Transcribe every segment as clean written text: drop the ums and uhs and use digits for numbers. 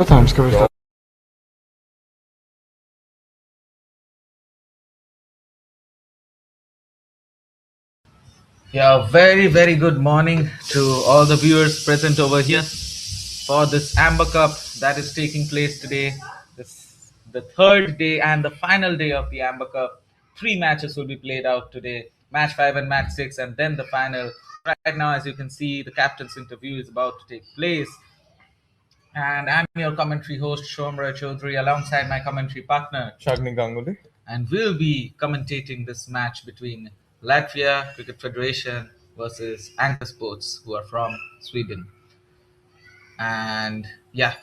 Time ska vi start. Yeah, very good morning to all the viewers present over here for this Amber Cup that is taking place today. This the third day and the final day of the Amber Cup. Three matches will be played out today: match 5 and match 6, and then the final. Right now, as you can see, the captain's interview is about to take place. And I'm your commentary host, Shomra Chaudhary, alongside my commentary partner, Shagni Ganguly. and we'll be commentating this match between Latvia Cricket Federation versus Anchor Sports, who are from Sweden. And yeah,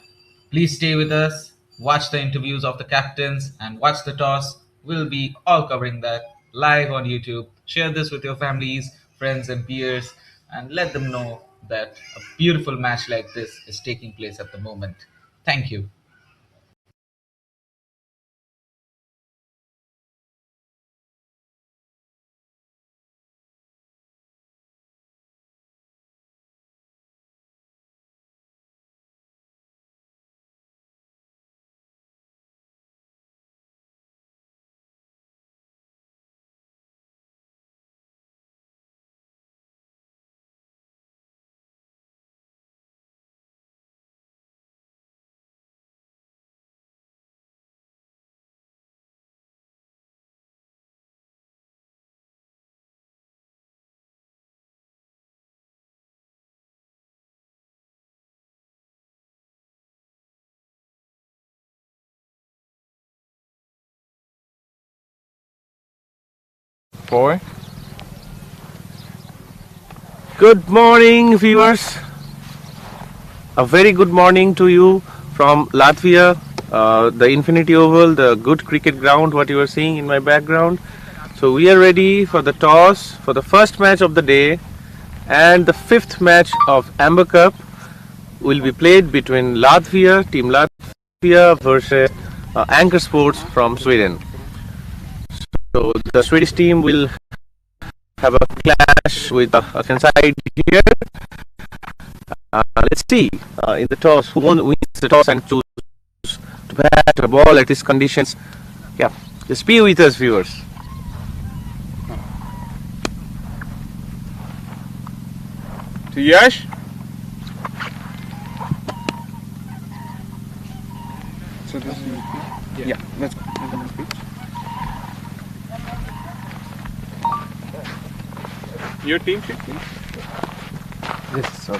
please stay with us, watch the interviews of the captains, and watch the toss. We'll be all covering that live on YouTube. Share this with your families, friends, and peers, and let them know that a beautiful match like this is taking place at the moment. Thank you. Boy. Good morning, viewers. A very good morning to you from Latvia, the Infinity Oval, the good cricket ground, what you are seeing in my background. So we are ready for the toss for the first match of the day, and the fifth match of Amber Cup will be played between Team Latvia versus Anchor Sports from Sweden. So the Swedish team will have a clash with a side here. Let's see in the toss who wins the toss and choose to bat or ball at these conditions. Yeah, just be with us, viewers. To Yash. So this is yeah. Let's go. Your team sheet, please. Yes, sir.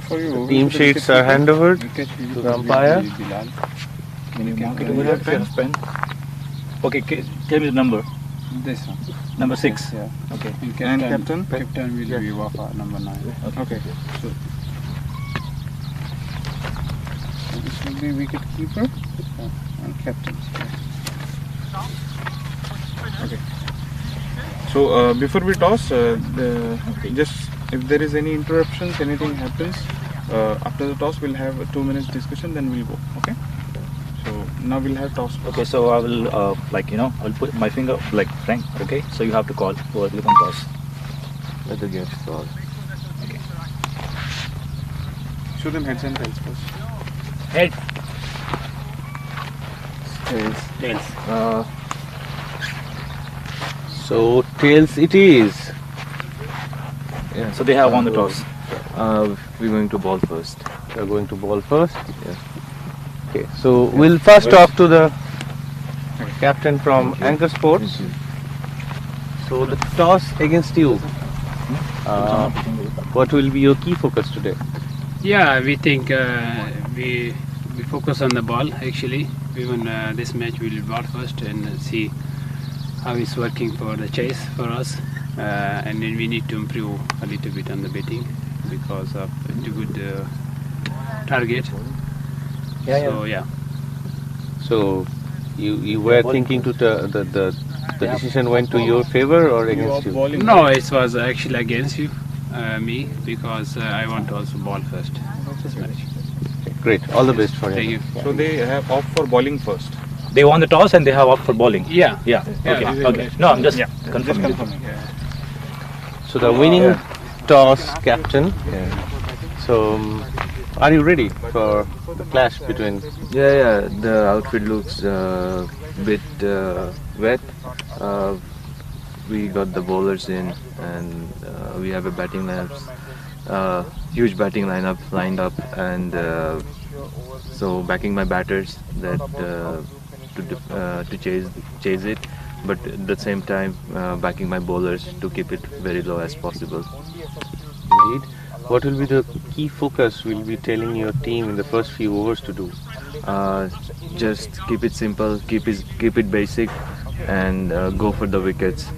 For you, Team sheets are handed over to the umpire. Can you have pen? Okay, tell me the number. This one. Number 6. Yeah. Okay. And captain? Captain will be Wafa, number 9. Okay. So this will be wicket keeper and captain. Okay. So before we toss, just if there is any interruptions, anything happens, after the toss we'll have a 2 minutes discussion, then we'll go. Okay. So now we'll have toss. Okay, so I will I'll put my finger like Frank. Okay, so you have to call for the toss. Let the guest call. Okay. Show them heads and tails first. Head. Tails. So tails it is. Yeah. So they have won the toss. We're going to ball first. We're going to ball first. Yes. Okay. So we'll first talk to the captain from Anchor Sports. So the toss against you. What will be your key focus today? Yeah, we think we focus on the ball actually. Even this match we will ball first and see how it's working for the chase for us. And then we need to improve a little bit on the batting because of the good target. So yeah. So you were thinking to the decision went to your favor or against you? No, it was actually against you, me, because I want to also ball first. This match. Great. All the best for Thank you. you. So they have opt for bowling first. They won the toss and they have opted for bowling. Yeah. Yeah. Yeah, Okay. this Okay. No, I'm just confirming. Just confirming. So the winning toss captain. So are you ready for the clash between? Yeah, the outfit looks bit wet. Uh, we got the bowlers in, and we have a batting lineup, huge batting lineup lined up, and so backing my batters that to chase it, but at the same time backing my bowlers to keep it very low as possible. Indeed. What will be the key focus will be telling your team in the first few overs to do? Uh, just keep it simple, keep it basic, and go for the wickets.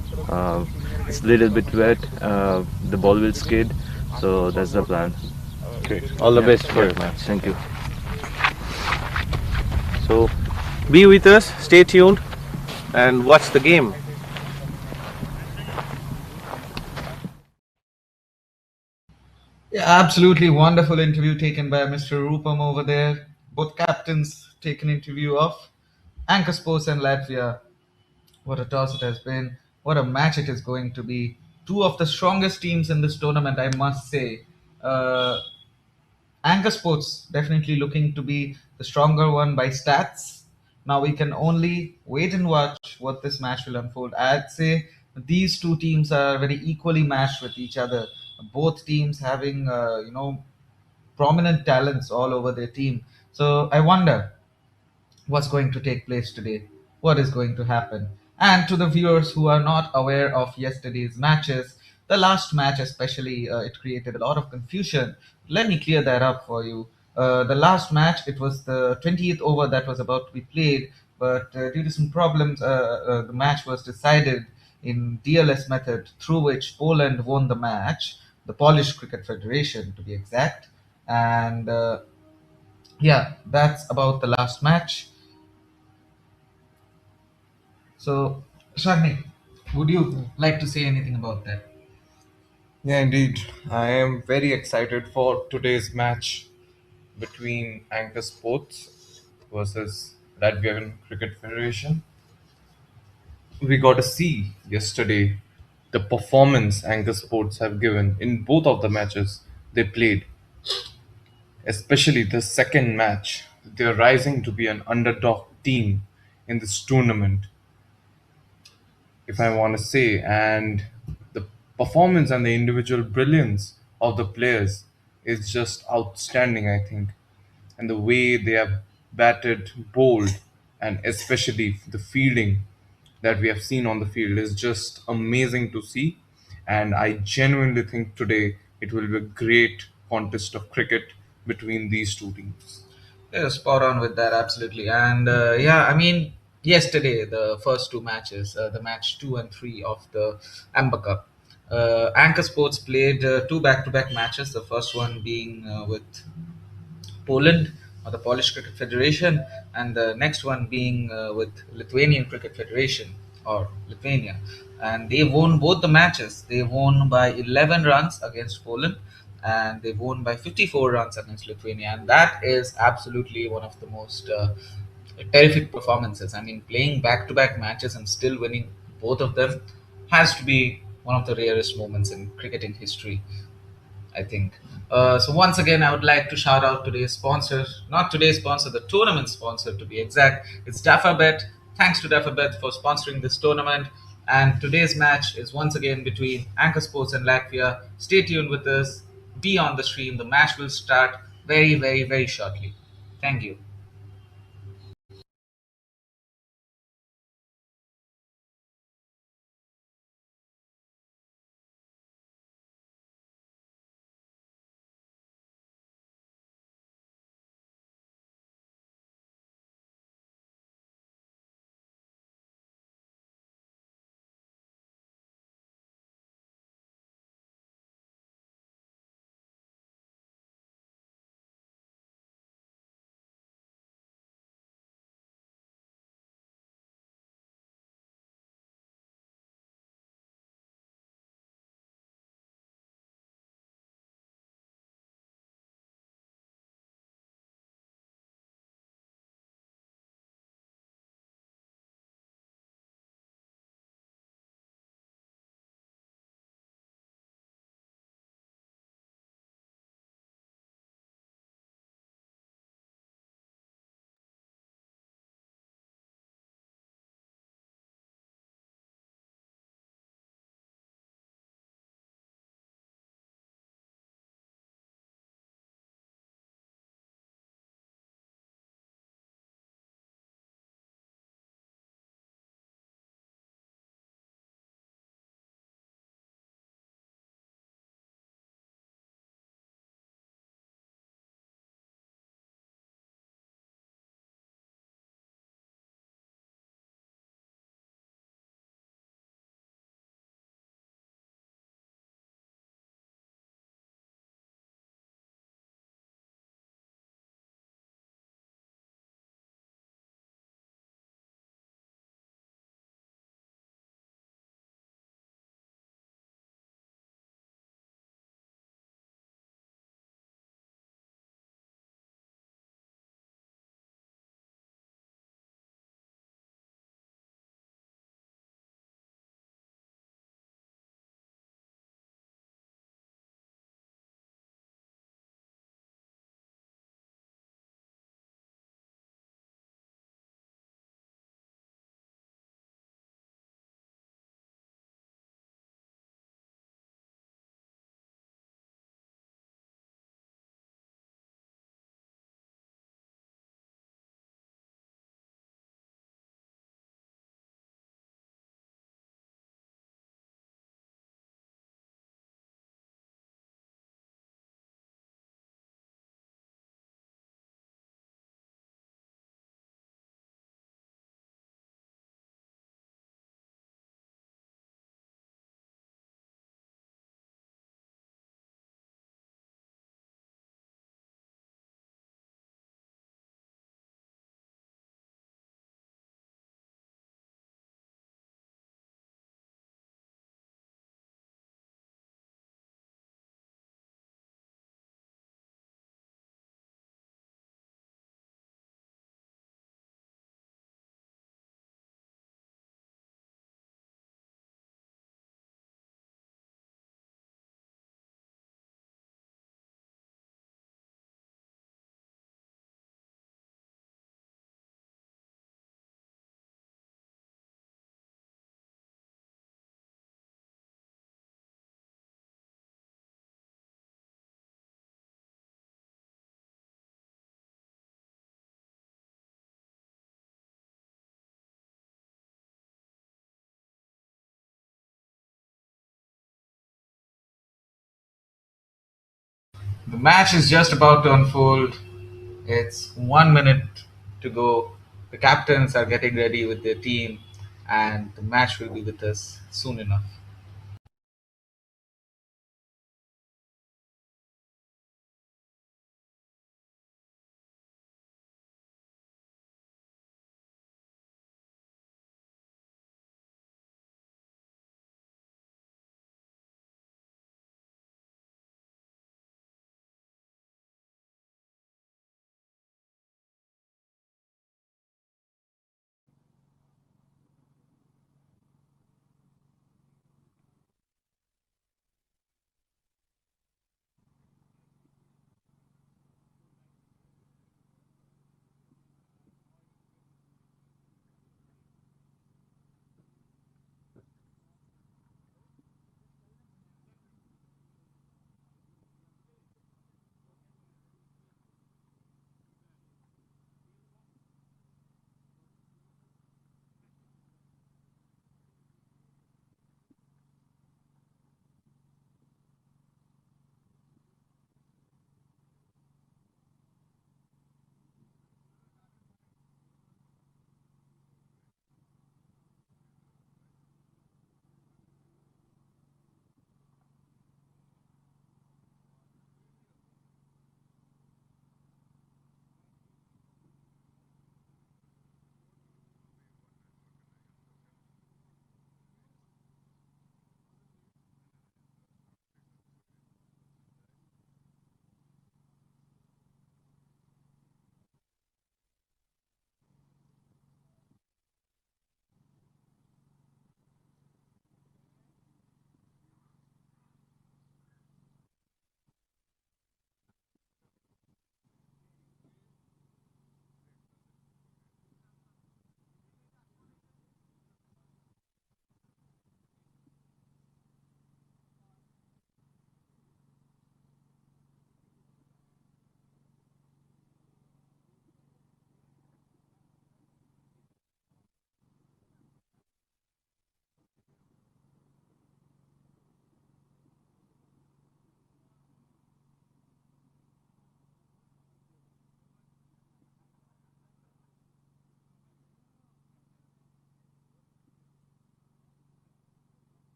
It's a little bit wet. The ball will skid, so that's the plan. Great. All the best for Yeah. your match. Thank you. So be with us, stay tuned, and watch the game. Yeah, absolutely wonderful interview taken by Mr. Rupam over there. Both captains taken interview of Anchor Sports and Latvia. What a toss it has been. What a match it is going to be. Two of the strongest teams in this tournament, I must say. Uh, Anchor Sports definitely looking to be the stronger one by stats. Now we can only wait and watch what this match will unfold. I'd say these two teams are very equally matched with each other. Both teams having prominent talents all over their team. So I wonder what's going to take place today, what is going to happen. And to the viewers who are not aware of yesterday's matches, the last match especially, it created a lot of confusion. Let me clear that up for you. The last match, it was the 20th over that was about to be played, but due to some problems, the match was decided in DLS method, through which Poland won the match, the Polish Cricket Federation to be exact. And yeah, that's about the last match. So, Shagni, would you like to say anything about that? Yeah, indeed. I am very excited for today's match between Anchor Sports versus Latvian Cricket Federation. We got to see yesterday the performance Anchor Sports have given in both of the matches they played, especially the second match. They're rising to be an underdog team in this tournament, if I want to say, and the performance and the individual brilliance of the players is just outstanding, I think. And the way they have batted, bowled, and especially the fielding that we have seen on the field is just amazing to see. And I genuinely think today it will be a great contest of cricket between these two teams. Yeah, spot on with that, absolutely. And yeah, I mean, yesterday, the first two matches, the match 2 and 3 of the Amber Cup, Anchor Sports played two back to back matches, the first one being with Poland or the Polish Cricket Federation, and the next one being with Lithuanian Cricket Federation or Lithuania. And they won both the matches. They won by 11 runs against Poland, and they won by 54 runs against Lithuania. And that is absolutely one of the most terrific performances. I mean, playing back to back matches and still winning both of them has to be one of the rarest moments in cricketing history, I think. So once again, I would like to shout out today's sponsor, not today's sponsor, the tournament sponsor to be exact. It's Dafabet. Thanks to Dafabet for sponsoring this tournament. And today's match is once again between Anchor Sports and Latvia. Stay tuned with us. Be on the stream. The match will start very, very, very shortly. Thank you. The match is just about to unfold. It's 1 minute to go. The captains are getting ready with their team, and the match will be with us soon enough.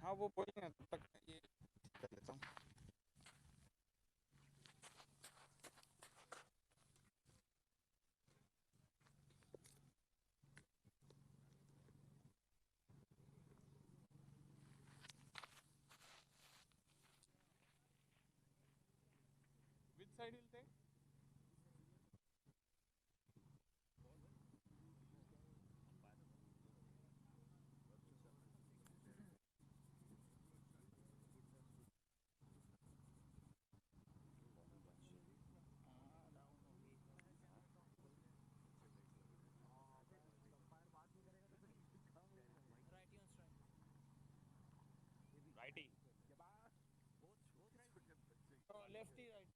हाँ वो बोलेंगे ना, तब तक ये कर लेता हूँ. Which side will take? Lefty, right.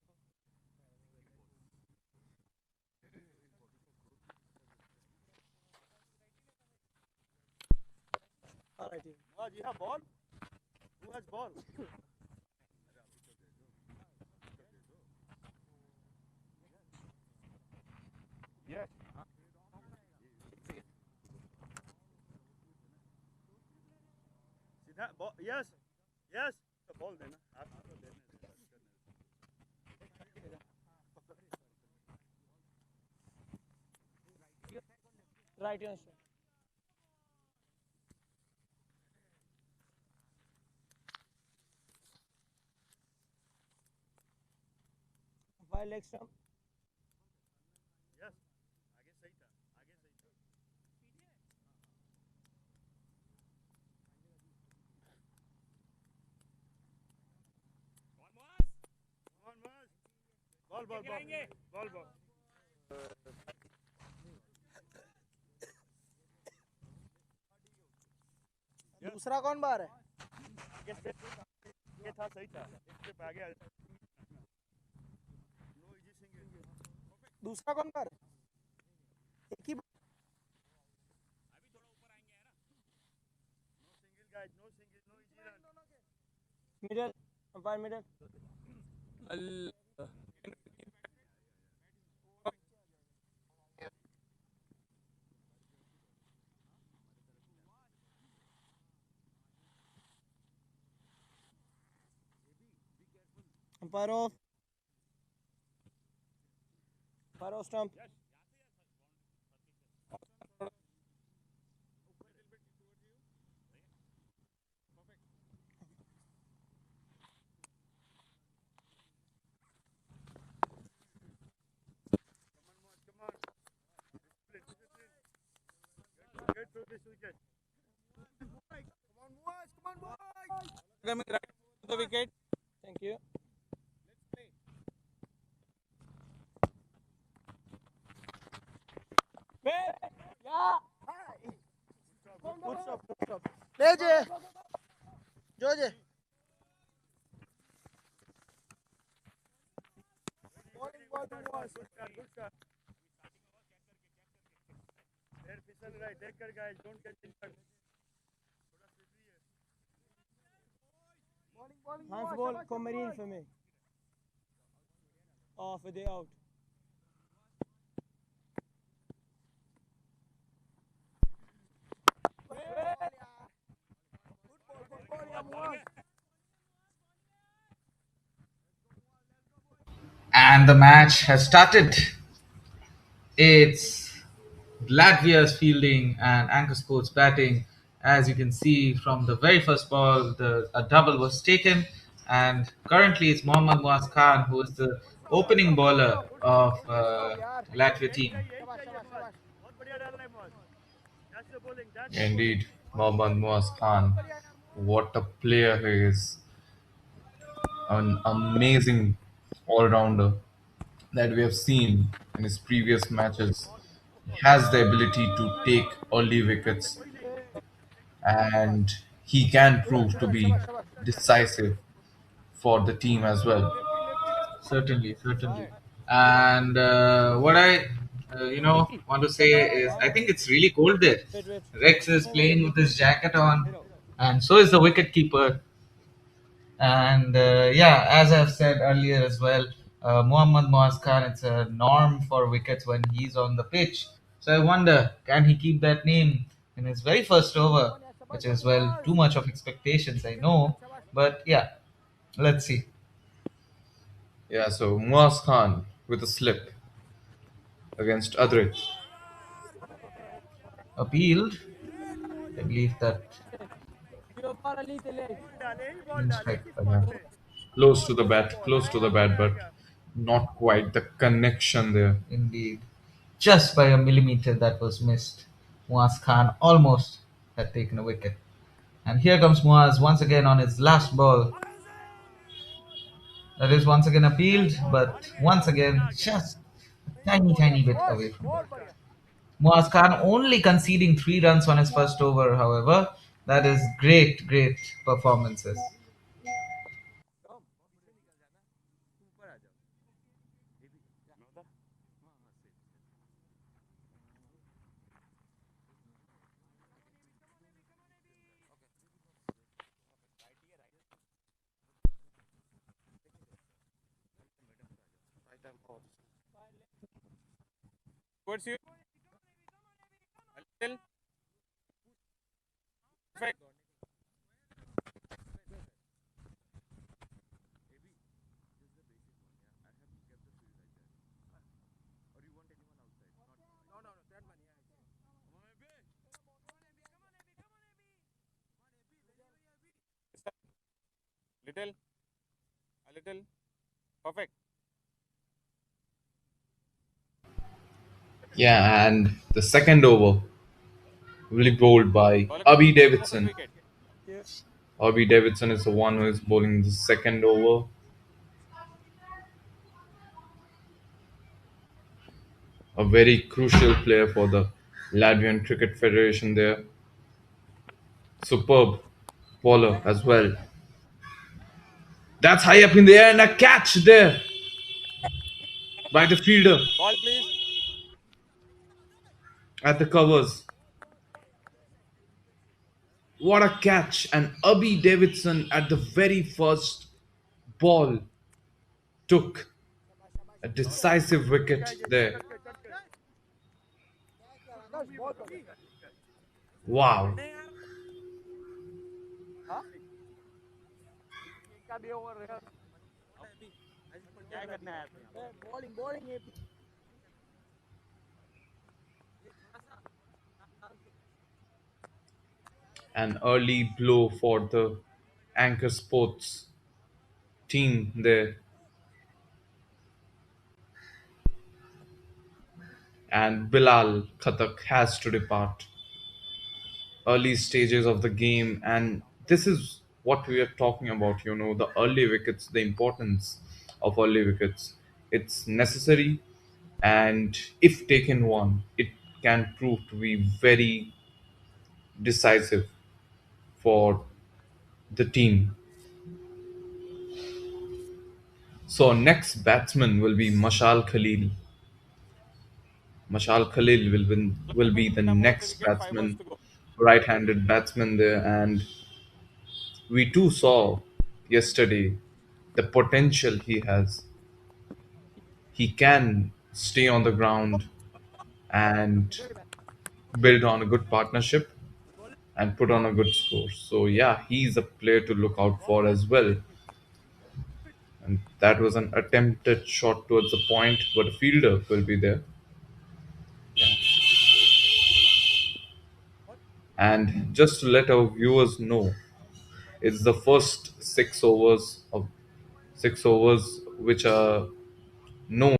Oh, you have ball? Who has ball? Yes. सीधा ball. Yes. Yes. The ball देना. हाथ तो देने दे. Right on strike. While leg stump. Yes. आगे सही था. आगे सही था. Come on, Maz. Ball, ball, ball. Ball, ball. दूसरा कौन बाहर है? आगे से ये था सही था. एक स्टेप आगे आ. No easy single. दूसरा कौन बाहर है? एक ही No single guys. No single. No easy run. Middle. Umpire middle. Umpire of. Umpire off stump. Get through this wicket. Coming right to the wicket. Thank you. Good stop. Good stop. ले जे. जो जे. Good start. Good start. There, pistol right. Take care, guys. Don't get injured. Hands ball for Marine for me. Off a day out. And the match has started. It's Latvia's fielding and Anchor Sports batting. As you can see from the very first ball, a double was taken, and currently it's Mohammad Muaz Khan who is the opening bowler of Latvia team. Indeed, Mohammad Muaz Khan, what a player he is! An amazing all-rounder that we have seen in his previous matches. He has the ability to take early wickets, and he can prove to be decisive for the team as well. Certainly, certainly. And what I, want to say is, I think it's really cold there. Rex is playing with his jacket on, and so is the wicket keeper. And as I've said earlier as well, Muhammad Muaz Khan, it's a norm for wickets when he's on the pitch. So I wonder, can he keep that name in his very first over? which is, well, too much of expectations, I know. But yeah, let's see. Yeah, so Muaz Khan with a slip against Adrit. Appealed. I believe that in strike. Yeah. Close to the bat, but not quite the connection there. Indeed. Just by a millimeter that was missed. Muaz Khan almost had taken a wicket. And here comes Muaz once again on his last ball. That is once again appealed, but once again just a tiny, tiny bit away from ball. Muaz Khan only conceding 3 runs on his first over, however. That is great, great performances. Towards you. A little. Perfect. Little. A little. Perfect. Yeah, and the second over will be bowled by Ball Abhi for the Davidson. wicket. Abhi Davidson is the one who is bowling the second over. A very crucial player for the Latvian Cricket Federation there. Superb bowler as well. That's high up in the air and a catch there by the fielder Ball, please. at the covers. What a catch! And Abhi Davidson at the very first ball took a decisive wicket there. Wow. क्या करना है bowling bowling An early blow for the Anchor Sports team there. And Bilal Khatak has to depart. Early stages of the game, and this is what we are talking about, the early wickets, the importance of early wickets. It's necessary, and if taken one, it can prove to be very decisive for the team. So next batsman will be Mashal Khalil. Mashal Khalil will be the number of the next wicket, 5 balls batsman, to go. right-handed batsman there, and we too saw yesterday the potential he has. He can stay on the ground and build on a good partnership and put on a good score. So yeah, he's a player to look out for as well. And that was an attempted shot towards the point, but a fielder will be there. And just to let our viewers know, it's the first 6 overs which are known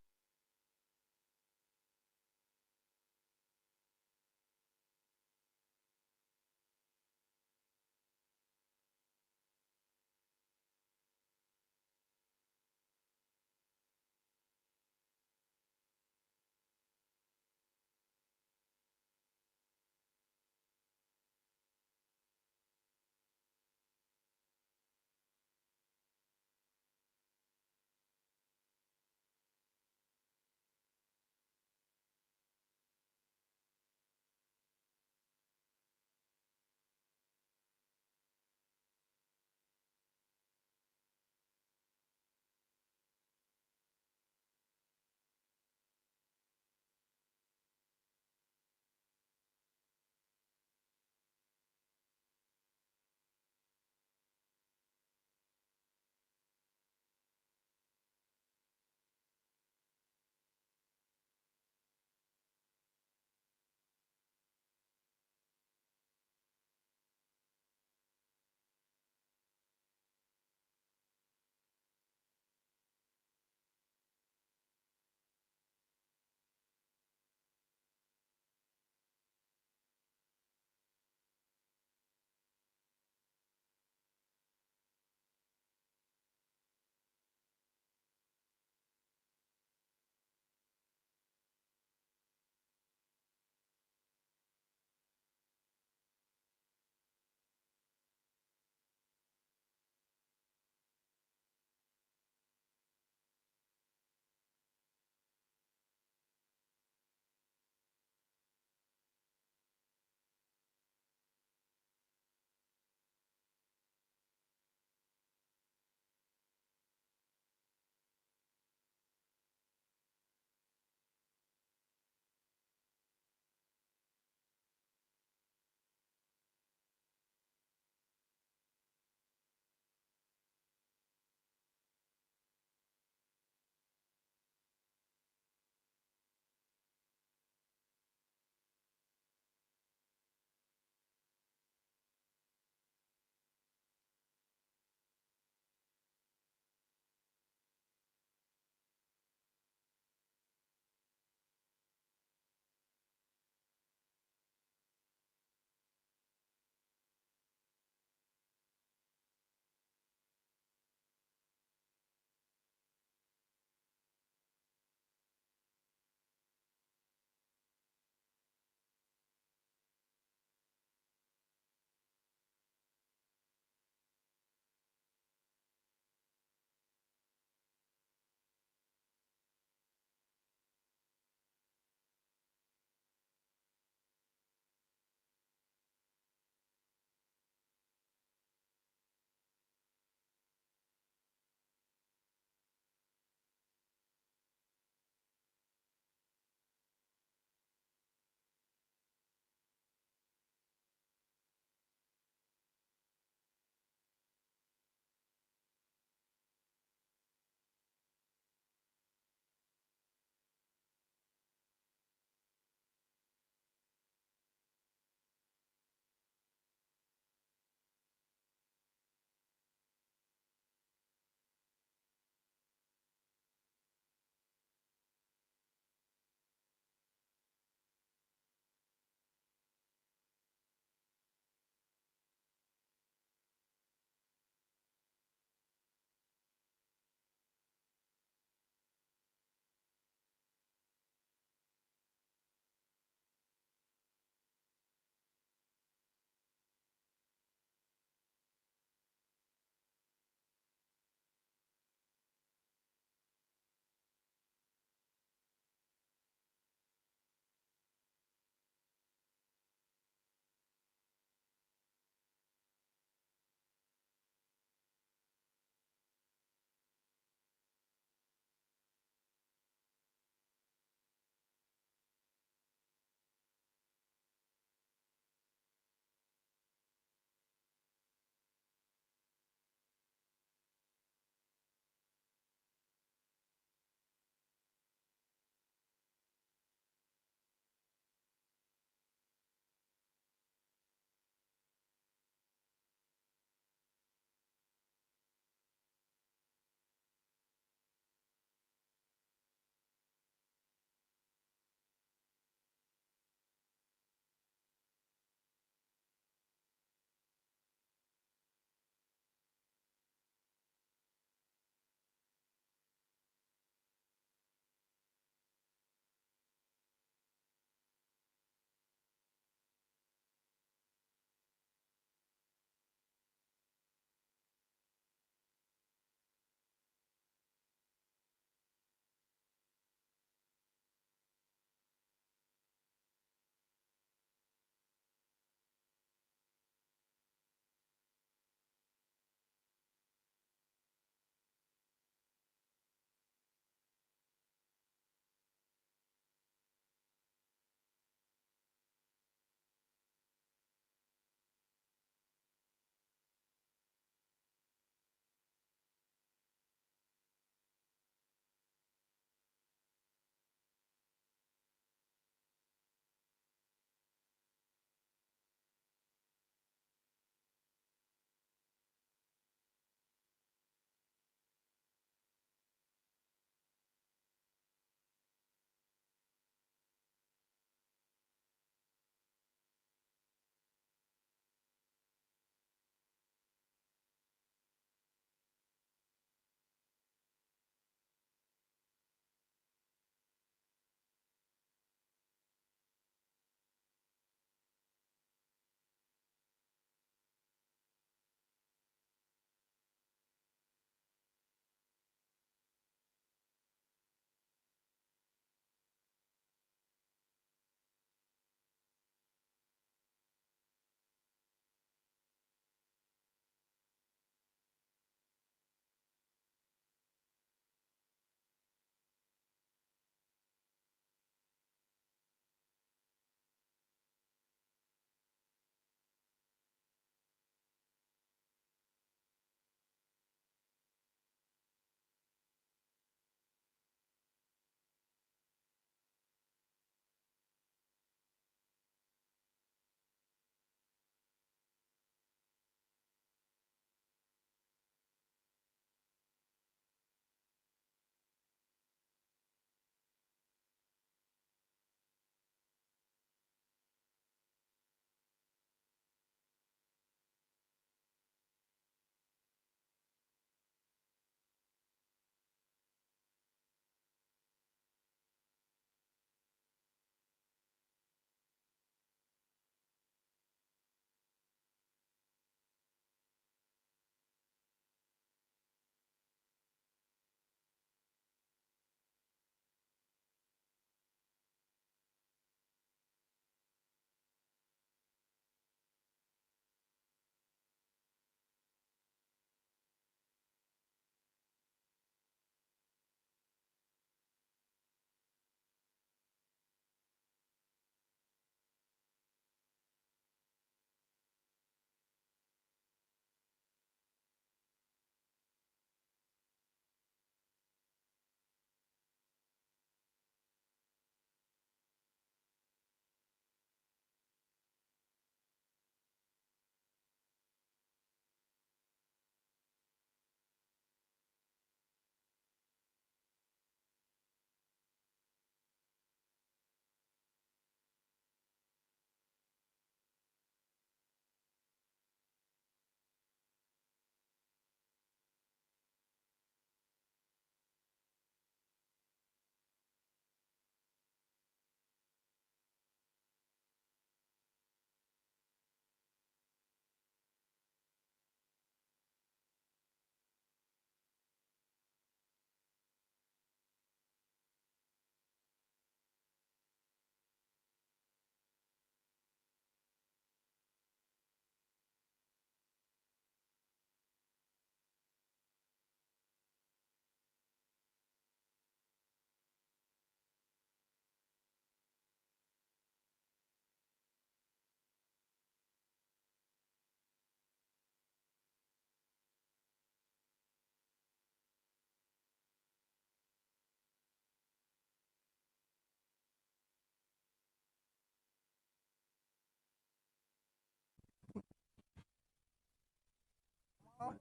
Power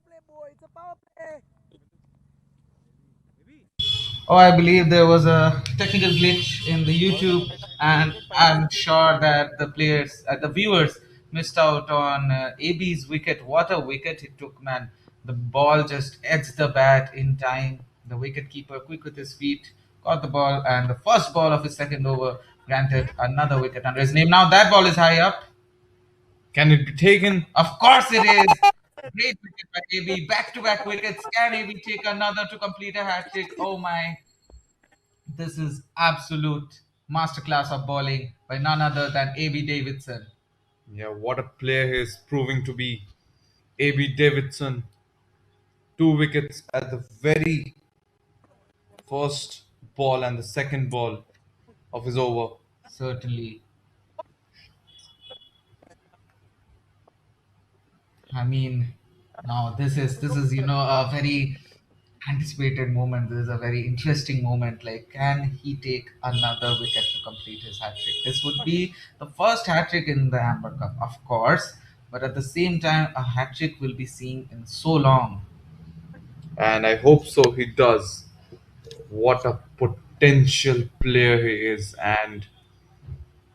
play, boy. It's a power play. Oh, I believe there was a technical glitch in the YouTube, and I'm sure that the players, the viewers, missed out on AB's wicket. What a wicket it took, man! The ball just edged the bat in time. The wicket keeper, quick with his feet, caught the ball, and the first ball of his second over granted another wicket under his name. Now that ball is high up. Can it be taken? Of course it is. Great wicket by AB. Back-to-back wickets. Can AB take another to complete a hat trick? Oh my! This is absolute masterclass of bowling by none other than AB Davidson. Yeah, what a player he is proving to be. AB Davidson, 2 wickets at the very first ball and the second ball of his over. Certainly. I mean, now this is a very anticipated moment. This is a very interesting moment. Like, can he take another wicket to complete his hat trick? This would be the first hat trick in the Amber Cup, of course, but at the same time, a hat trick will be seen in so long. And I hope so he does. What a potential player he is, and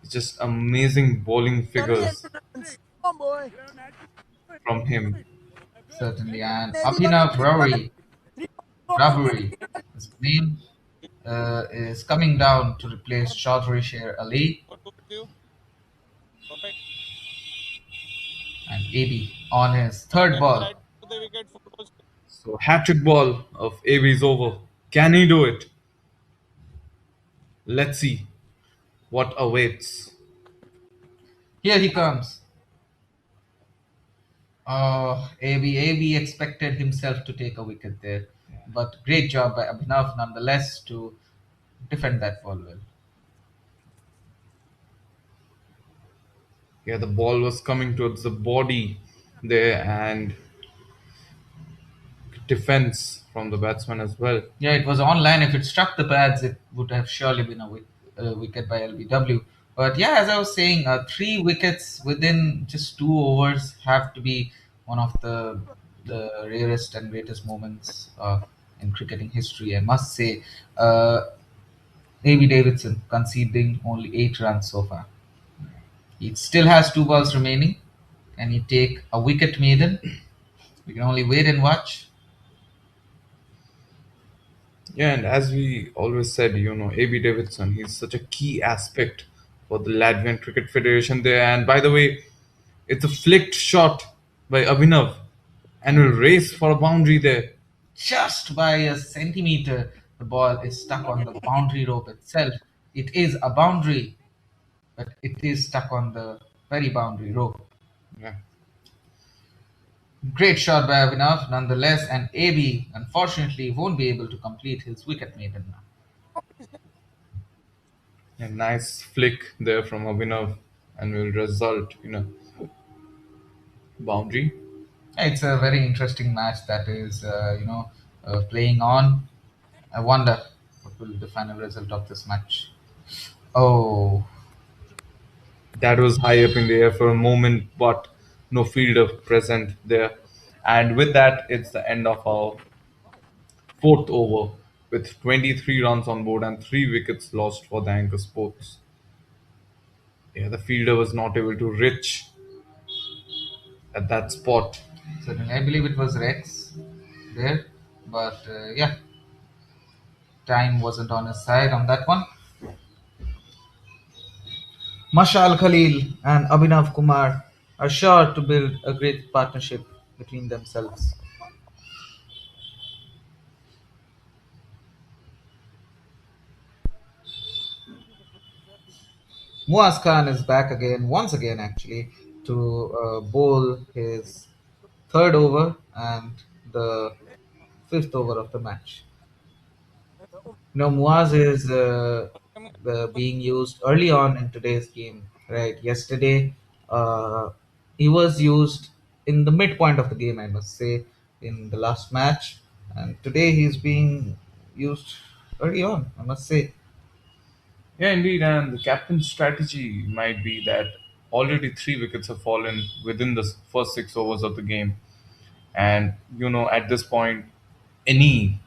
just amazing bowling 28 figures runs. Come on, boy. from him. Certainly, and Maybe got Abhinav three runs. Rory, 3 balls, Raburi, his name is coming down to replace Chaudhry Sher Ali and AB on his third ball. So hat trick ball of AB's over. Can he do it? Let's see what awaits. Here he comes. AB expected himself to take a wicket there, but great job by Abhinav nonetheless to defend that ball well. Yeah, the ball was coming towards the body there, and defense from the batsman as well. Yeah, it was online. If it struck the pads, it would have surely been a wicket by LBW. But yeah, as I was saying, 3 wickets within just 2 overs have to be one of the rarest and greatest moments in cricketing history. I must say, AB Davidson conceding only 8 runs so far. He still has 2 balls remaining. Can he take a wicket maiden? We can only wait and watch. Yeah, and as we always said, AB Davidson, he's such a key aspect for the Latvian Cricket Federation there. And by the way, it's a flicked shot by Abhinav, and will race for a boundary there. Just by a centimeter, the ball is stuck on the boundary rope itself. It is a boundary, but it is stuck on the very boundary rope. Yeah. Great shot by Avinav, nonetheless, and AB unfortunately won't be able to complete his wicket maiden now. A nice flick there from Abhinav, and will result in a boundary. It's a very interesting match that is, playing on. I wonder what will be the final result of this match. Oh, That was high up in the air for a moment, but no fielder present there. And with that, it's the end of our fourth over with 23 runs on board and 3 wickets lost for the Anchor Sports. Yeah, the fielder was not able to reach at that spot. certainly. I believe it was Rex there, but yeah, time wasn't on his side on that one. Mashal Khalil and Abhinav Kumar are sure to build a great partnership between themselves. Muaz Khan is back again, once again actually, to bowl his third over and the fifth over of the match. Muaz is being used early on in today's game. Right, yesterday Uh, he was used in the midpoint of the game, I must say, in the last match, and today he's being used early on, I must say. Yeah, indeed, and the captain's strategy might be that already three wickets have fallen within the first 6 overs of the game, and at this point, any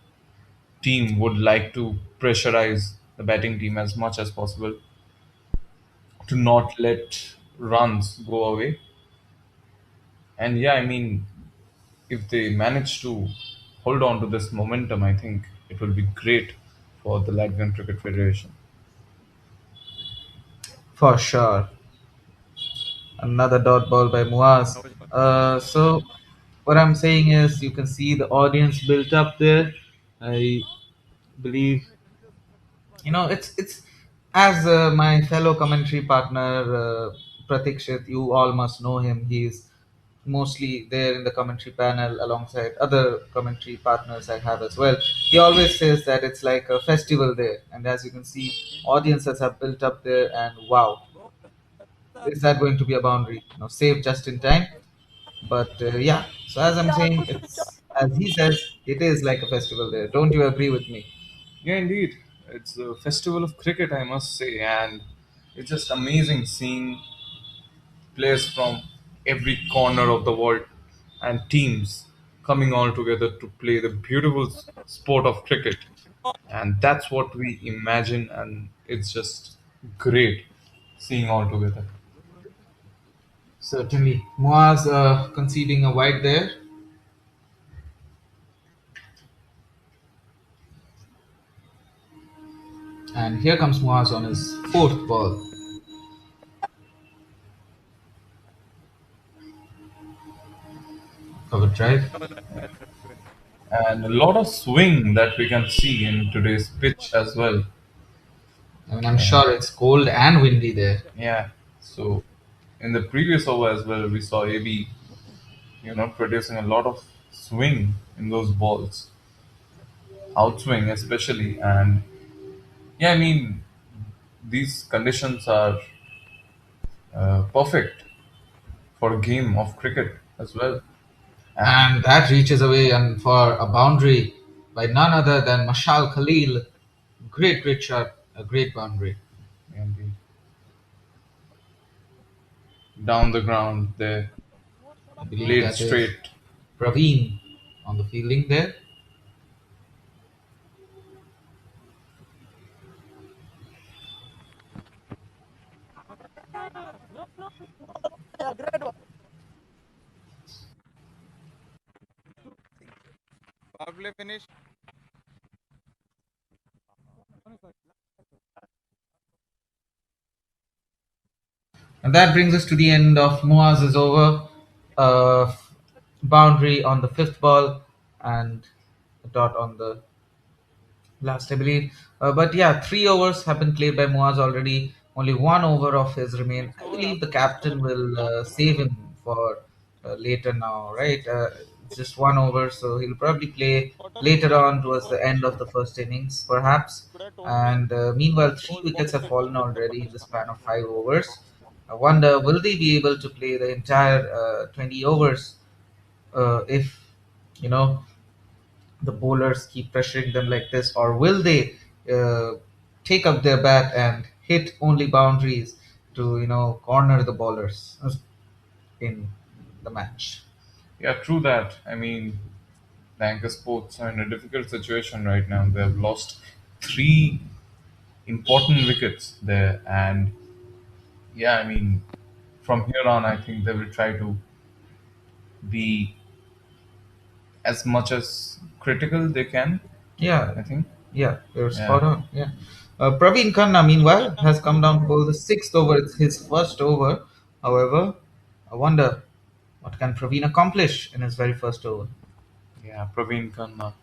team would like to pressurize the batting team as much as possible to not let runs go away. And yeah, I mean, if they manage to hold on to this momentum, I think it will be great for the Latvian Cricket Federation. For sure. Another dot ball by Muaz. So what I'm saying is, you can see the audience built up there. I believe, it's as my fellow commentary partner, Pratikshit. You all must know him. He's mostly there in the commentary panel alongside other commentary partners I have as well. He always says that it's like a festival there, and as you can see, audiences have built up there, and wow, is that going to be a boundary? Saved just in time. But yeah, so as I'm saying, it's as he says, it is like a festival there. Don't you agree with me? Yeah, indeed. It's a festival of cricket, I must say, and it's just amazing seeing players from every corner of the world and teams coming all together to play the beautiful sport of cricket. And that's what we imagine, and it's just great seeing all together. Certainly. Moaz conceding a wide there. And here comes Moaz on his fourth ball. Cover drive. And a lot of swing that we can see in today's pitch as well. I mean, I'm sure it's cold and windy there. Yeah. So in the previous over as well, we saw AB, producing a lot of swing in those balls, outswing especially. And yeah, I mean, these conditions are perfect for a game of cricket as well. And that reaches away and for a boundary by none other than Mashal Khalil. Great, great shot. A great boundary. And down the ground there, I believe laid that is straight. Praveen on the fielding there. Yeah, great one. Power play finish. And that brings us to the end of Muaz's over. Uh, Boundary on the fifth ball and a dot on the last, I believe. But yeah, 3 overs have been played by Muaz already. Only 1 over of his remain. I believe the captain will save him for later now, right? It's just 1 over, so he'll probably play later on towards the end of the first innings, perhaps. And meanwhile, 3 wickets have fallen already in the span of 5 overs. I wonder, will they be able to play the entire 20 overs if you know the bowlers keep pressuring them like this, or will they uh, take up their bat and hit only boundaries to corner the bowlers in the match? Yeah, true that. I mean, the Anchor Sports are in a difficult situation right now. They have lost three important wickets there, and yeah, I mean, from here on, I think they will try to be as much as critical they can. Yeah, I think. yeah, you're Yeah. spot on. Yeah. Praveen Khanna, meanwhile, has come down to bowl the sixth over. It's his first over. However, I wonder what can Praveen accomplish in his very first over. Yeah, Praveen Khanna,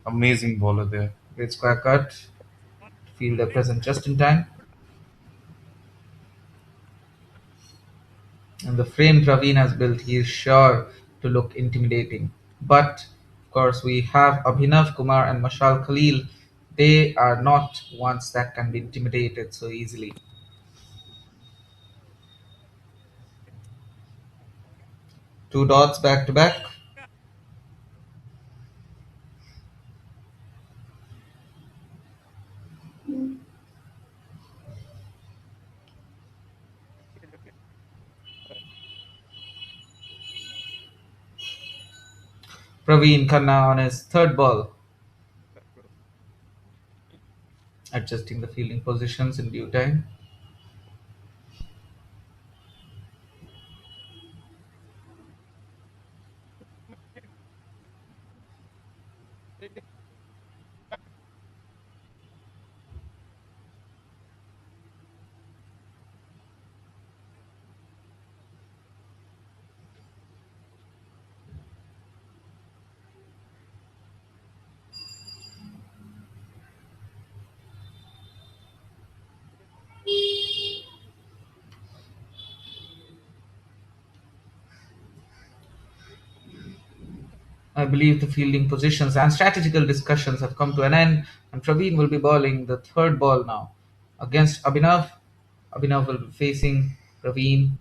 amazing bowler there. Great square cut. Fielder present just in time. And the frame Praveen has built, he is sure to look intimidating. But of course, we have Abhinav Kumar and Mashal Khalil. They are not ones that can be intimidated so easily. Two dots back to back. Praveen Khanna on his third ball, adjusting the fielding positions in due time. I believe the fielding positions and strategical discussions have come to an end, and Praveen will be bowling the third ball now against Abhinav. Abhinav will be facing Praveen,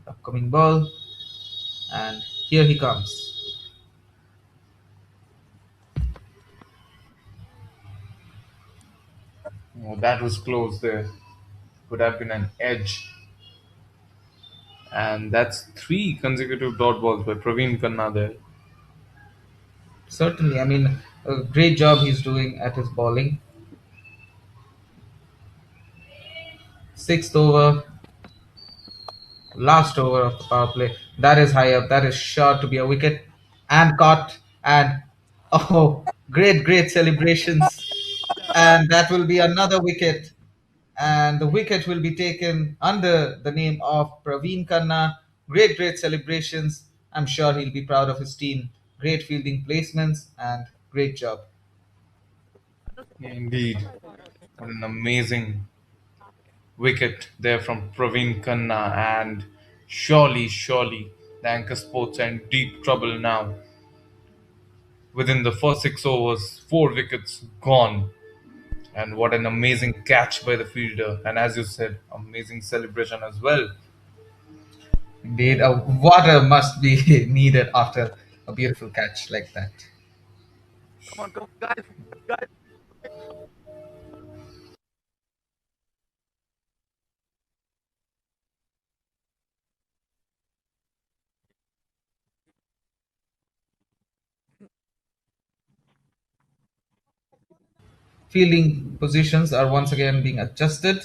upcoming ball, and here he comes. Oh, that was close there. Could have been an edge. And that's three consecutive dot balls by Praveen Khanna there. Certainly, I mean, a great job he's doing at his bowling. Sixth over, last over of the power play. That is high up. That is sure to be a wicket. And caught. And oh, great celebrations. And that will be another wicket. And the wicket will be taken under the name of Praveen Khanna. Great celebrations. I'm sure he'll be proud of his team. Great fielding placements and great job. Yeah, indeed. What an amazing wicket there from Praveen Khanna. And surely, the Anchor Sports are in deep trouble now. Within the first 6 overs, 4 wickets gone. And what an amazing catch by the fielder. And as you said, amazing celebration as well. Indeed, water must be needed after a beautiful catch like that. Fielding positions are once again being adjusted,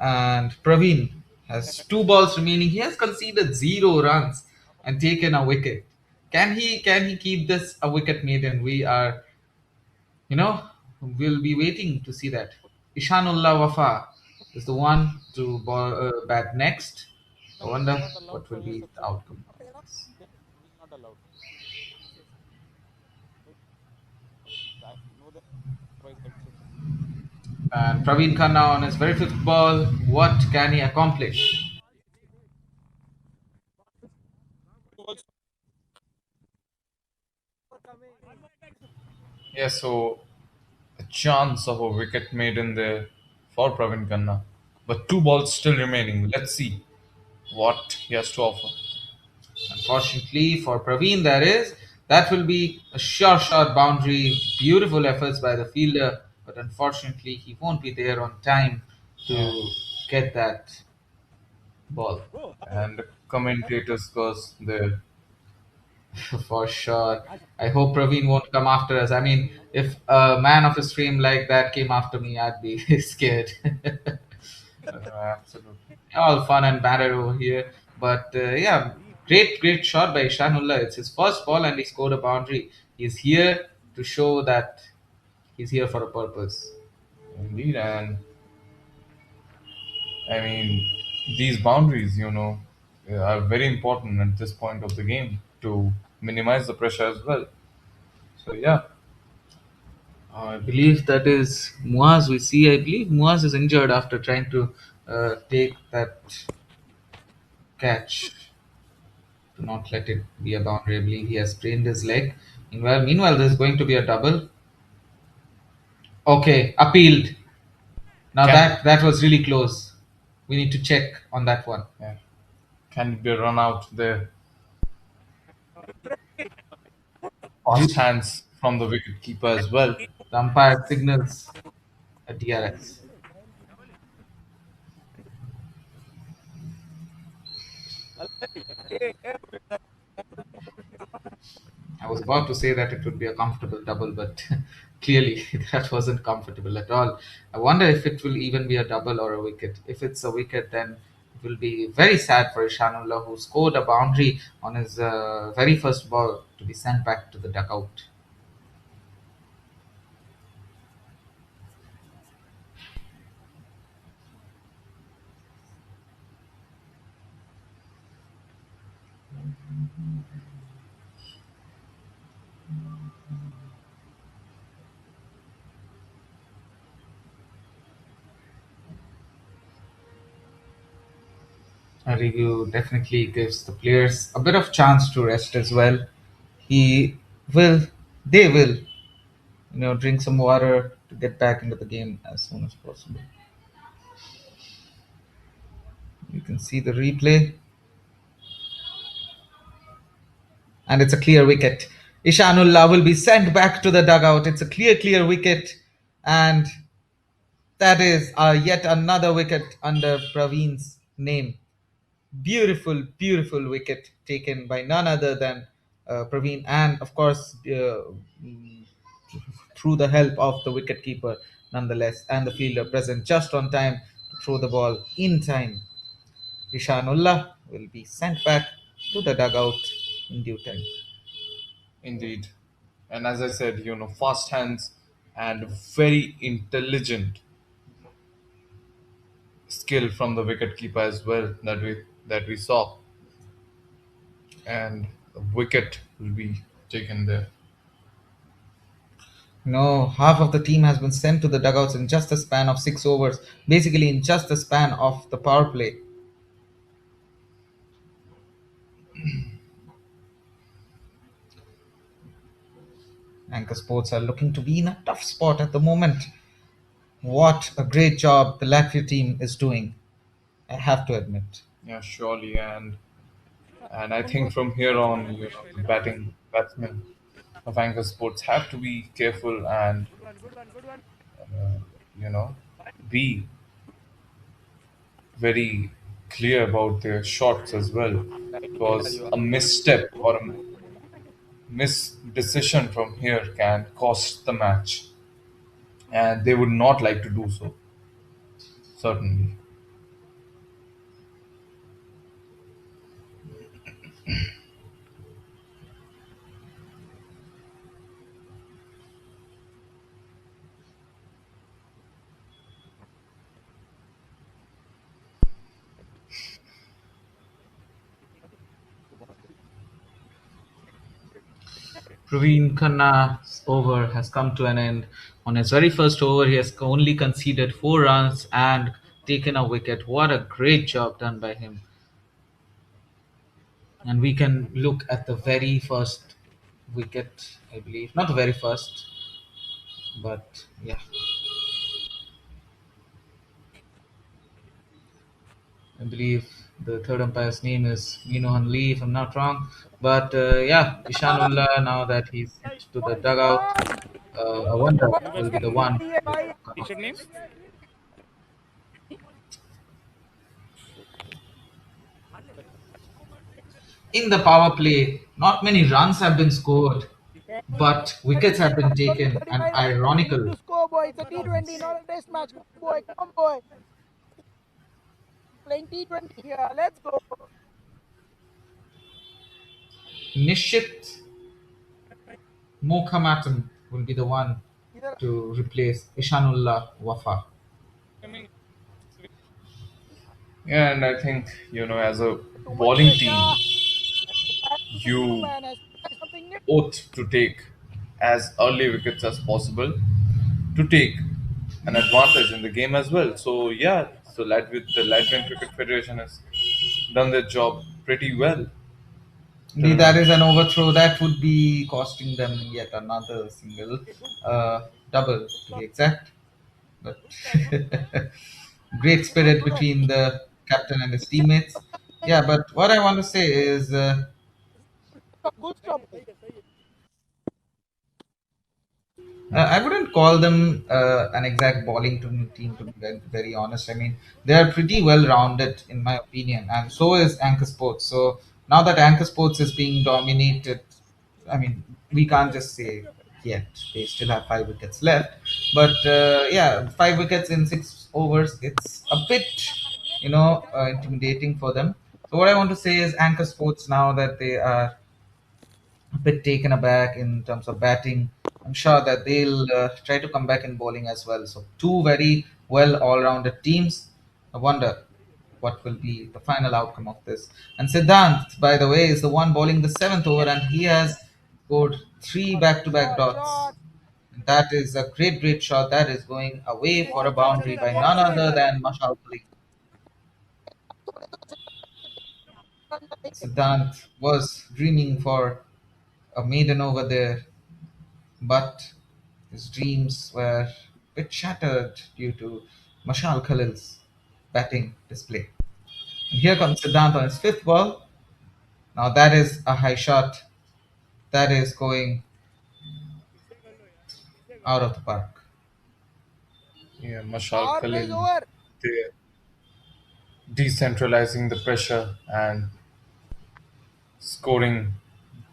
and Praveen has two balls remaining. He has conceded 0 runs and taken a wicket. Can he keep this a wicket maiden? We are, you know, we'll be waiting to see that. Ishanullah Wafa is the one to bat next. I wonder what will be the outcome. And Praveen Khanna on his very fifth ball. What can he accomplish? Yeah, so a chance of a wicket maiden there for Praveen Khanna. But 2 balls still remaining. Let's see what he has to offer. Unfortunately for Praveen, that will be a short boundary. Beautiful efforts by the fielder, but unfortunately he won't be there on time to get that ball. And the commentators curse there. For sure. I hope Praveen won't come after us. I mean, if a man of his frame like that came after me, I'd be scared. Absolutely. All fun and banter over here. But yeah, great shot by Ishanullah. It's his first ball and he scored a boundary. He's here to show that he's here for a purpose. Indeed, and I mean, these boundaries, are very important at this point of the game to minimize the pressure as well. So, yeah, I believe that is Muaz we see. I believe Muaz is injured after trying to take that catch to not let it be a boundary. I believe he has sprained his leg. Meanwhile, there's going to be a double. Okay, appealed. Now can, that was really close. We need to check on that one. yeah, can it be a run out there? Fast hands from the wicket keeper as well. The umpire signals a DRS. I was about to say that it would be a comfortable double, but clearly that wasn't comfortable at all. I wonder if it will even be a double or a wicket. If it's a wicket, then it will be very sad for Ishanullah, who scored a boundary on his very first ball, to be sent back to the dugout. A review definitely gives the players a bit of chance to rest as well. He will, they will, drink some water to get back into the game as soon as possible. You can see the replay, and it's a clear wicket. Ishanullah will be sent back to the dugout. It's a clear wicket, and that is yet another wicket under Praveen's name. Beautiful wicket taken by none other than Praveen, and of course, through the help of the wicketkeeper, nonetheless, and the fielder present just on time to throw the ball in time. Ishanullah will be sent back to the dugout in due time. Indeed. And as I said, fast hands and very intelligent skill from the wicketkeeper as well that we saw. And the wicket will be taken there. No, half of the team has been sent to the dugouts in just a span of 6 overs, basically in just the span of the power play. Anchor Sports are looking to be in a tough spot at the moment. What a great job the Latvia team is doing, I have to admit. Yeah, surely. And I think from here on, the batsmen of Anchor Sports have to be careful and you know be very clear about their shots as well, because a misstep or a misdecision from here can cost the match, and they would not like to do so, certainly. Praveen Khanna's over has come to an end. On his very first over, he has only conceded 4 runs and taken a wicket. What a great job done by him. And we can look at the very first wicket, I believe. Not the very first, but yeah. I believe the third umpire's name is Minohan Lee, if I'm not wrong. But yeah, Ishanullah, now that he's sent to the dugout, I wonder will be the one to come up. In the power play, not many runs have been scored, but wickets have been taken. And ironical, To score, boy. It's a T20, not a test match. Come on, boy. Come on, boy. Playing T20 here. Let's go. Nishit Mokhamatam will be the one to replace Ishanullah Wafa. Yeah, and I think, as a bowling team, you ought to take as early wickets as possible to take an advantage in the game as well. So yeah, the Latvian Cricket Federation has done their job pretty well. Indeed, that is an overthrow that would be costing them yet another single, double to be exact. But great spirit between the captain and his teammates. Yeah, but what I want to say is Good stop. I wouldn't call them an exact bowling team, to be very honest. I mean, they are pretty well rounded, in my opinion, and so is Anchor Sports. So now that Anchor Sports is being dominated, I mean, we can't just say yet. They still have 5 wickets left. But yeah, 5 wickets in 6 overs, it's a bit, intimidating for them. So what I want to say is Anchor Sports, now that they are a bit taken aback in terms of batting. I'm sure that they'll try to come back in bowling as well. So two very well all-rounded teams. I wonder what will be the final outcome of this. And Siddhant, by the way, is the one bowling the seventh over, and he has scored three back-to-back dots. That is a great, great shot. That is going away for a boundary by none other than Mashal Ali. Siddhant was dreaming for a maiden over there, but his dreams were a bit shattered due to Mashal Khalil's batting display. And here comes Siddhant on his fifth ball. Now that is a high shot. That is going out of the park. Yeah, Mashal Power play is Khalil, over. they're decentralizing the pressure and scoring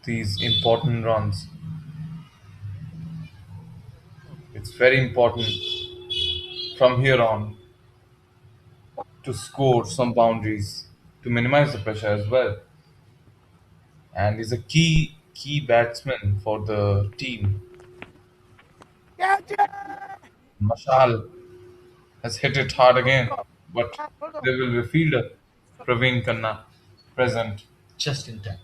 these important runs. It's very important from here on to score some boundaries to minimize the pressure as well. And is a key batsman for the team. Catch it. Mashal has hit it hard again, but there will be a fielder, Praveen Khanna, present. Just in time.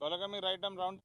Balagami right arm round.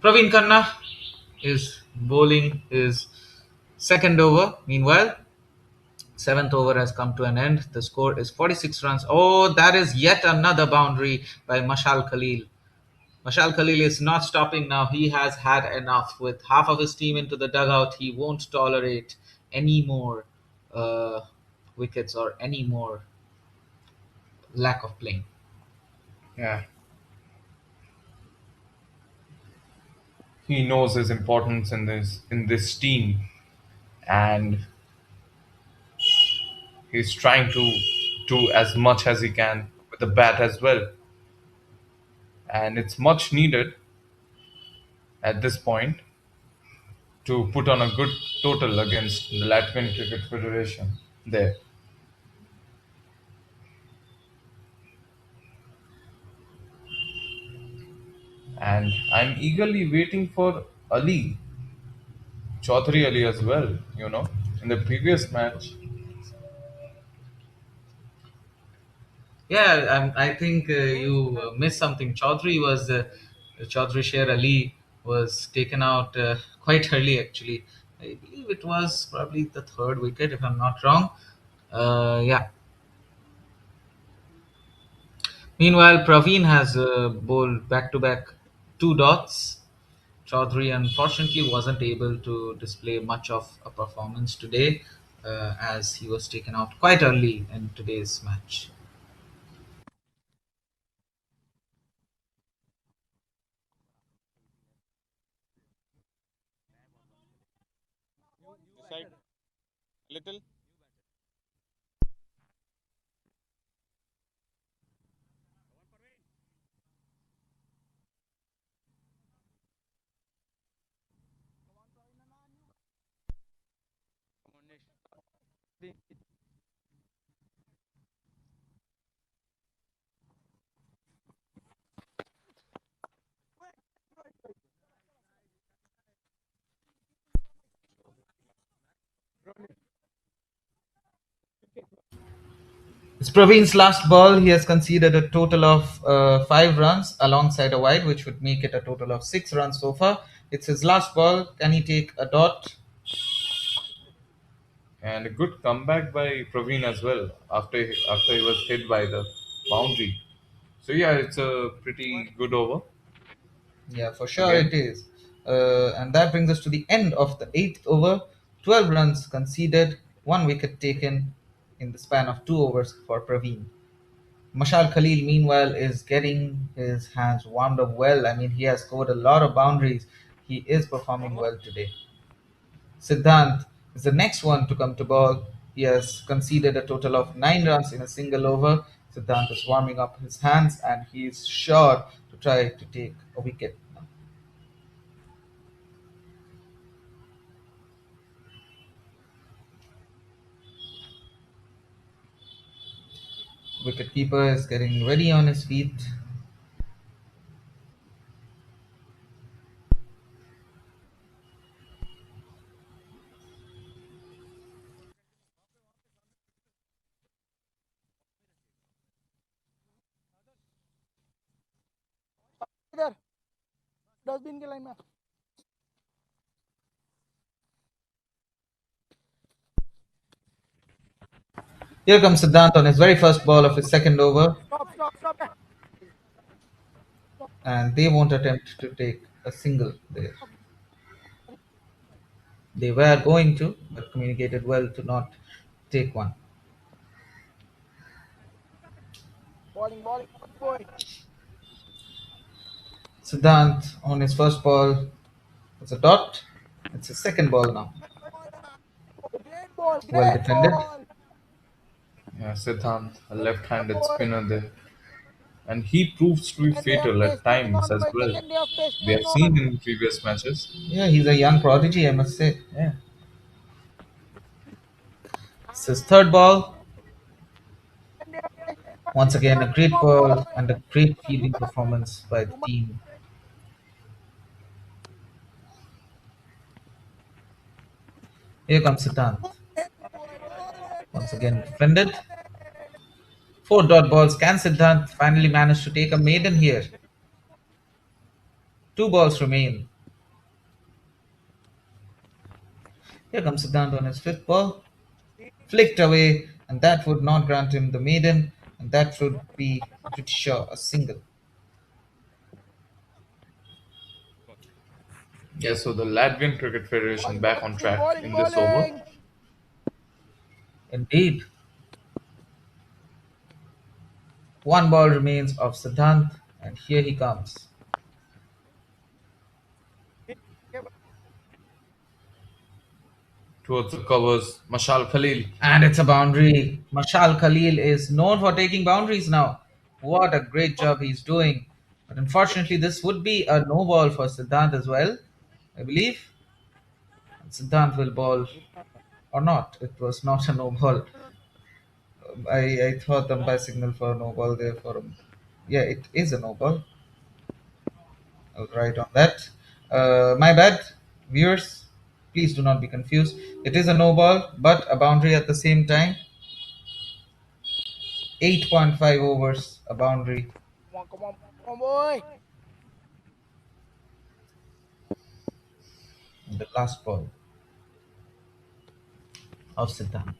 Praveen Khanna is bowling his second over. Meanwhile, seventh over has come to an end. The score is 46 runs. Oh, that is yet another boundary by Mashal Khalil. Mashal Khalil is not stopping now. He has had enough. With half of his team into the dugout, he won't tolerate any more uh, wickets or any more lack of playing. Yeah, he knows his importance in this team, and he's trying to do as much as he can with the bat as well. And it's much needed at this point to put on a good total against the Latvian Cricket Federation there. And I'm eagerly waiting for Ali, Chaudhary Ali as well, in the previous match. Yeah, I think you missed something. Chaudhry Sher Ali was taken out quite early. Actually, I believe it was probably the third wicket, if I'm not wrong. Yeah. Meanwhile, Praveen has bowled back-to-back two dots. Chaudhary unfortunately wasn't able to display much of a performance today, as he was taken out quite early in today's match. Side little. It's Praveen's last ball. He has conceded a total of 5 runs alongside a wide, which would make it a total of 6 runs so far. It's his last ball. Can he take a dot? And a good comeback by Praveen as well after he was hit by the boundary. So yeah, it's a pretty good over Yeah, for sure again. it is. And that brings us to the end of the eighth over. 12 runs conceded, 1 wicket taken in the span of 2 overs for Praveen. Mashal Khalil, meanwhile, is getting his hands warmed up well. I mean, he has scored a lot of boundaries. He is performing well today. Siddhant is the next one to come to ball. He has conceded a total of 9 runs in a single over. Siddhant is warming up his hands and he is sure to try to take a wicket. Wicketkeeper is getting ready on his feet. इधर dustbin के line में Here comes Siddhant on his very first ball of his second over, stop and they won't attempt to take a single there. They were going to, but communicated well to not take one. Bowling boy Siddhant on his first ball was a dot. It's his second ball now. Great ball Well great defended. Ball Yeah, Siddhant, a left-handed spinner there. And he proves to be And they have fatal at paced moving times on as for a well. second day of pace We moving have seen on. in previous matches. Yeah, he's a young prodigy, I must say. Yeah. It's his third ball. Once again, a great ball and a great fielding performance by the team. Here comes Siddhant. Once again defended. 4 dot balls. Can Siddhant finally manage to take a maiden here? 2 balls remain. Here comes Siddhant on his fifth ball. Flicked away, and that would not grant him the maiden, and that would be pretty sure a single. Yeah, so the Latvian Cricket Federation back on track bowling in this over. Bowling Indeed. 1 ball remains of Siddhant, and here he comes. Towards the covers, Mashal Khalil. And it's a boundary. Mashal Khalil is known for taking boundaries now. What a great job he's doing. But unfortunately, this would be a no ball for Siddhant as well, I believe. Siddhant will ball or not. It was not a no ball. I thought the umpire signal for a no ball there for him. Yeah, it is a no ball. I'll write on that. My bad, viewers. Please do not be confused. It is a no ball, but a boundary at the same time. 8.5 overs, a boundary. Come on, boy. The last ball of Siddhant.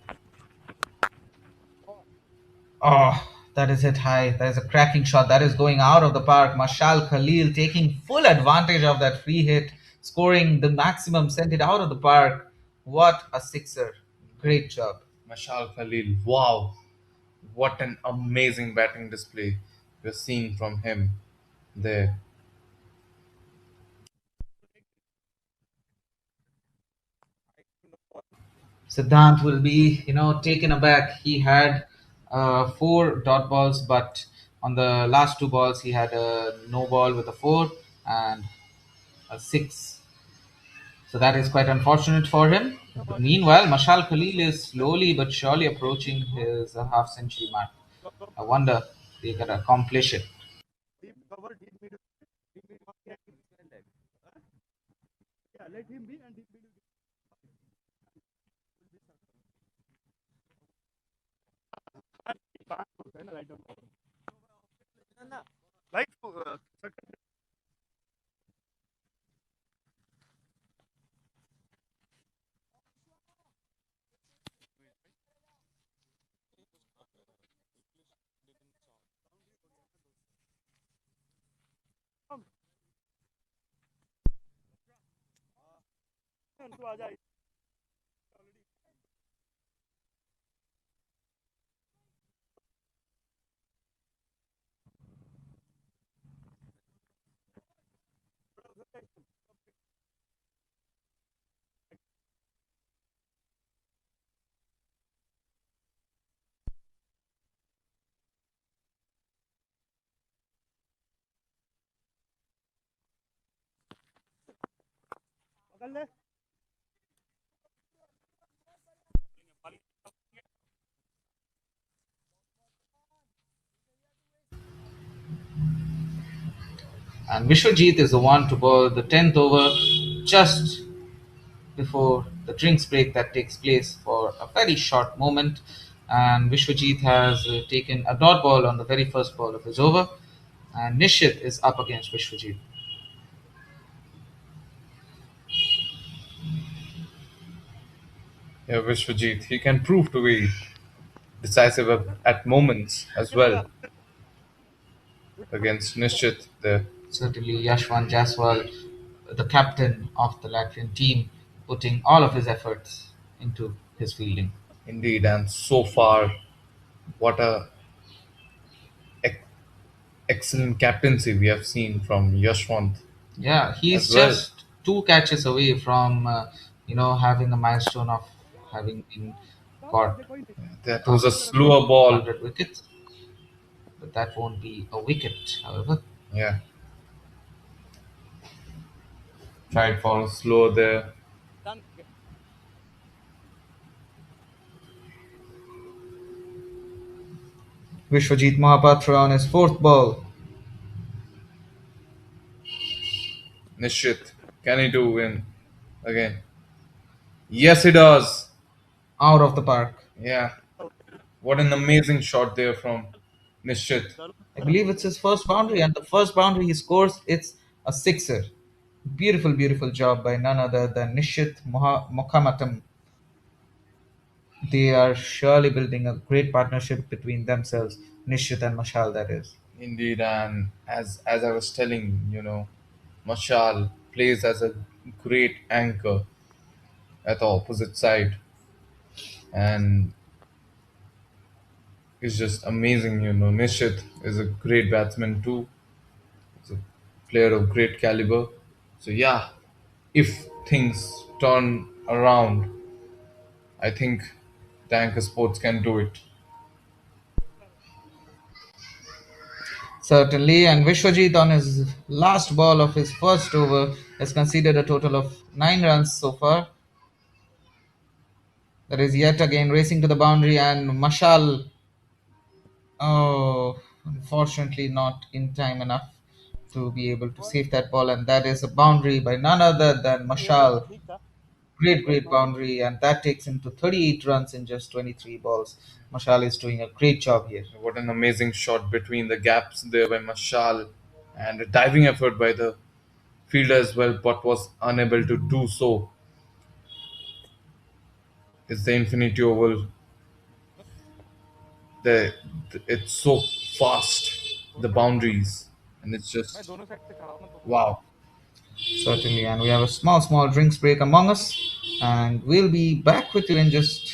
Oh, that is hit high. That is a cracking shot. That is going out of the park. Mashal Khalil taking full advantage of that free hit, scoring the maximum, sent it out of the park. What a sixer. Great job. Mashal Khalil, wow, what an amazing batting display we're seeing from him there. Siddhant will be, taken aback. He had four dot balls, but on the last two balls, he had a no ball with a four and a six. So that is quite unfortunate for him. Meanwhile, Mashal Khalil is slowly but surely approaching his half century mark. I wonder they can accomplish it. And Vishwajit is the one to bowl the 10th over just before the drinks break that takes place for a very short moment. And Vishwajit has taken a dot ball on the very first ball of his over. And Nishit is up against Vishwajit. Yeah, Vishwajit, he can prove to be decisive at moments as well against Nishchit there. Certainly, Yashwant Jaswal, the captain of the Latvian team, putting all of his efforts into his fielding. Indeed, and so far, what a ec- excellent captaincy we have seen from Yashwant Yeah, he's as well. just two catches away from having a milestone of having been caught That was a after slower ball. 100 wickets. But that won't be a wicket, however. Yeah, tried for a slow there. Vishwajit Mahapatra on his fourth ball. Nishchit, can he do win again? Yes, he does. Out of the park. Yeah, what an amazing shot there from Nishchit. I believe it's his first boundary, and the first boundary he scores, it's a sixer. Beautiful, beautiful job by none other than Nishit Mokhamatam. They are surely building a great partnership between themselves, Nishit and Mashal, that is. Indeed, and as I was telling, Mashal plays as a great anchor at the opposite side, and it's just amazing. Nishit is a great batsman too. He's a player of great caliber. So yeah, if things turn around, I think the anchor sports can do it. Certainly, and Vishwajit on his last ball of his first over has conceded a total of 9 runs so far. That is yet again racing to the boundary, and Mashal, oh, unfortunately not in time enough to be able to save that ball, and that is a boundary by none other than Mashal. Great, great boundary, and that takes him to 38 runs in just 23 balls. Mashal is doing a great job here. What an amazing shot between the gaps there by Mashal, and a diving effort by the fielder as well, but was unable to do so. It's the Infinity Oval. The, it's so fast, the boundaries, and it's just wow. Certainly, and we have a small, small drinks break among us, and we'll be back with you in just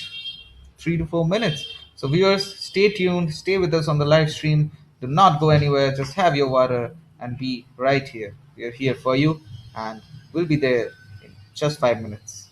3 to 4 minutes. So, viewers, stay tuned, stay with us on the live stream. Do not go anywhere, just have your water and be right here. We are here for you, and we'll be there in just 5 minutes.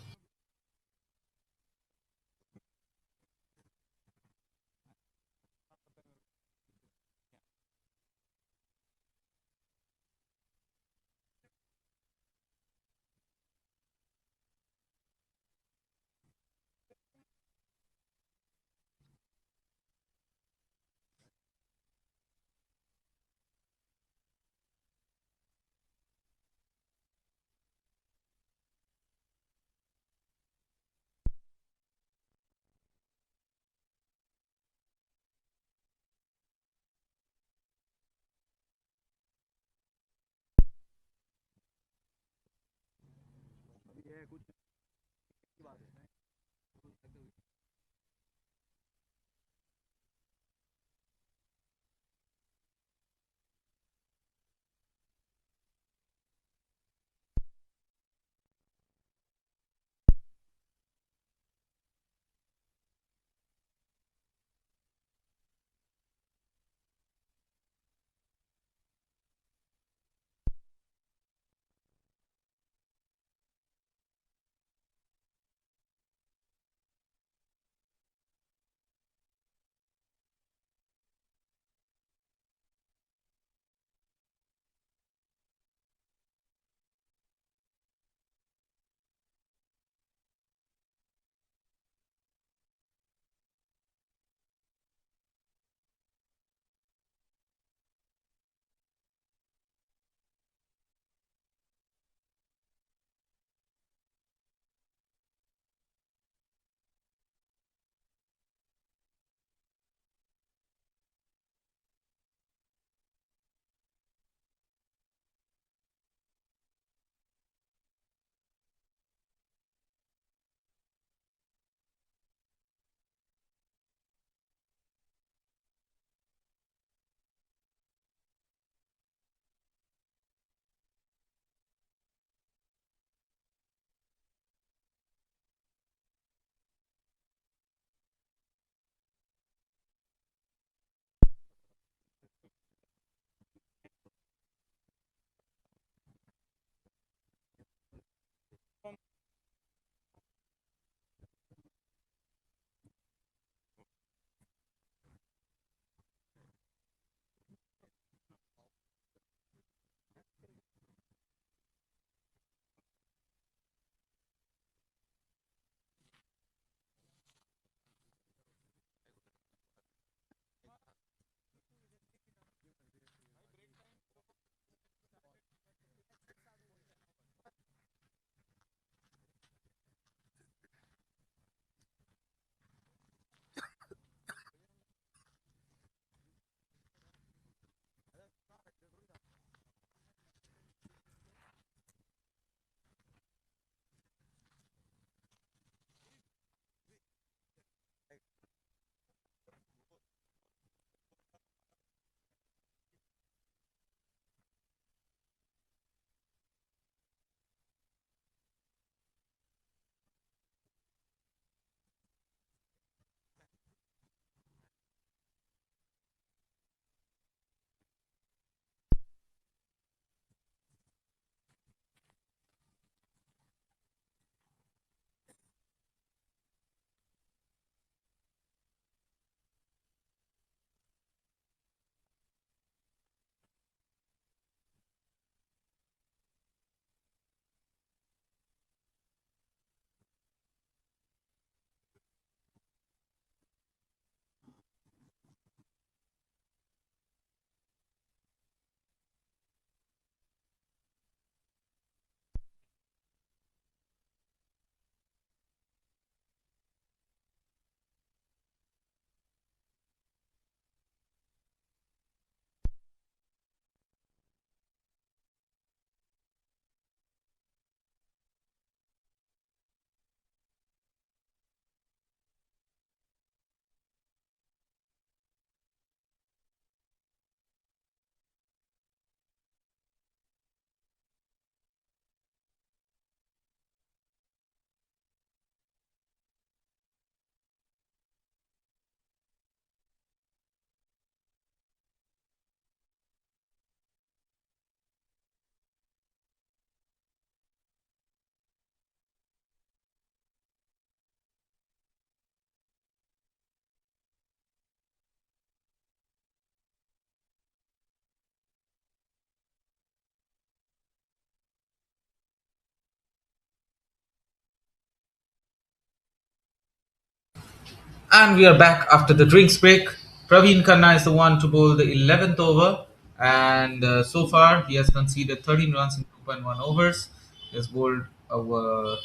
And we are back after the drinks break. Praveen Khanna is the one to bowl the 11th over, and so far he has conceded 13 runs in 2.1 overs. He has bowled over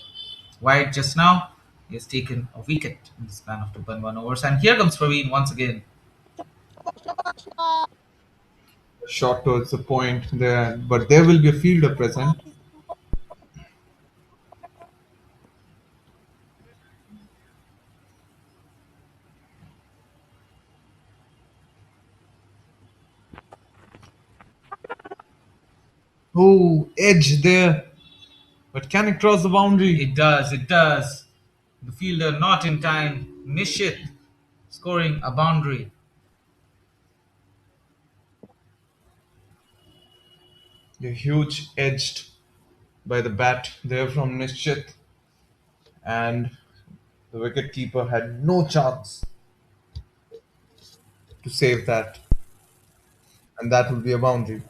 wide just now. He has taken a wicket in the span of 2.1 overs. And here comes Praveen once again. Shot towards the point there, but there will be a fielder present. Oh, edge there. But can it cross the boundary? It does, it does. The fielder not in time. Nishit scoring a boundary. A huge edged by the bat there from Nishchit, and the wicketkeeper had no chance to save that, and that would be a boundary.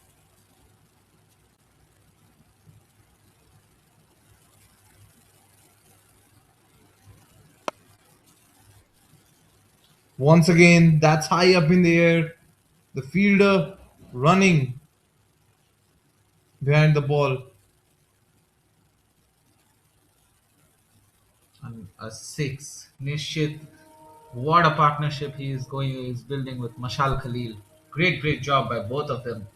Once again, that's high up in the air. The fielder running behind the ball. And a six. Nishit, what a partnership he's building with Mashal Khalil. Great, great job by both of them.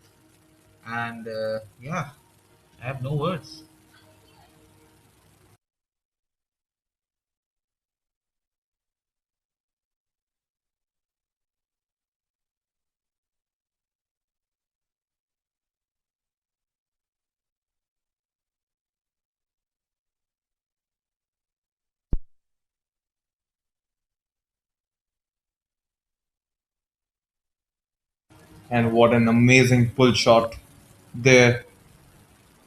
And yeah, I have no words. And what an amazing pull shot there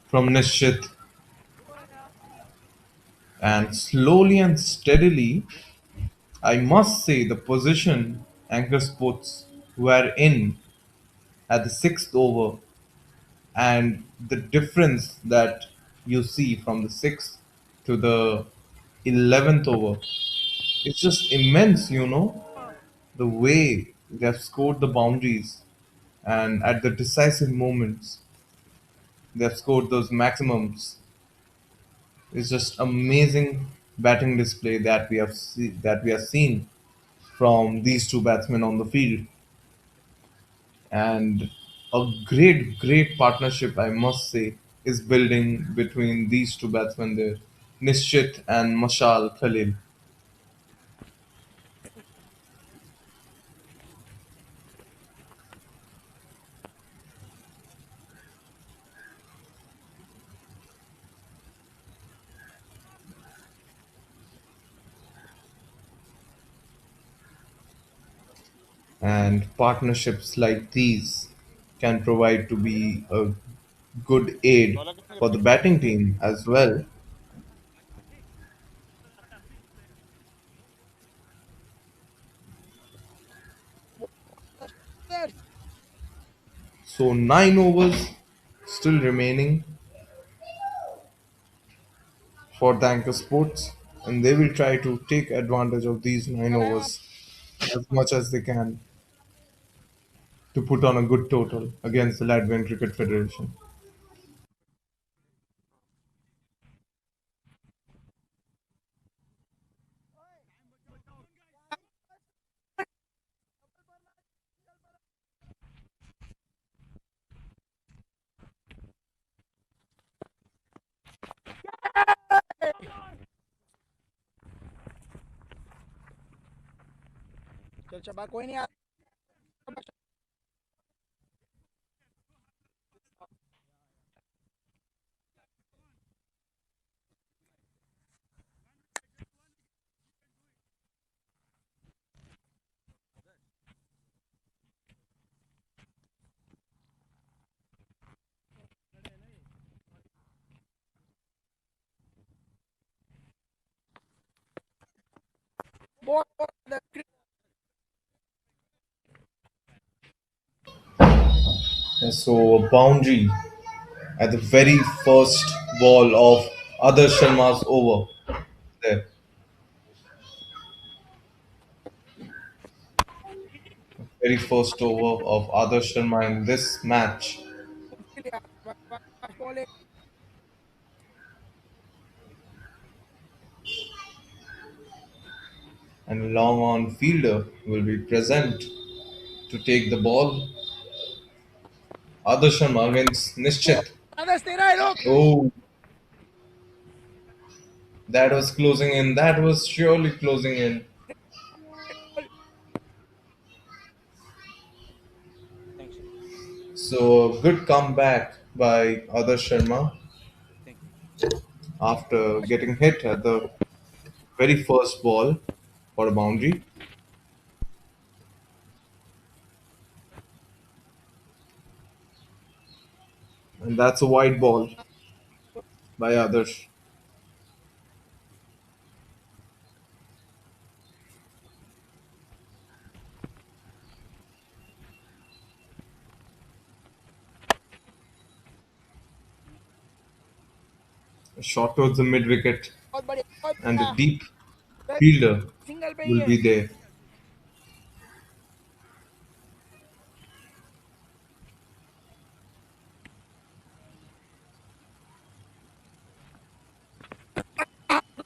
from Nishchit. And slowly and steadily, I must say the position Anchor Sports were in at the sixth over, and the difference that you see from the sixth to the 11th over is just immense, the way they have scored the boundaries, and at the decisive moments they have scored those maximums. It's just amazing batting display that we have seen from these two batsmen on the field, and a great partnership, I must say, is building between these two batsmen there, Nishchit and Mashal Khalil. And partnerships like these can provide to be a good aid for the batting team as well. So 9 overs still remaining for the Anchor Sports, and they will try to take advantage of these 9 overs as much as they can to put on a good total against the Latvian Cricket Federation. चल शबा कोई नहीं आ And so a boundary at the very first ball of Adarsh Sharma's over there. very first over of Adarsh Sharma in this match. bowling. And long on fielder will be present to take the ball. Adarsh Sharma against Nishchit. Others stay right, look. Oh, that was closing in. That was surely closing in. Thanks. So good comeback by Adarsh Sharma Thank you. after getting hit at the very first ball for a boundary. And that's a wide ball by Adarsh. A shot towards the mid wicket, बहुत बढ़िया बहुत and the बढ़िया deep fielder single पे ही will है be there.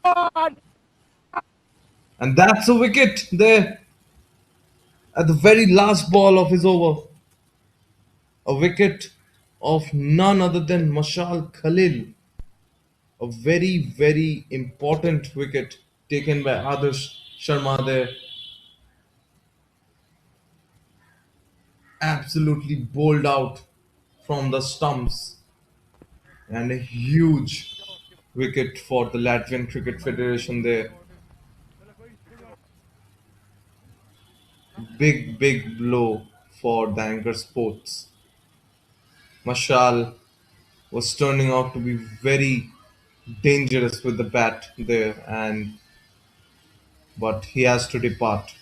God. And that's a wicket there at the very last ball of his over. A wicket of none other than Mashal Khalil. A very, very important wicket taken by Adarsh Sharma there. Absolutely bowled out from the stumps. And a huge wicket for the Latvian Cricket Federation there. Big, big blow for the Anchor Sports. Mashal was turning out to be very dangerous with the bat there, and but he has to depart.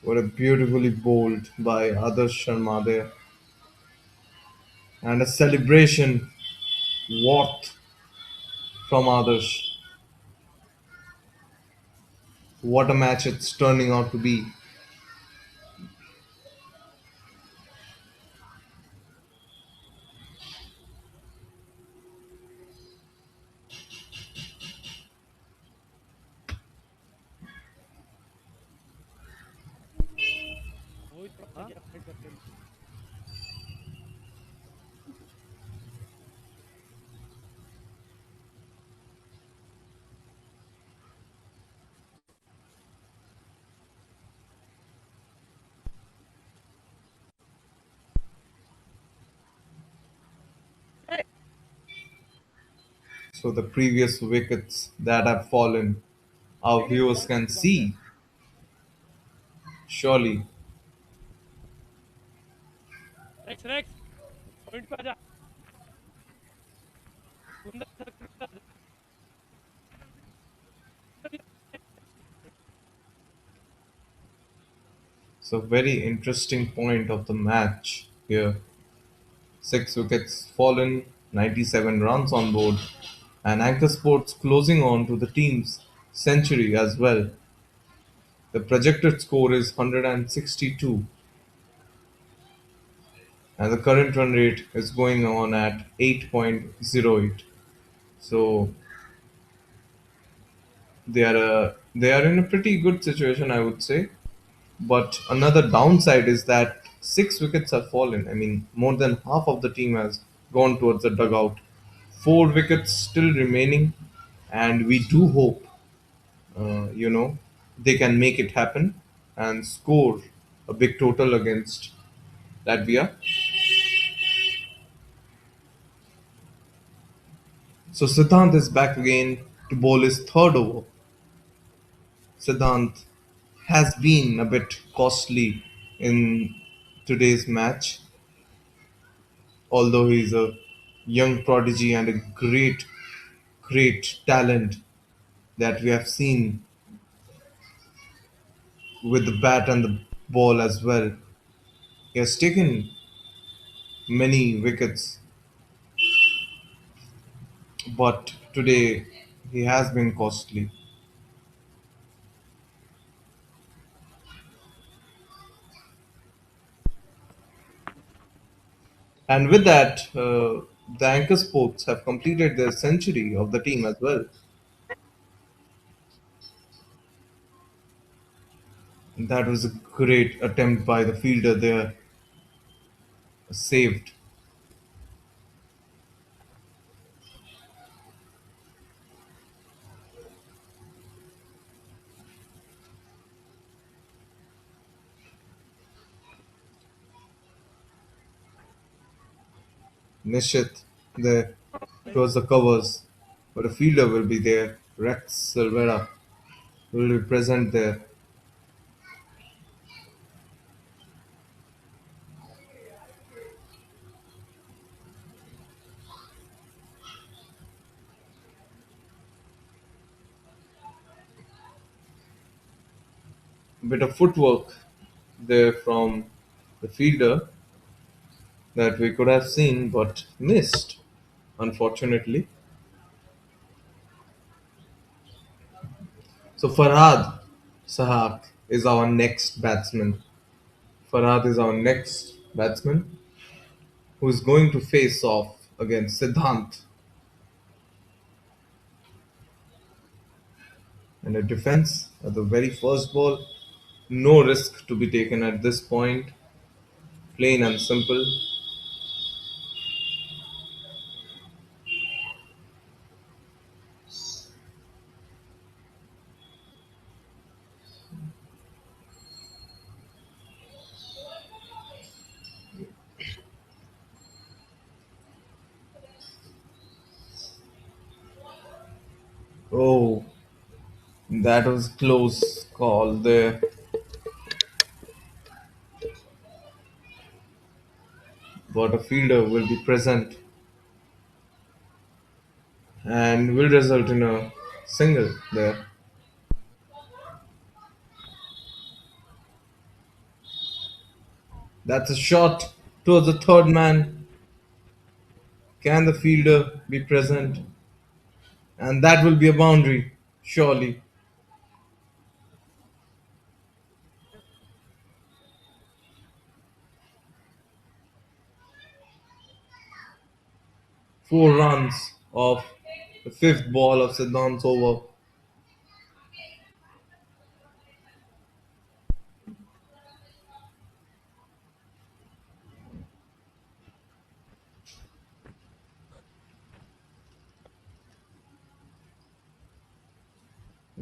What a beautifully bowled by Adarsh Sharma there, and a celebration worth from Adarsh. What a match it's turning out to be. वही थोड़ा गया side करके So the previous wickets that have fallen, our viewers can see. Surely, next next point पे आ जा सुंदर so very interesting point of the match here. 6 wickets fallen, 97 runs on board, and Anchor Sports closing on to the team's century as well. The projected score is 162, and the current run rate is going on at 8.08. So they are in a pretty good situation, I would say. But another downside is that 6 wickets have fallen. I mean, more than half of the team has gone towards the dugout. 4 wickets still remaining, and we do hope, they can make it happen and score a big total against Latvia. So Siddhant is back again to bowl his third over. Siddhant has been a bit costly in today's match, although he's a young prodigy and a great, great talent that we have seen with the bat and the ball as well. He has taken many wickets, but today he has been costly. And with that, the anchor sports have completed their century of the team as well. That was a great attempt by the fielder there, saved. Nishit there towards the covers, but a fielder will be there. Rex Silvera will be present there. Bit of footwork there from the fielder that we could have seen but missed, unfortunately. So Farhad Sahak is our next batsman. Farhad is our next batsman who is going to face off against Siddhant. And a defense at the very first ball. No risk to be taken at this point. Plain and simple. Oh, that was close call there. But a fielder will be present and will result in a single there. That's a shot towards the third man. Can the fielder be present? And that will be a boundary, surely. 4 runs of the fifth ball of Siddhant's over.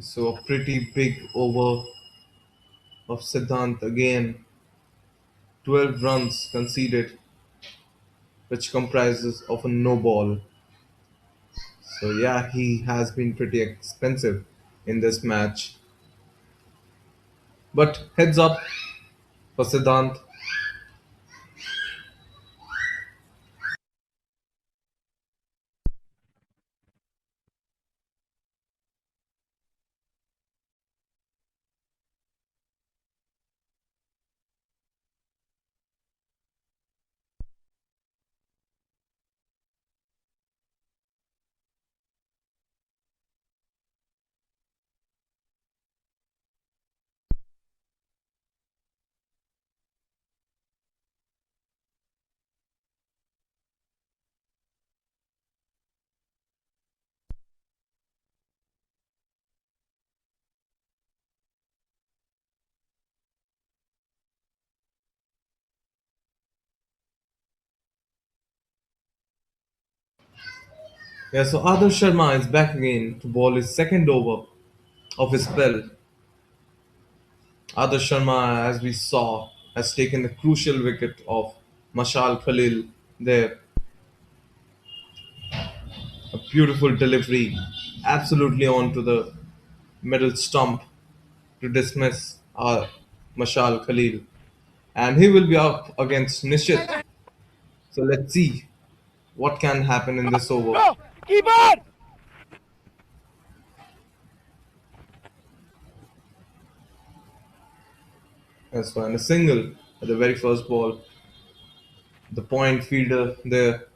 So a pretty big over of Siddhant again. 12 runs conceded, which comprises of a no ball. So yeah, he has been pretty expensive in this match. But heads up for Siddhant. Yeah, so Adarsh Sharma is back again to bowl his second over of his spell. Adarsh Sharma, as we saw, has taken the crucial wicket of Mashal Khalil there. A beautiful delivery, absolutely onto the middle stump to dismiss Mashal Khalil. And he will be up against Nishit. So let's see what can happen in this over. Go! Keeper! As for and a single at the very first ball, the point fielder there.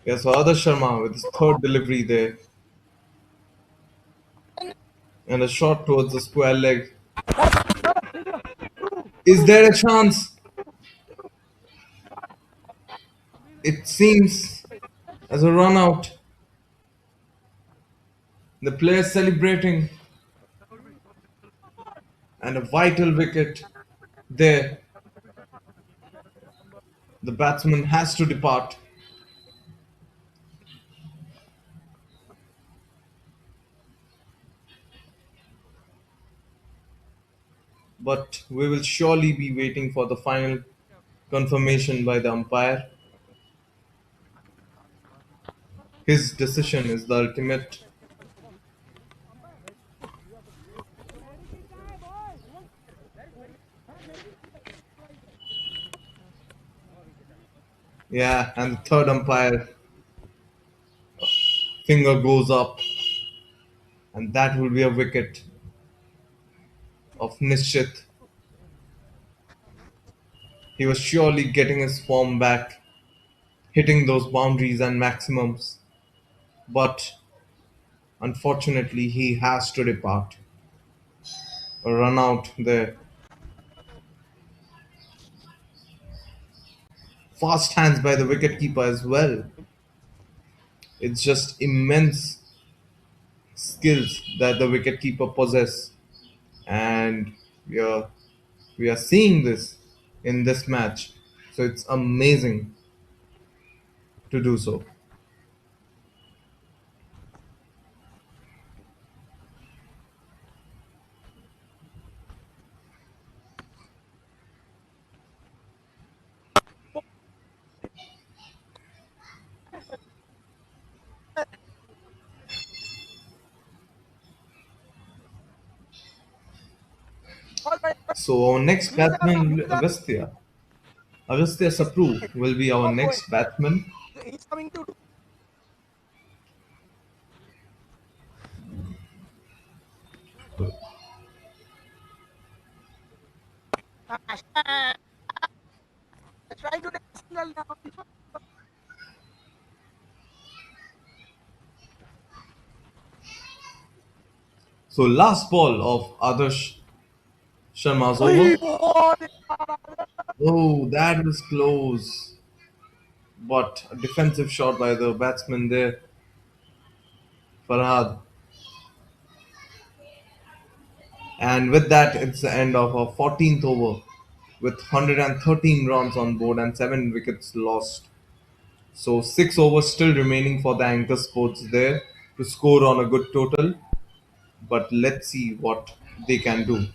Yes, Adarsh Sharma with his third delivery there, and a shot towards the square leg. Is there a chance? It seems as a run out. The player celebrating, and a vital wicket there. The batsman has to depart. But we will surely be waiting for the final confirmation by the umpire. His decision is the ultimate. Yeah, and the third umpire finger goes up, and that will be a wicket of Nishchit. He was surely getting his form back, hitting those boundaries and maximums. But unfortunately, he has to depart. A run out there. Fast hands by the wicketkeeper as well. It's just immense skills that the wicketkeeper possess, and we are we are seeing this in this match. So it's amazing to do so. So our next batsman will be Agastya Sapru will be our next batsman. He's coming to do. Try to take signal now. So last ball of Adarsh Sharma's over. Oh, that was close. But a defensive shot by the batsman there, Farhad. And with that, it's the end of our 14th over with 113 runs on board and 7 wickets lost. So 6 overs still remaining for the Anchor Sports there to score on a good total. But let's see what they can do.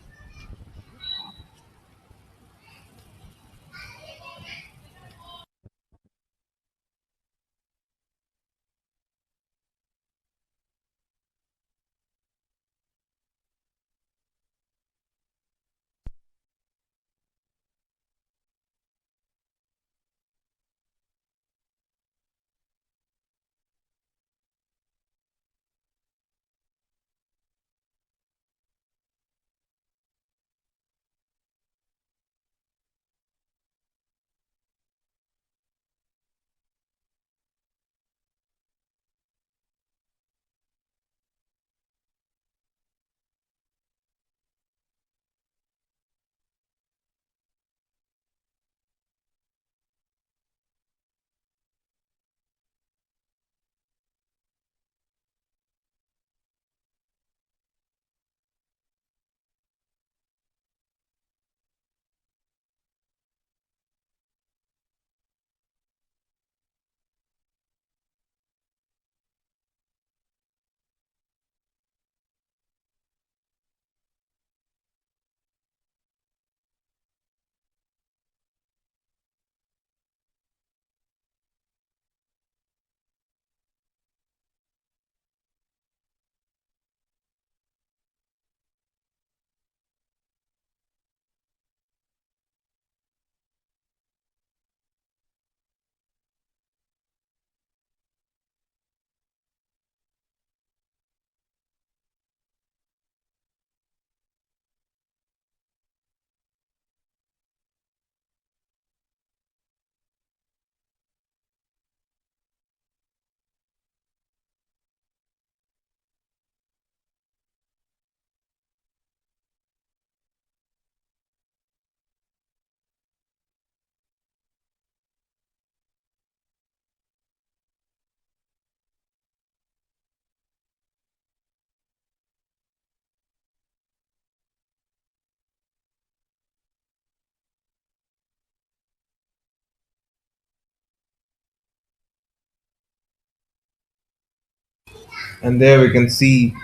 And there we can see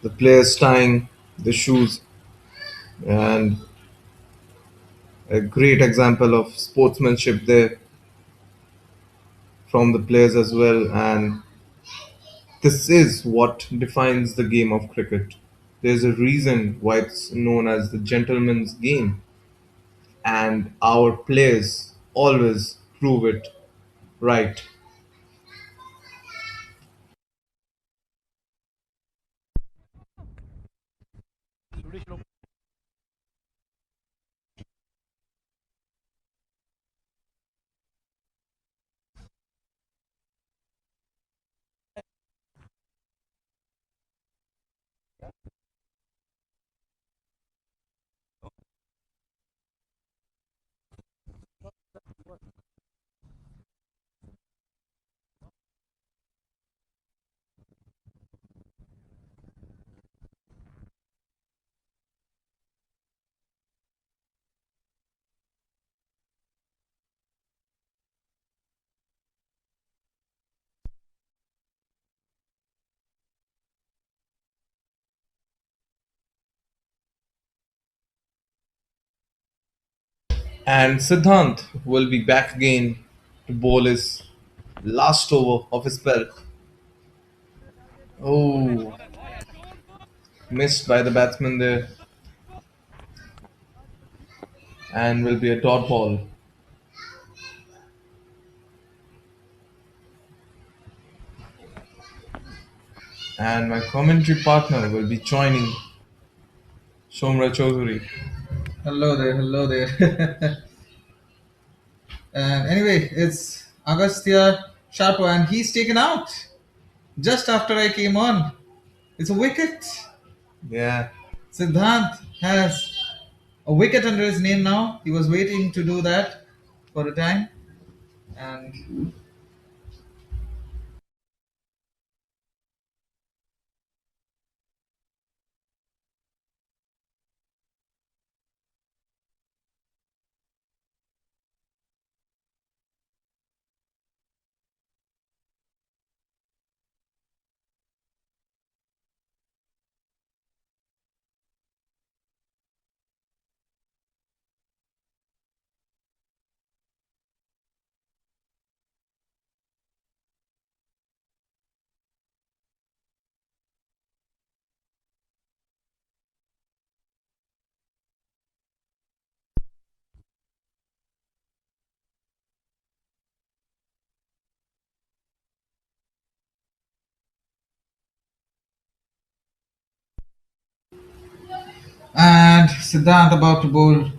the players tying the shoes, and a great example of sportsmanship there from the players as well. And this is what defines the game of cricket. There's a reason why it's known as the gentleman's game, and our players always prove it right. And Siddhant will be back again to bowl his last over of his spell. Oh, missed by the batsman there, and will be a dot ball. And my commentary partner will be joining, Somra Chaudhary. Hello there, hello there. And anyway, it's Agastya Sharpo, and he's taken out just after I came on. It's a wicket. Yeah, Siddhant has a wicket under his name now. He was waiting to do that for a time. And Siddhant about to bowl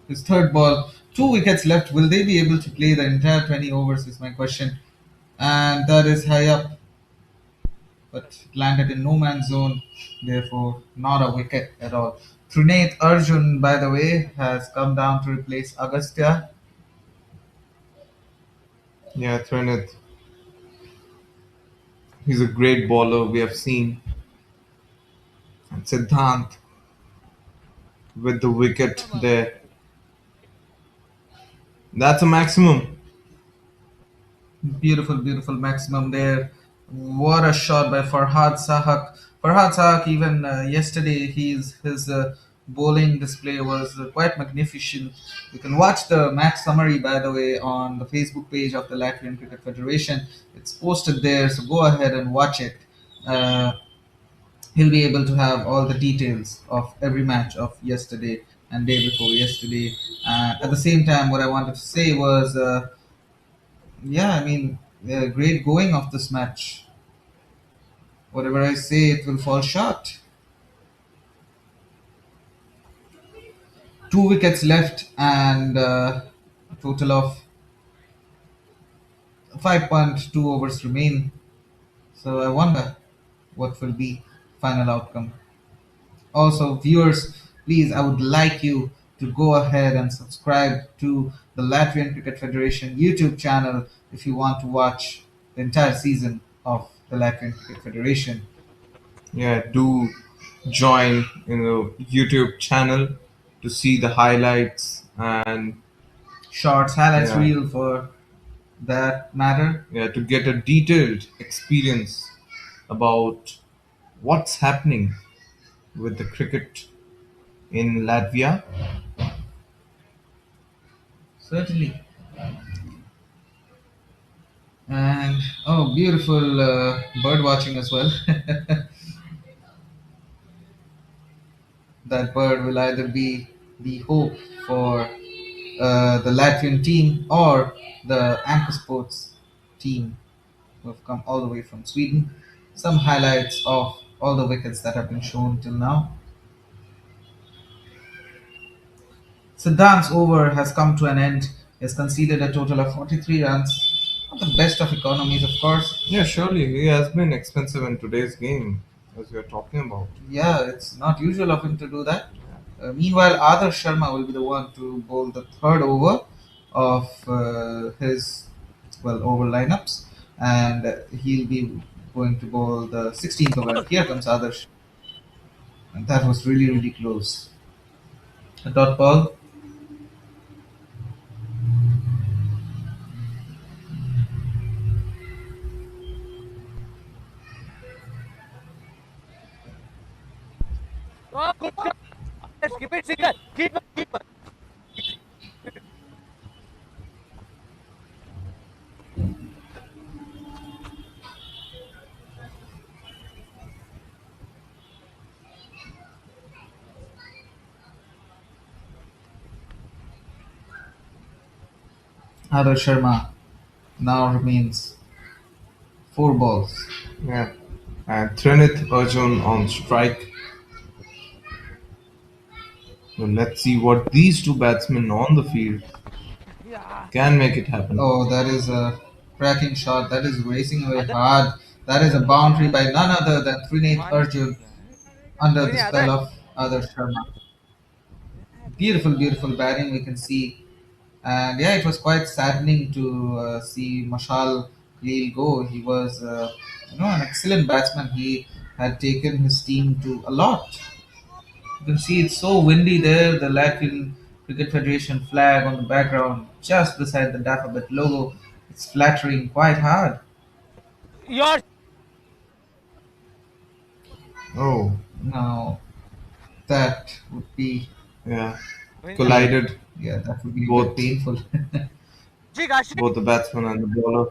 his third ball. 2 wickets left. Will they be able to play the entire 20 overs? Is my question. And that is high up, but it landed in no man's zone. Therefore, not a wicket at all. Trinath Arjun, by the way, has come down to replace Agastya. yeah, Trinith. He's a great bowler we have seen. And Siddhant with the wicket there. That's a maximum. Beautiful, beautiful maximum there. What a shot by Farhad Sahak. Farhad Sahak, even yesterday, his bowling display was quite magnificent. You can watch the match summary, by the way, on the Facebook page of the Latvian Cricket Federation. It's posted there, so go ahead and watch it. Uh, he'll be able to have all the details of every match of yesterday and day before yesterday. At the same time, what I wanted to say was. Yeah, I mean, great going of this match. Whatever I say, it will fall short. 2 wickets left, and a total of 5.2 overs remain. So I wonder what will be final outcome. Also, viewers, please, I would like you to go ahead and subscribe to the Latvian Cricket Federation YouTube channel if you want to watch the entire season of the Latvian Cricket Federation. Yeah, do join in the YouTube channel to see the highlights and Shorts, highlights yeah, reel for that matter. yeah, to get a detailed experience about what's happening with the cricket in Latvia. Certainly. And oh, beautiful bird watching as well. That bird will either be the hope for the Latvian team or the Anchor Sports team who have come all the way from Sweden. Some highlights of all the wickets that have been shown till now. Siddharth's over has come to an end. He has conceded a total of 43 runs. Not the best of economies, of course. Yeah, surely he has been expensive in today's game, as we are talking about. Yeah, it's not usual of him to do that. Meanwhile, Adarsh Sharma will be the one to bowl the third over of his over lineups, and he'll be going to bowl the 16th over. And here comes Adarsh, and that was really really close. A dot ball. Oh, good shot. Let's keep it single. Keep it. Adarsh Sharma now remains four balls. Yeah. And Trinith Arjun on strike. So let's see what these two batsmen on the field can make it happen. Oh, that is a cracking shot. That is racing away hard. That is a boundary by none other than Trinath Arjun under the spell of Adarsh Sharma. Beautiful, beautiful batting we can see. And yeah, it was quite saddening to see Mashal Khalil go. He was, an excellent batsman. He had taken his team to a lot. You can see it's so windy there. The Latvian Cricket Federation flag on the background, just beside the Dafabet logo. It's flattering quite hard. Yours. Oh, Now that would be, yeah. yeah, Collided yeah, that would be a bit both painful. Jig Ashik. both the batsman and the bowler.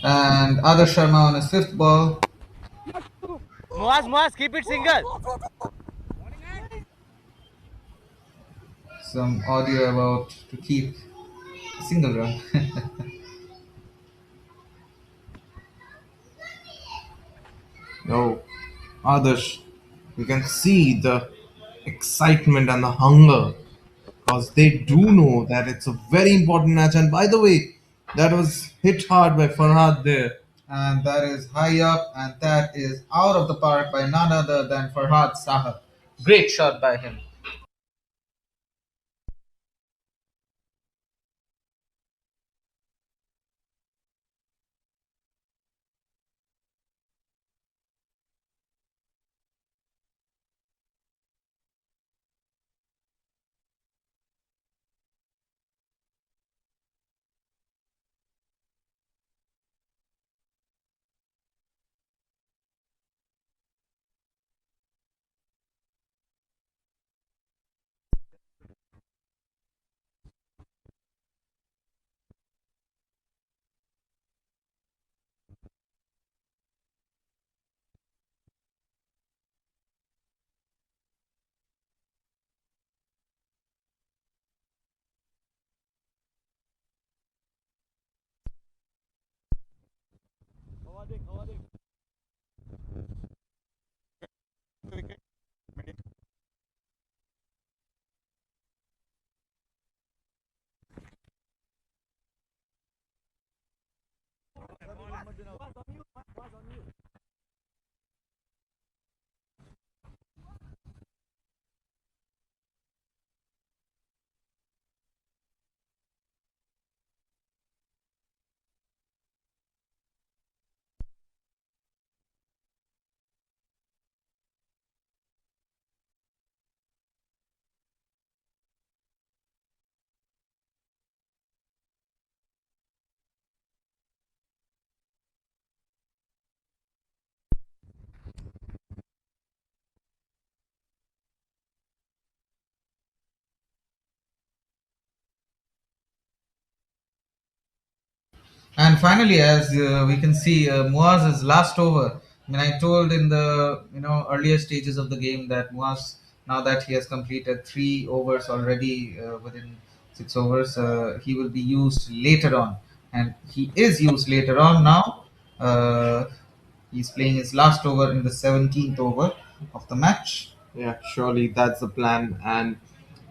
And Adarsh Sharma on his fifth ball. Muaz, keep it single. Some audio about to keep a single run. Oh, Adarsh, you can see the excitement and the hunger because they do know that it's a very important match. And by the way, that was hit hard by Farhad there. And that is high up, and that is out of the park by none other than Farhad Sahab. Great shot by him. And finally, as we can see, Muaz's last over. I mean, I told in the earlier stages of the game that Muaz, now that he has completed 3 overs already within 6 overs, he will be used later on, and he is used later on now. Uh, he's playing his last over in the 17th over of the match. Yeah, surely that's the plan. And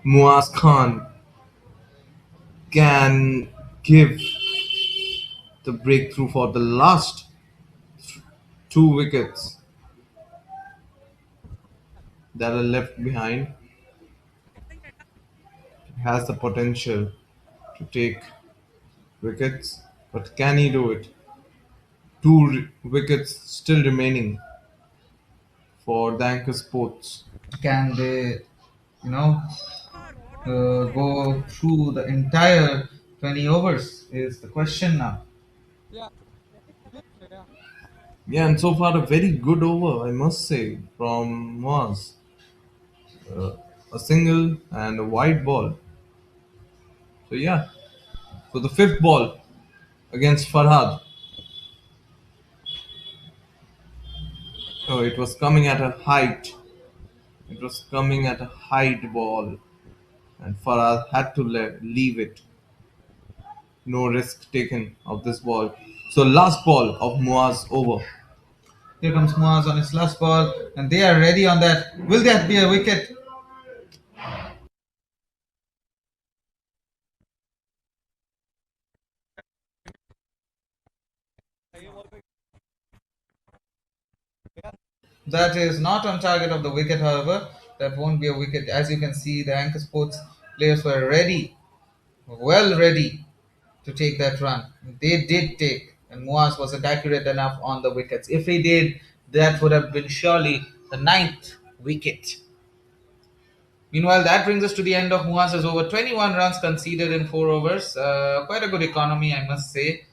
Muaz Khan can give the breakthrough for the last 2 wickets that are left behind. Has the potential to take wickets, but can he do it? Wickets still remaining for the Anchor Sports. Can they, you know, go through the entire 20 overs? Is the question now. Yeah, and so far a very good over, I must say, from Moaz. A single and a wide ball. So yeah, so the fifth ball against Farhad. Oh, it was coming at a height. It was coming at a height ball, and Farhad had to leave it. No risk taken of this ball. So last ball of Muaz over. Here comes Muaz on his last ball, and they are ready on that. Will that be a wicket? That is not on target of the wicket, however. That won't be a wicket. As you can see, the Anchor Sports players were ready, well ready to take that run. They did take, and Muaz wasn't accurate enough on the wickets. If he did, that would have been surely the ninth wicket. Meanwhile, that brings us to the end of Muaz's over. 21 runs conceded in 4 overs. Quite a good economy, I must say.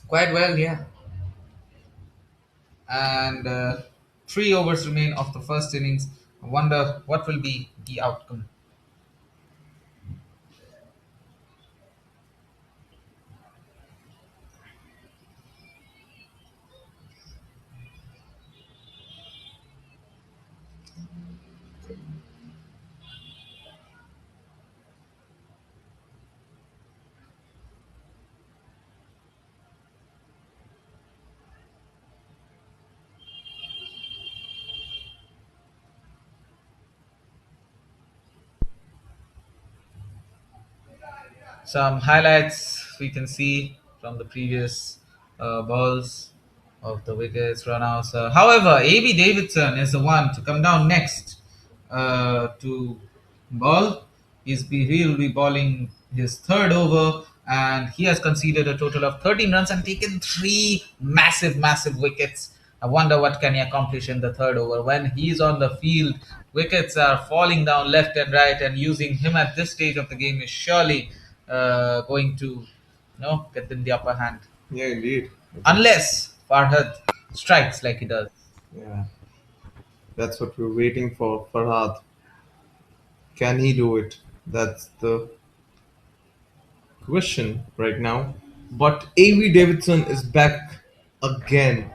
Quite well, yeah. And 3 overs remain of the first innings. I wonder what will be the outcome. Some highlights we can see from the previous balls of the wickets, runouts. However, AB Davidson is the one to come down next to ball. He will be bowling his third over, and he has conceded a total of 13 runs and taken three massive, massive wickets. I wonder what can he accomplish in the third over. When he's on the field, wickets are falling down left and right, and using him at this stage of the game is surely going to get them the upper hand. Yeah, indeed. Unless Farhad strikes like he does. Yeah, that's what we're waiting for. Farhad. Can he do it? That's the question right now. But A.V. Davidson is back again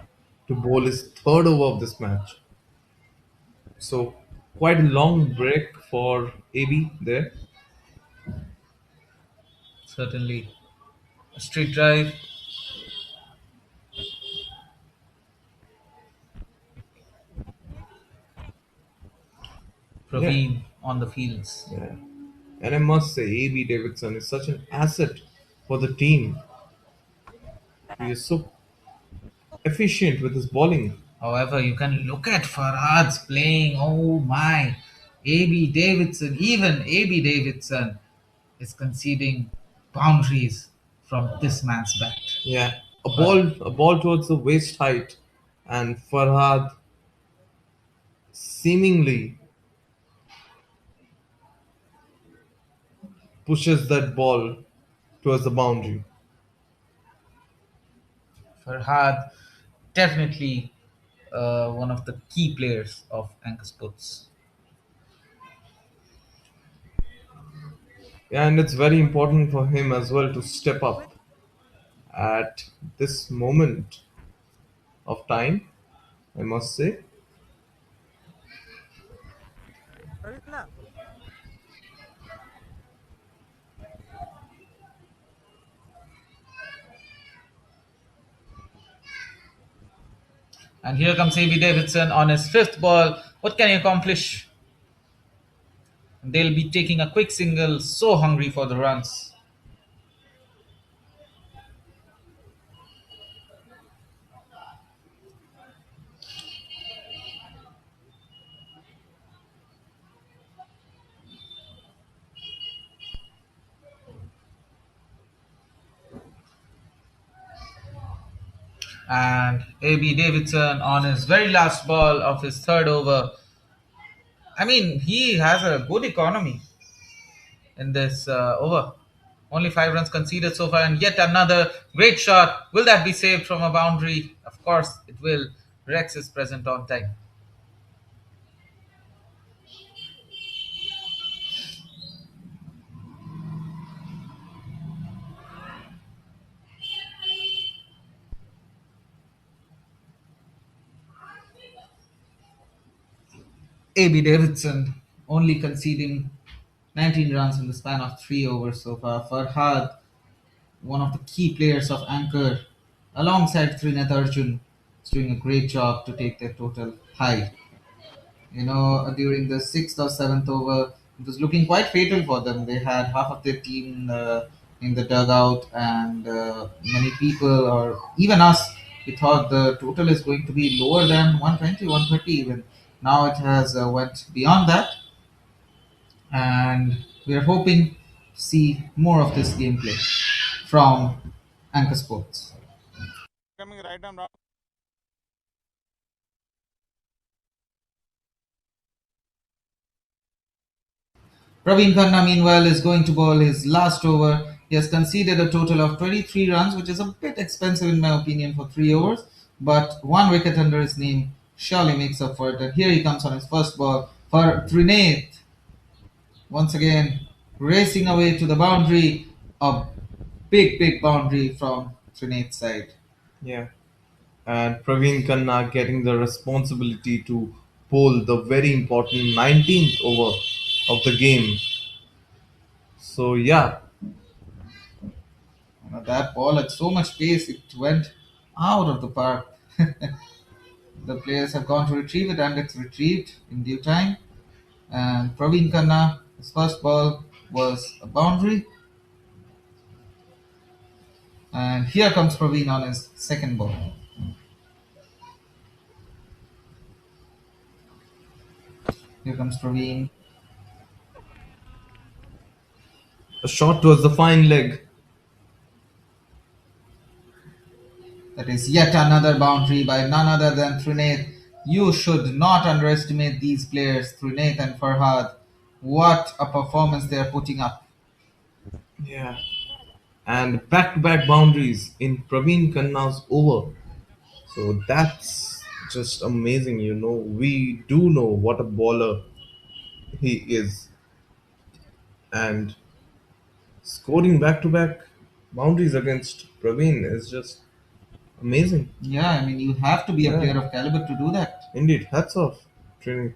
to bowl his third over of this match. So quite a long break for AB there. Certainly. A straight drive. Yeah. Praveen on the fields. Yeah. And I must say, A.B. Davidson is such an asset for the team. He is so efficient with his bowling. However, you can look at Farhad's playing. Oh my. AB Davidson, even AB Davidson is conceding boundaries from this man's bat. Yeah. A ball towards the waist height, and Farhad seemingly pushes that ball towards the boundary. Farhad, definitely one of the key players of Anchor Sports. Yeah, and it's very important for him as well to step up at this moment of time, I must say. Ravina, And here comes AB Davidson on his fifth ball. What can he accomplish? They'll be taking a quick single, so hungry for the runs. And AB Davidson on his very last ball of his third over. I mean, he has a good economy in this over. Only 5 runs conceded so far, and yet another great shot. Will that be saved from a boundary? Of course, it will. Rex is present on time. AB Davidson only conceding 19 runs in the span of 3 overs so far. Farhad, one of the key players of Anchor, alongside Trineth Arjun, is doing a great job to take their total high. During the sixth or seventh over, it was looking quite fatal for them. They had half of their team in the dugout, and many people, or even us, we thought the total is going to be lower than 120, 130 even. Now it has went beyond that, and we are hoping to see more of this gameplay from Anchor Sports. coming right and wrong. Praveen Khanna, meanwhile, is going to bowl his last over. He has conceded a total of 23 runs, which is a bit expensive in my opinion for 3 overs, but one wicket under his name surely makes up for it. And here he comes on his first ball for Trineth. Once again, racing away to the boundary. A big, big boundary from Trineth's side. Yeah. And Praveen Khanna getting the responsibility to bowl the very important 19th over of the game. So, yeah, That ball had so much pace, it went out of the park. The players have gone to retrieve it, and it's retrieved in due time. And Praveen Khanna, his first ball was a boundary. And here comes Praveen on his second ball. Here comes Praveen. a shot towards the fine leg. That is yet another boundary by none other than Trineth. You should not underestimate these players, Trineth and Farhad. What a performance they are putting up. Yeah. And back to back boundaries in Praveen Khanna's over. So that's just amazing, you know. We do know what a baller he is. And scoring back to back boundaries against Praveen is just amazing. Yeah, I mean, you have to be a Yeah, player of caliber to do that. indeed. Hats off, Trinity.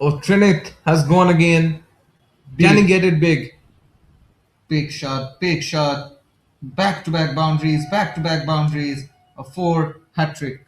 Oh, Trinith has gone again. Can he Big, get it big? big shot, big shot. Back to back boundaries. A four hat trick.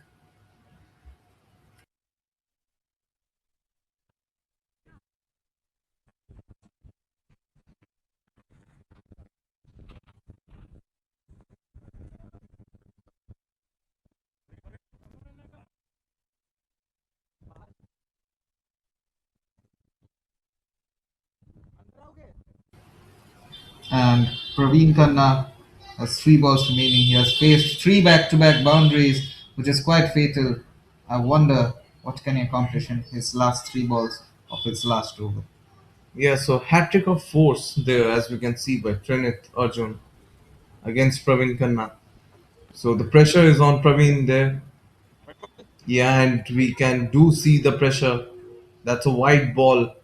And Praveen Khanna has 3 balls remaining. He has faced 3 back-to-back boundaries, which is quite fatal. I wonder what can he accomplish in his last 3 balls of his last over. Yeah, so hat trick of force there, as we can see by Trinith Arjun against Praveen Khanna. So the pressure is on Praveen there. Yeah, and we can do see the pressure. That's a wide ball.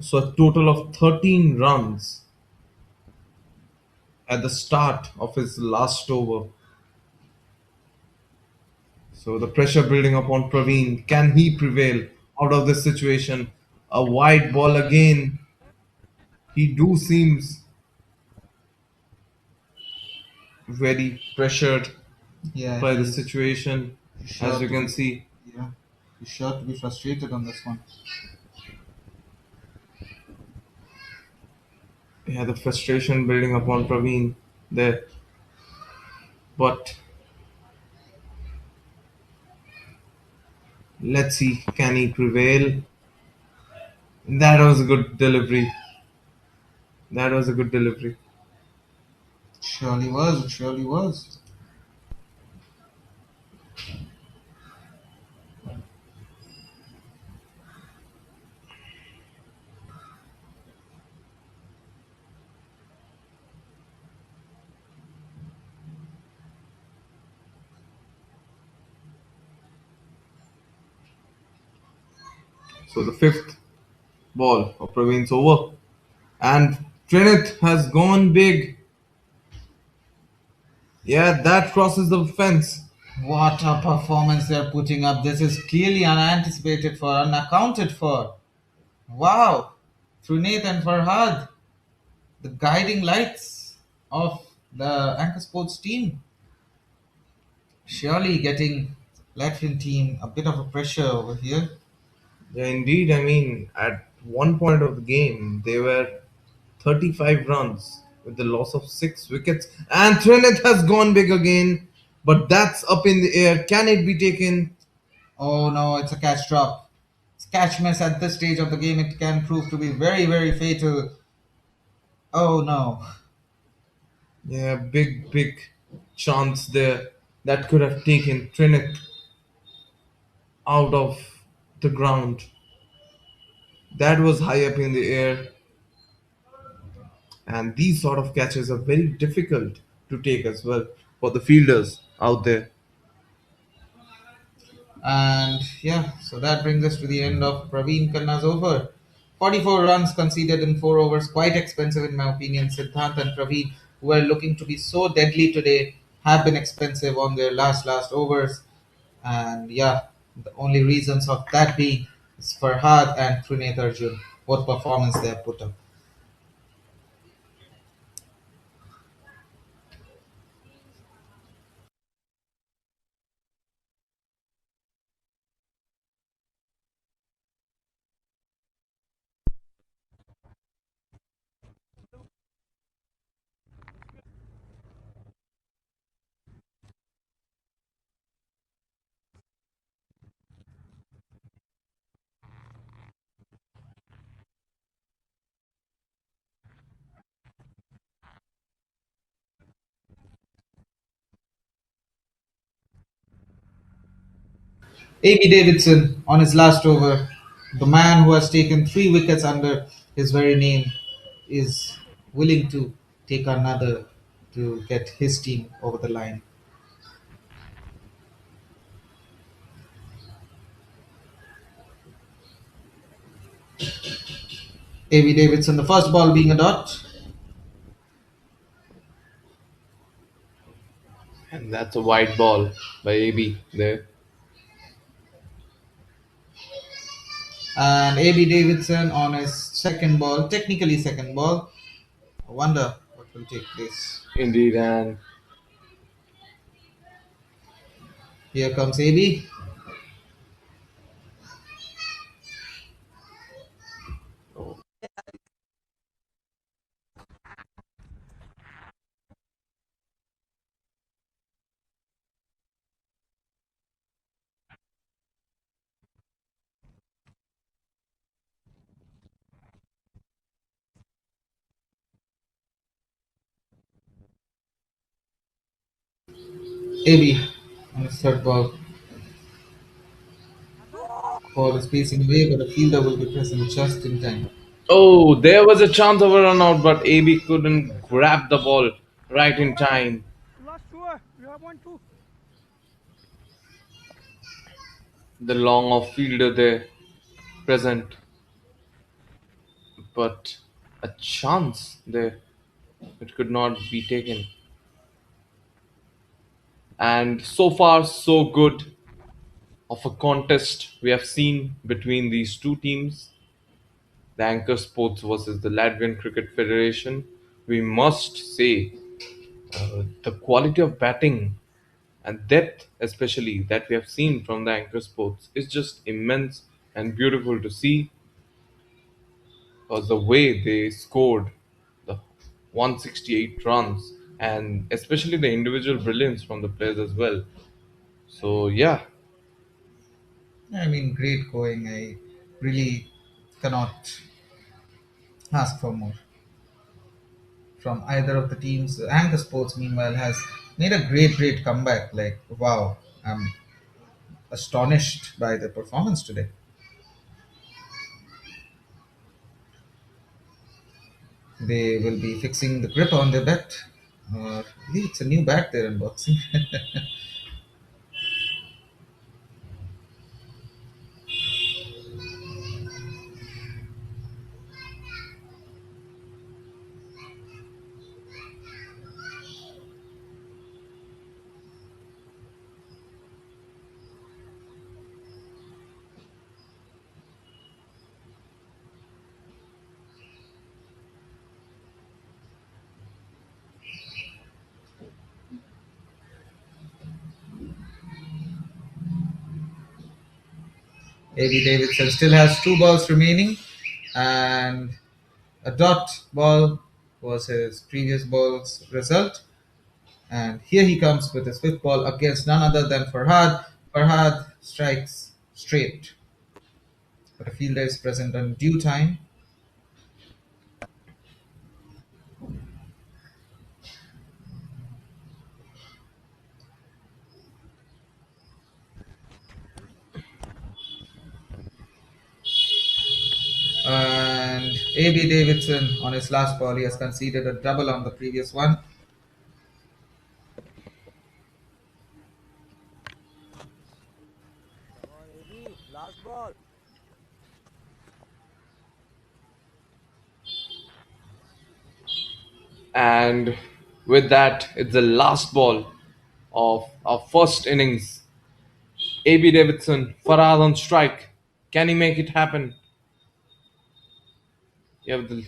So a total of 13 runs at the start of his last over. So the pressure building upon Praveen. Can he prevail out of this situation? A wide ball again. He do seems very pressured Yeah, by the he's situation, as sure you can to see. yeah, he's sure to be frustrated on this one. Yeah, the frustration building upon Praveen there. But let's see, can he prevail? That was a good delivery. That was a good delivery. Surely was, surely was. So the fifth ball of Praveen's over. And Trinith has gone big. Yeah, that crosses the fence. What a performance they're putting up. This is clearly unanticipated for, unaccounted for. Wow. Trunath and Farhad, the guiding lights of the Anchor Sports team. Surely getting Latvian team a bit of a pressure over here. Yeah, indeed. I mean, at one point of the game, they were 35 runs with the loss of 6 wickets. And Trinith has gone big again. But that's up in the air. Can it be taken? Oh no, it's a catch drop. It's catch miss at this stage of the game. It can prove to be very, very fatal. Oh no. Yeah, big chance there that could have taken Trinith out of the ground. That was high up in the air. And these sort of catches are very difficult to take as well for the fielders out there. And yeah, so that brings us to the end of Praveen Khanna's over. 44 runs conceded in 4 overs, quite expensive in my opinion. Siddhant and Praveen, who are looking to be so deadly today, have been expensive on their last overs. And yeah, the only reasons of that being is Farhad and Trunath Arjun, what performance they have put up. A.B. Davidson on his last over, the man who has taken 3 wickets under his very name, is willing to take another to get his team over the line. A.B. Davidson, the first ball being a dot, And that's a wide ball by AB there. and A.B. Davidson on his second ball, technically second ball. I wonder what will take place. Indeed, and Here comes A.B. A.B. on his third ball. Ball is pacing away, but the fielder will be present just in time. oh, there was a chance of a run out, but AB couldn't grab the ball right in time. Last over. You have 1-2. The long off fielder there present. but a chance there, it could not be taken. And so far, so good of a contest we have seen between these two teams, the Anchor Sports versus the Latvian Cricket Federation. We must say the quality of batting and depth, especially that we have seen from the Anchor Sports, is just immense and beautiful to see. Because the way they scored the 168 runs, and especially the individual brilliance from the players as well. So yeah, I mean, great going. I really cannot ask for more from either of the teams. And the sports, meanwhile, has made a great comeback. Like, wow, I'm astonished by the performance today. They will be fixing the grip on their bat. I believe it's a new bat they're unboxing. A.B. Davidson still has 2 balls remaining, and a dot ball was his previous ball's result. And here he comes with his fifth ball against none other than Farhad. Farhad strikes straight, but a fielder is present in due time. And A.B. Davidson on his last ball, he has conceded a double on the previous one. Come on, AB, last ball. and with that, it's the last ball of our first innings. AB Davidson, Farad on strike. Can he make it happen? You have the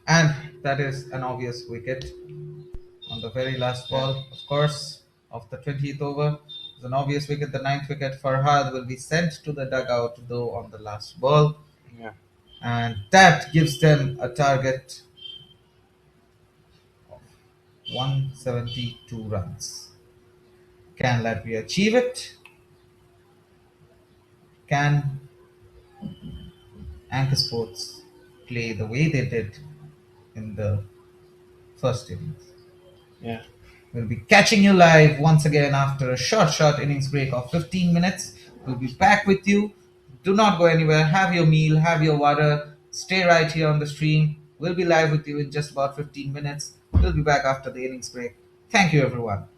And that is an obvious wicket on the very last yeah, ball, of course, of the 20th over. It's an obvious wicket. The ninth wicket, Farhad, will be sent to the dugout, though, on the last ball. yeah. And that gives them a target of 172 runs. Can Latvia achieve it? Can Anchor Sports play the way they did in the first innings? Yeah. We'll be catching you live once again after a short innings break of 15 minutes. We'll be back with you. Do not go anywhere. Have your meal, have your water. Stay right here on the stream. We'll be live with you in just about 15 minutes. We'll be back after the innings break. Thank you, everyone.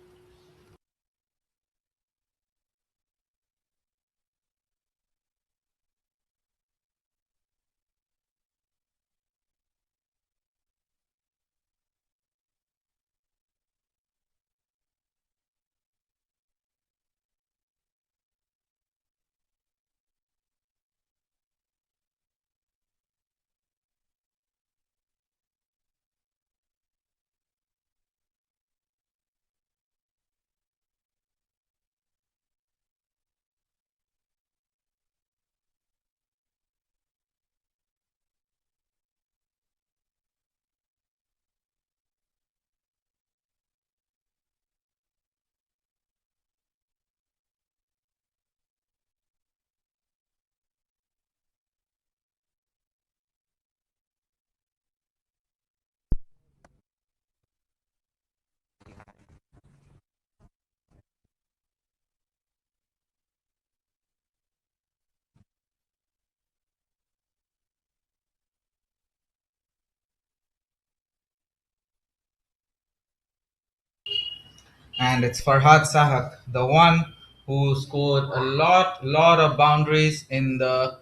And it's Farhad Sahak, the one who scored a lot of boundaries in the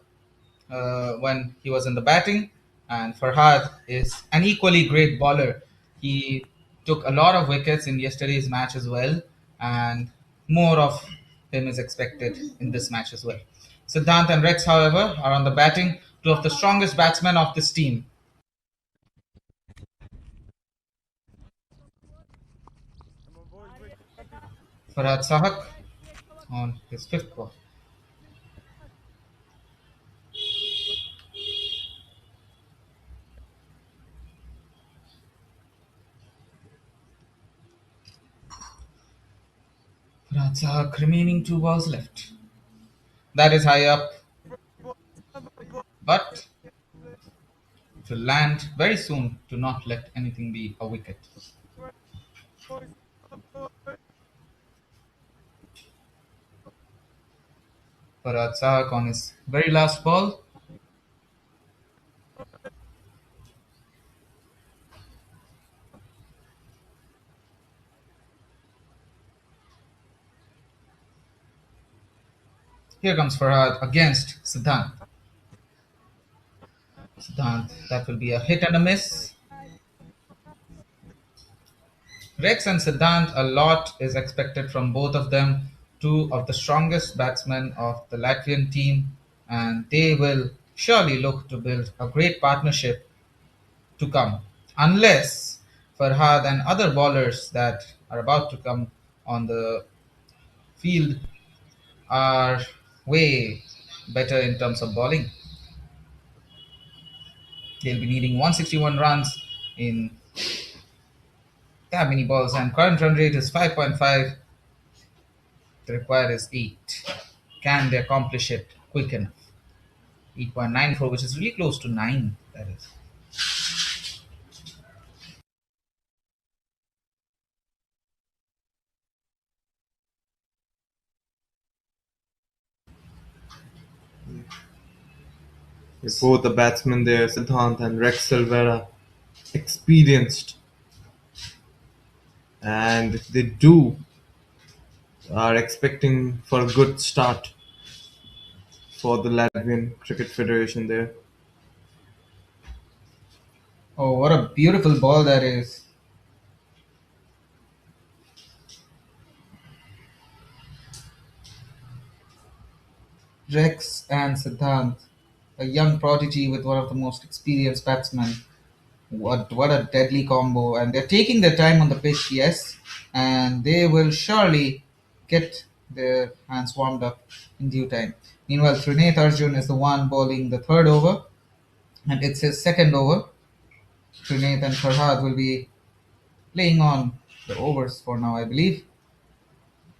when he was in the batting, and Farhad is an equally great bowler. He took a lot of wickets in yesterday's match as well, and more of him is expected in this match as well. Siddhant and Rex, however, are on the batting, two of the strongest batsmen of this team. Farhad Sahak on his fifth ball. Farhad Sahak remaining two balls left. That is high up, but it will land very soon to not let anything be a wicket. Farhad Sahak on his very last ball. Here comes Farhad against Siddhant. Siddhant, that will be a hit and a miss. Rex and Siddhant, a lot is expected from both of them, two of the strongest batsmen of the Latvian team, and they will surely look to build a great partnership to come. Unless Farhad and other bowlers that are about to come on the field are way better in terms of bowling. They'll be needing 161 runs in that many balls, and current run rate is 5.5. The required is 8. Can they accomplish it quick enough? 8.94, which is really close to 9, that is. Both the batsmen there, Siddhant and Rex Silvera, experienced, and they are expecting for a good start for the Latvian Cricket Federation there. Oh, what a beautiful ball that is. Rex and Siddhant, a young prodigy with one of the most experienced batsmen. What a deadly combo. And they're taking their time on the pitch, yes, and they will surely get their hands warmed up in due time. Meanwhile, Trinath Arjun is the one bowling the third over, and it's his second over. Trinath and Farhad will be playing on the overs for now, I believe.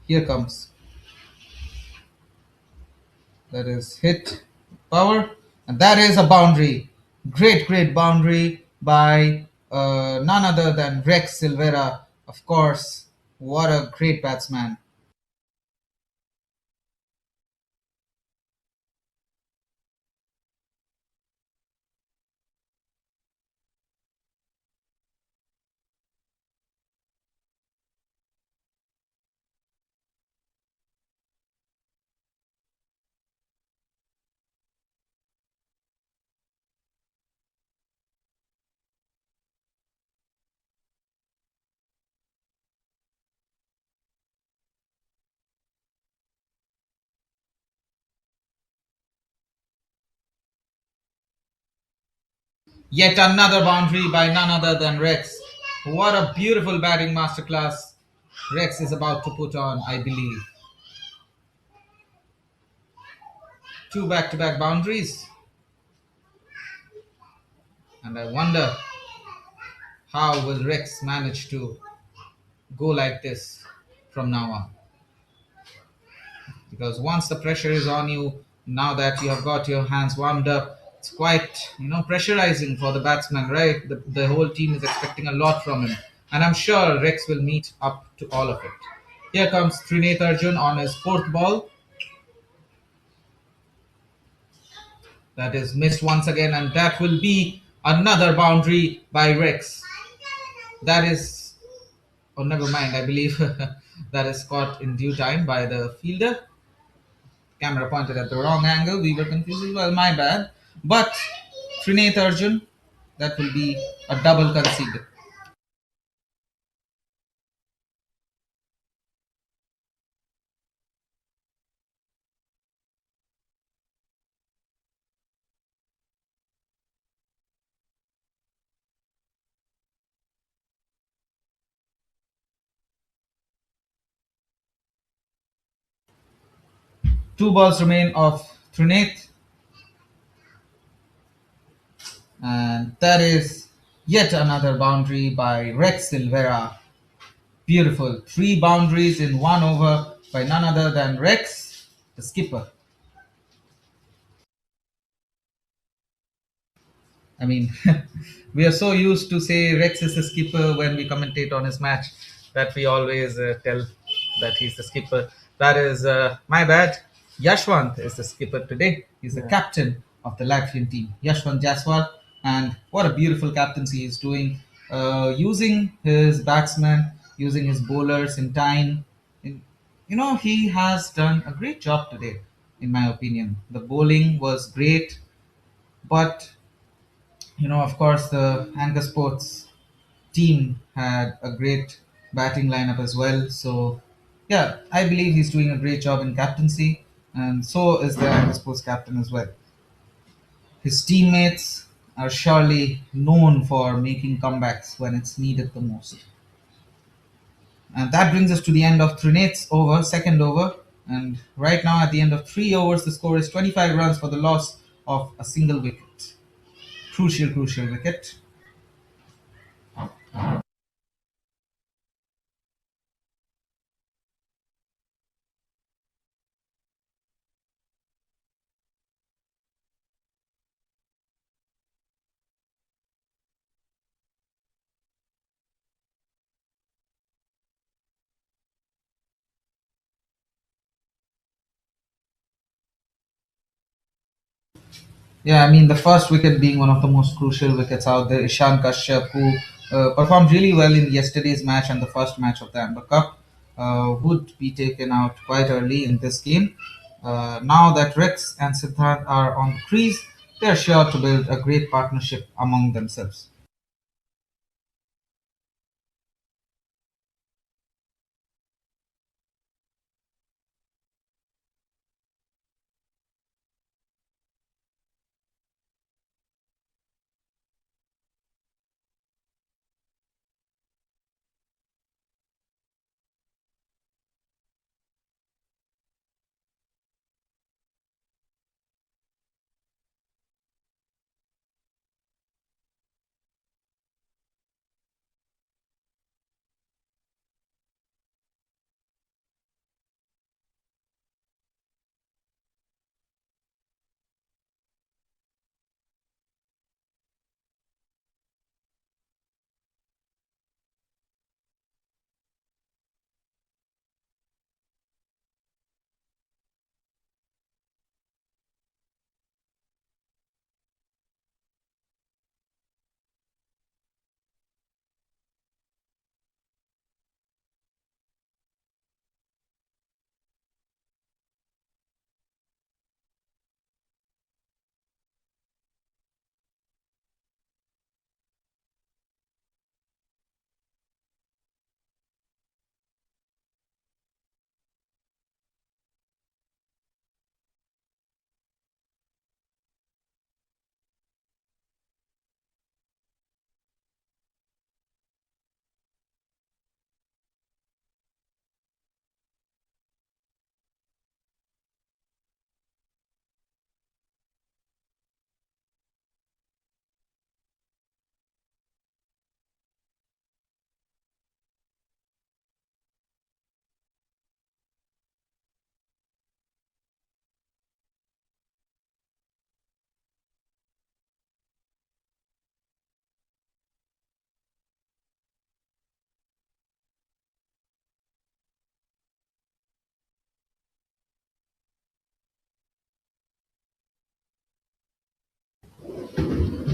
Here comes. That is hit power, and that is a boundary. Great, great boundary by none other than Rex Silvera. Of course, what a great batsman. Yet another boundary by none other than Rex. What a beautiful batting masterclass Rex is about to put on, I believe. Two back to back boundaries. And I wonder how will Rex manage to go like this from now on. Because once the pressure is on you, now that you have got your hands warmed up, it's quite pressurizing for the batsman, right? The whole team is expecting a lot from him, and I'm sure Rex will meet up to all of it. Here comes Trinath Arjun on his fourth ball. That is missed once again, and that will be another boundary by Rex. That is, oh, never mind. I believe that is caught in due time by the fielder. Camera pointed at the wrong angle. We were confused. Well, my bad. But Trinath Arjun, that will be a double conceded. Two balls remain of Trinath, and that is yet another boundary by Rex Silvera. Beautiful. Three boundaries in one over by none other than Rex, the skipper. I mean, we are so used to say Rex is the skipper when we commentate on his match that we always tell that he's the skipper. That is my bad. Yashwant is the skipper today. He's the captain of the Latvian team, Yashwant Jaswal. And what a beautiful captaincy he's doing, using his batsmen, using his bowlers in time. In, he has done a great job today, in my opinion. The bowling was great, but of course, the Anchor Sports team had a great batting lineup as well. So, yeah, I believe he's doing a great job in captaincy, and so is the Anchor Sports captain as well. His teammates are surely known for making comebacks when it's needed the most. And that brings us to the end of Trinath's over, second over. And right now, at the end of 3 overs, the score is 25 runs for the loss of a single wicket. Crucial wicket. Yeah, I mean, the first wicket being one of the most crucial wickets out there, Ishan Kashyap, who performed really well in yesterday's match and the first match of the Amber Cup, would be taken out quite early in this game. Now that Rex and Siddharth are on the crease, they're sure to build a great partnership among themselves.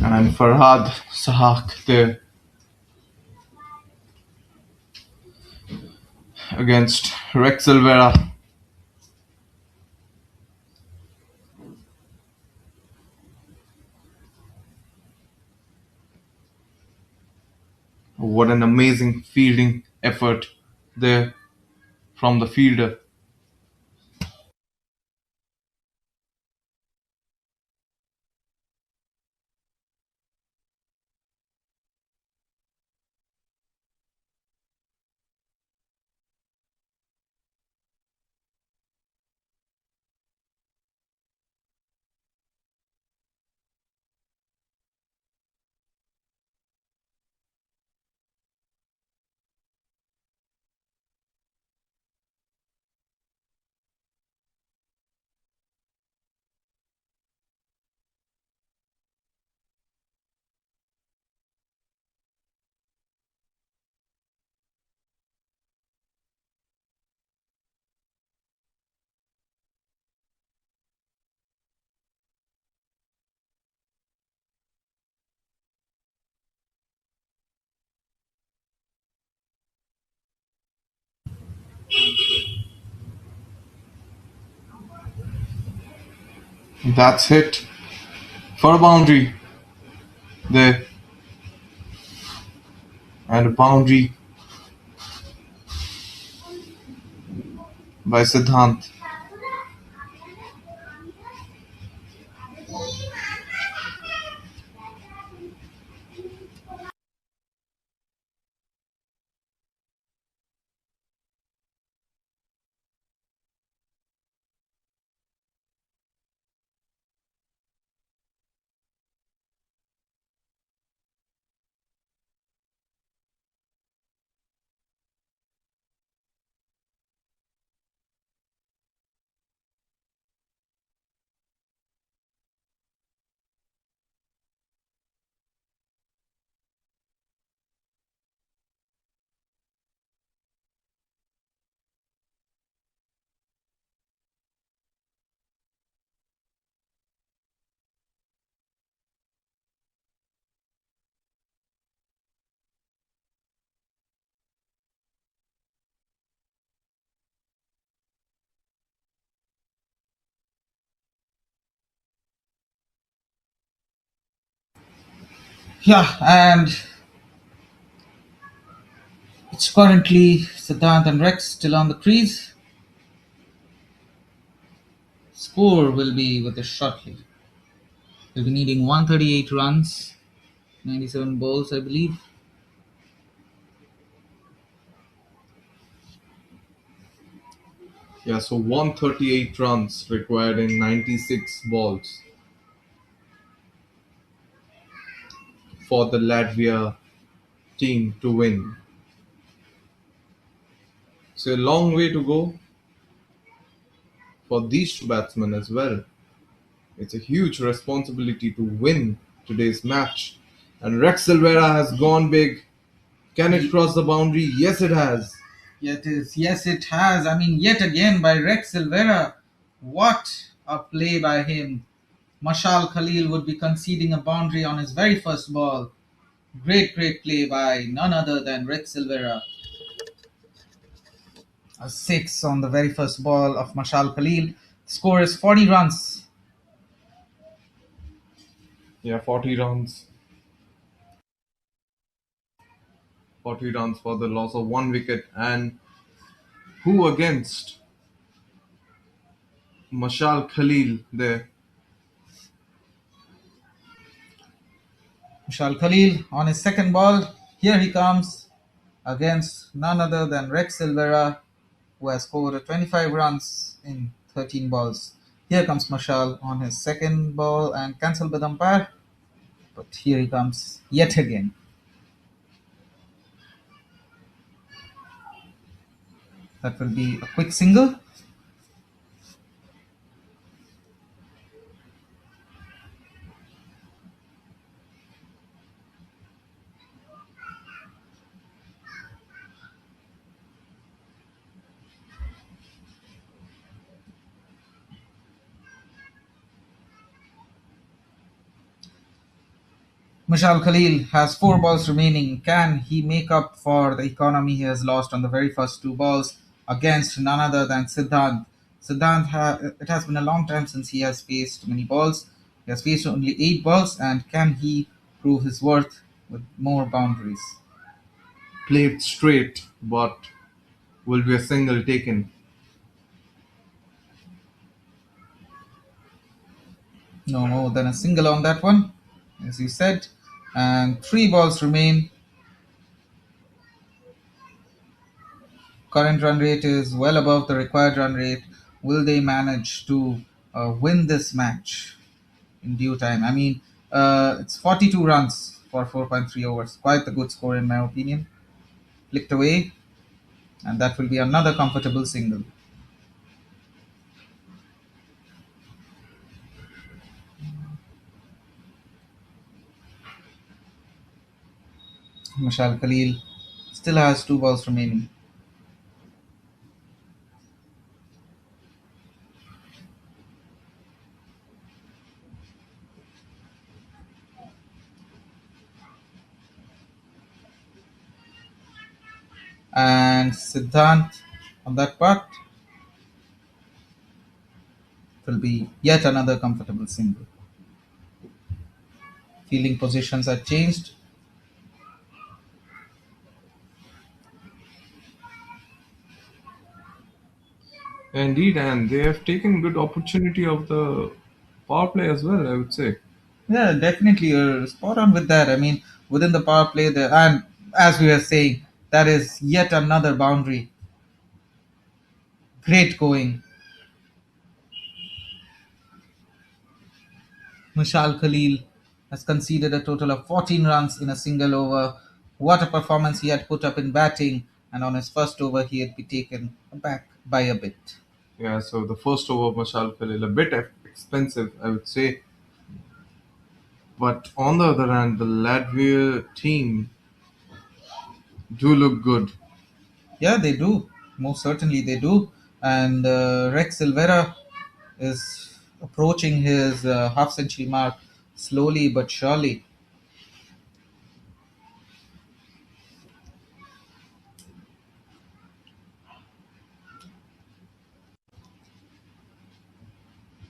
And Farhad Sahak there against Rex Silvera. What an amazing fielding effort there from the fielder. That's hit for a boundary there, and a boundary by Siddhant. Yeah, and it's currently Siddhant and Rex still on the crease. Score will be with this shortly. They'll be needing 138 runs, 97 balls, I believe. Yeah, so 138 runs required in 96 balls for the Latvia team to win. So a long way to go for these two batsmen as well. It's a huge responsibility to win today's match. And Rex Silvera has gone big. Can it cross the boundary? Yes, it has. Yes, it has. I mean, yet again by Rex Silvera. What a play by him. Mashal Khalil would be conceding a boundary on his very first ball. Great play by none other than Rex Silvera. A six on the very first ball of Mashal Khalil. Score is 40 runs. Yeah, 40 runs. 40 runs for the loss of one wicket. And who against Mashal Khalil there? Mashal Khalil on his second ball. Here he comes against none other than Rex Silvera, who has scored 25 runs in 13 balls. Here comes Mashal on his second ball and cancelled by the umpire. But here he comes yet again. That will be a quick single. Mashal Khalil has 4 balls remaining. Can he make up for the economy he has lost on the very first 2 balls against none other than Siddhant? It has been a long time since he has faced many balls. He has faced only 8 balls, and can he prove his worth with more boundaries? played straight, but will be a single taken. No more than a single on that one, as you said. And 3 balls remain. Current run rate is well above the required run rate. Will they manage to win this match in due time? I mean, it's 42 runs for 4.3 overs. Quite a good score, in my opinion. Flicked away, and that will be another comfortable single. Mashal Khalil still has 2 balls remaining. And Siddhant on that part will be yet another comfortable single. Fielding positions are changed. Indeed, and they have taken good opportunity of the power play as well, I would say. Yeah, definitely, you're spot on with that. I mean, within the power play, there, and as we were saying, that is yet another boundary. Great going. Mashal Khalil has conceded a total of 14 runs in a single over. What a performance he had put up in batting, and on his first over, he had been taken aback by a bit. Yeah, so the first over of Mashal Khalil, a bit expensive, I would say. But on the other hand, the Latvia team do look good. Yeah, they do. Most certainly, they do. And Rex Silvera is approaching his half century mark slowly but surely.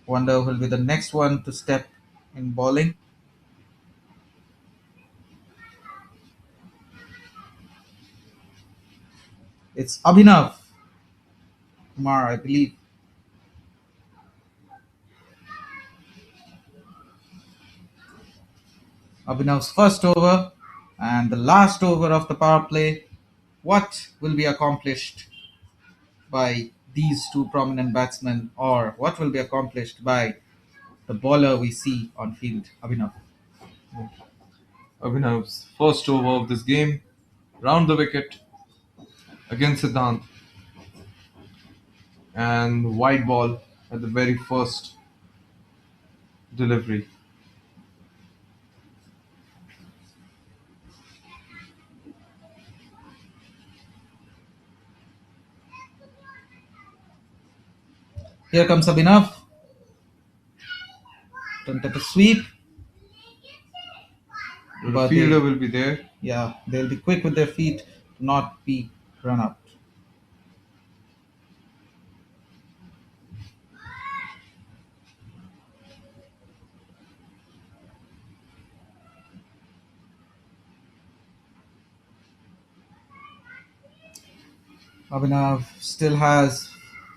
Wonder who will be the next one to step in bowling. It's Abhinav Kumar, I believe. Abhinav's first over and the last over of the power play. What will be accomplished by these two prominent batsmen, or what will be accomplished by the bowler we see on field, Abhinav? Abhinav's first over of this game, round the wicket against Siddhant, and wide ball at the very first delivery. Here comes Abhinav. Tentative sweep. The But fielder will be there. yeah, they'll be quick with their feet to not be run out. Abhinav still has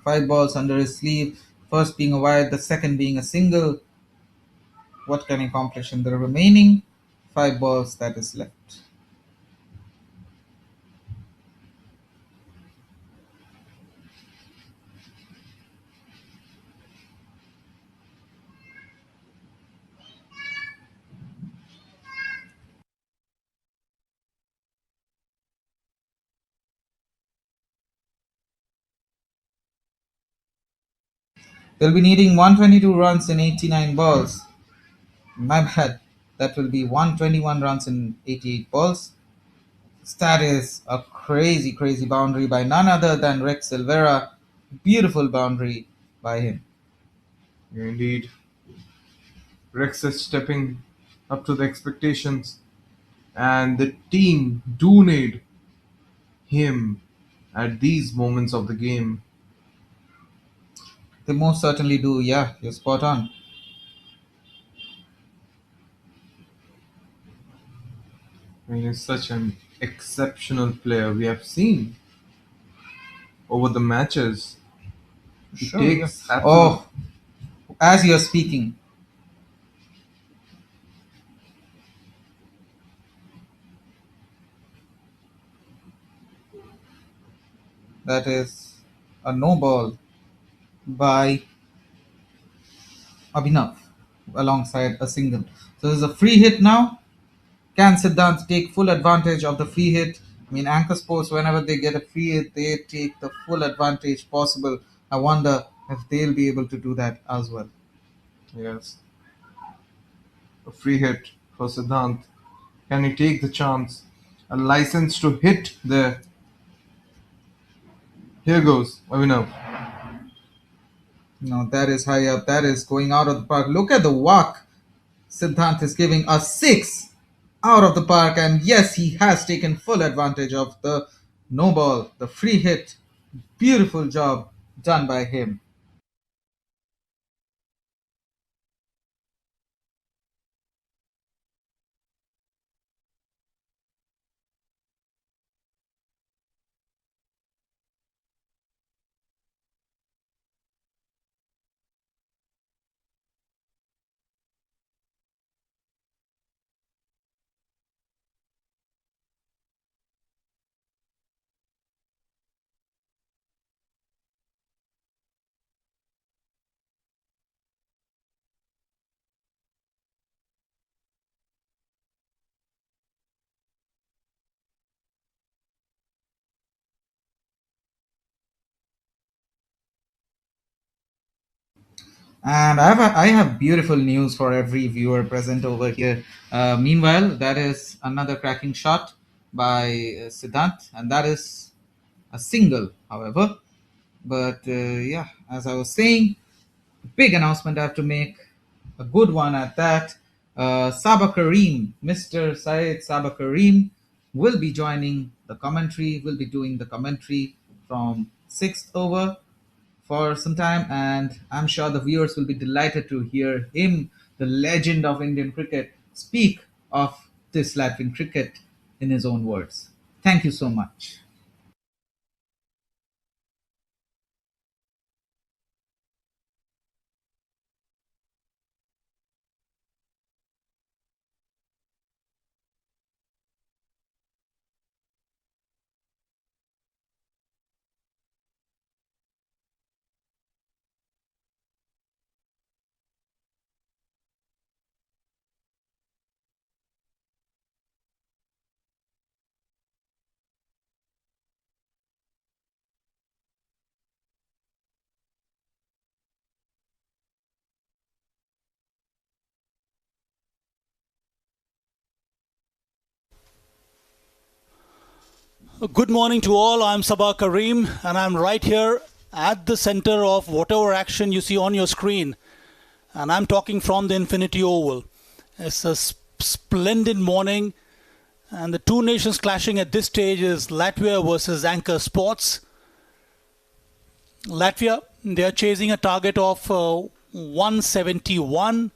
5 balls under his sleeve. First being a wide, the second being a single. What can he accomplish in the remaining 5 balls that is left? They'll be needing 122 runs in 89 balls. My bad. That will be 121 runs in 88 balls. That is a crazy, crazy boundary by none other than Rex Silvera. Beautiful boundary by him. Indeed, Rex is stepping up to the expectations, and the team do need him at these moments of the game. They most certainly do. Yeah, you're spot on. I mean, he's such an exceptional player we have seen over the matches. He Sure. takes absolute. Oh, as you're speaking. That is a no ball by Abhinav alongside a single. So there's a free hit now. Can Siddhant take full advantage of the free hit? I mean, Anchor Sports, whenever they get a free hit, they take the full advantage possible. I wonder if they'll be able to do that as well. Yes. A free hit for Siddhant. Can he take the chance? A license to hit there. Here goes Abhinav. No, that is high up. That is going out of the park. Look at the walk. Siddhant is giving a 6 out of the park. And yes, he has taken full advantage of the no ball, the free hit. Beautiful job done by him. And I have beautiful news for every viewer present over here. Meanwhile, that is another cracking shot by Siddhant, and that is a single, however. But yeah, as I was saying, big announcement I have to make, a good one at that. Sabah Kareem, Mr. Syed Sabah Kareem, will be joining the commentary, will be doing the commentary from 6th over for some time, and I'm sure the viewers will be delighted to hear him, the legend of Indian cricket, speak of this Latvian cricket in his own words. Thank you so much. Good morning to all. I'm Sabah Kareem, and I'm right here at the center of whatever action you see on your screen. And I'm talking from the Infinity Oval. It's a splendid morning, and the two nations clashing at this stage is Latvia versus Anchor Sports. Latvia, they are chasing a target of 171.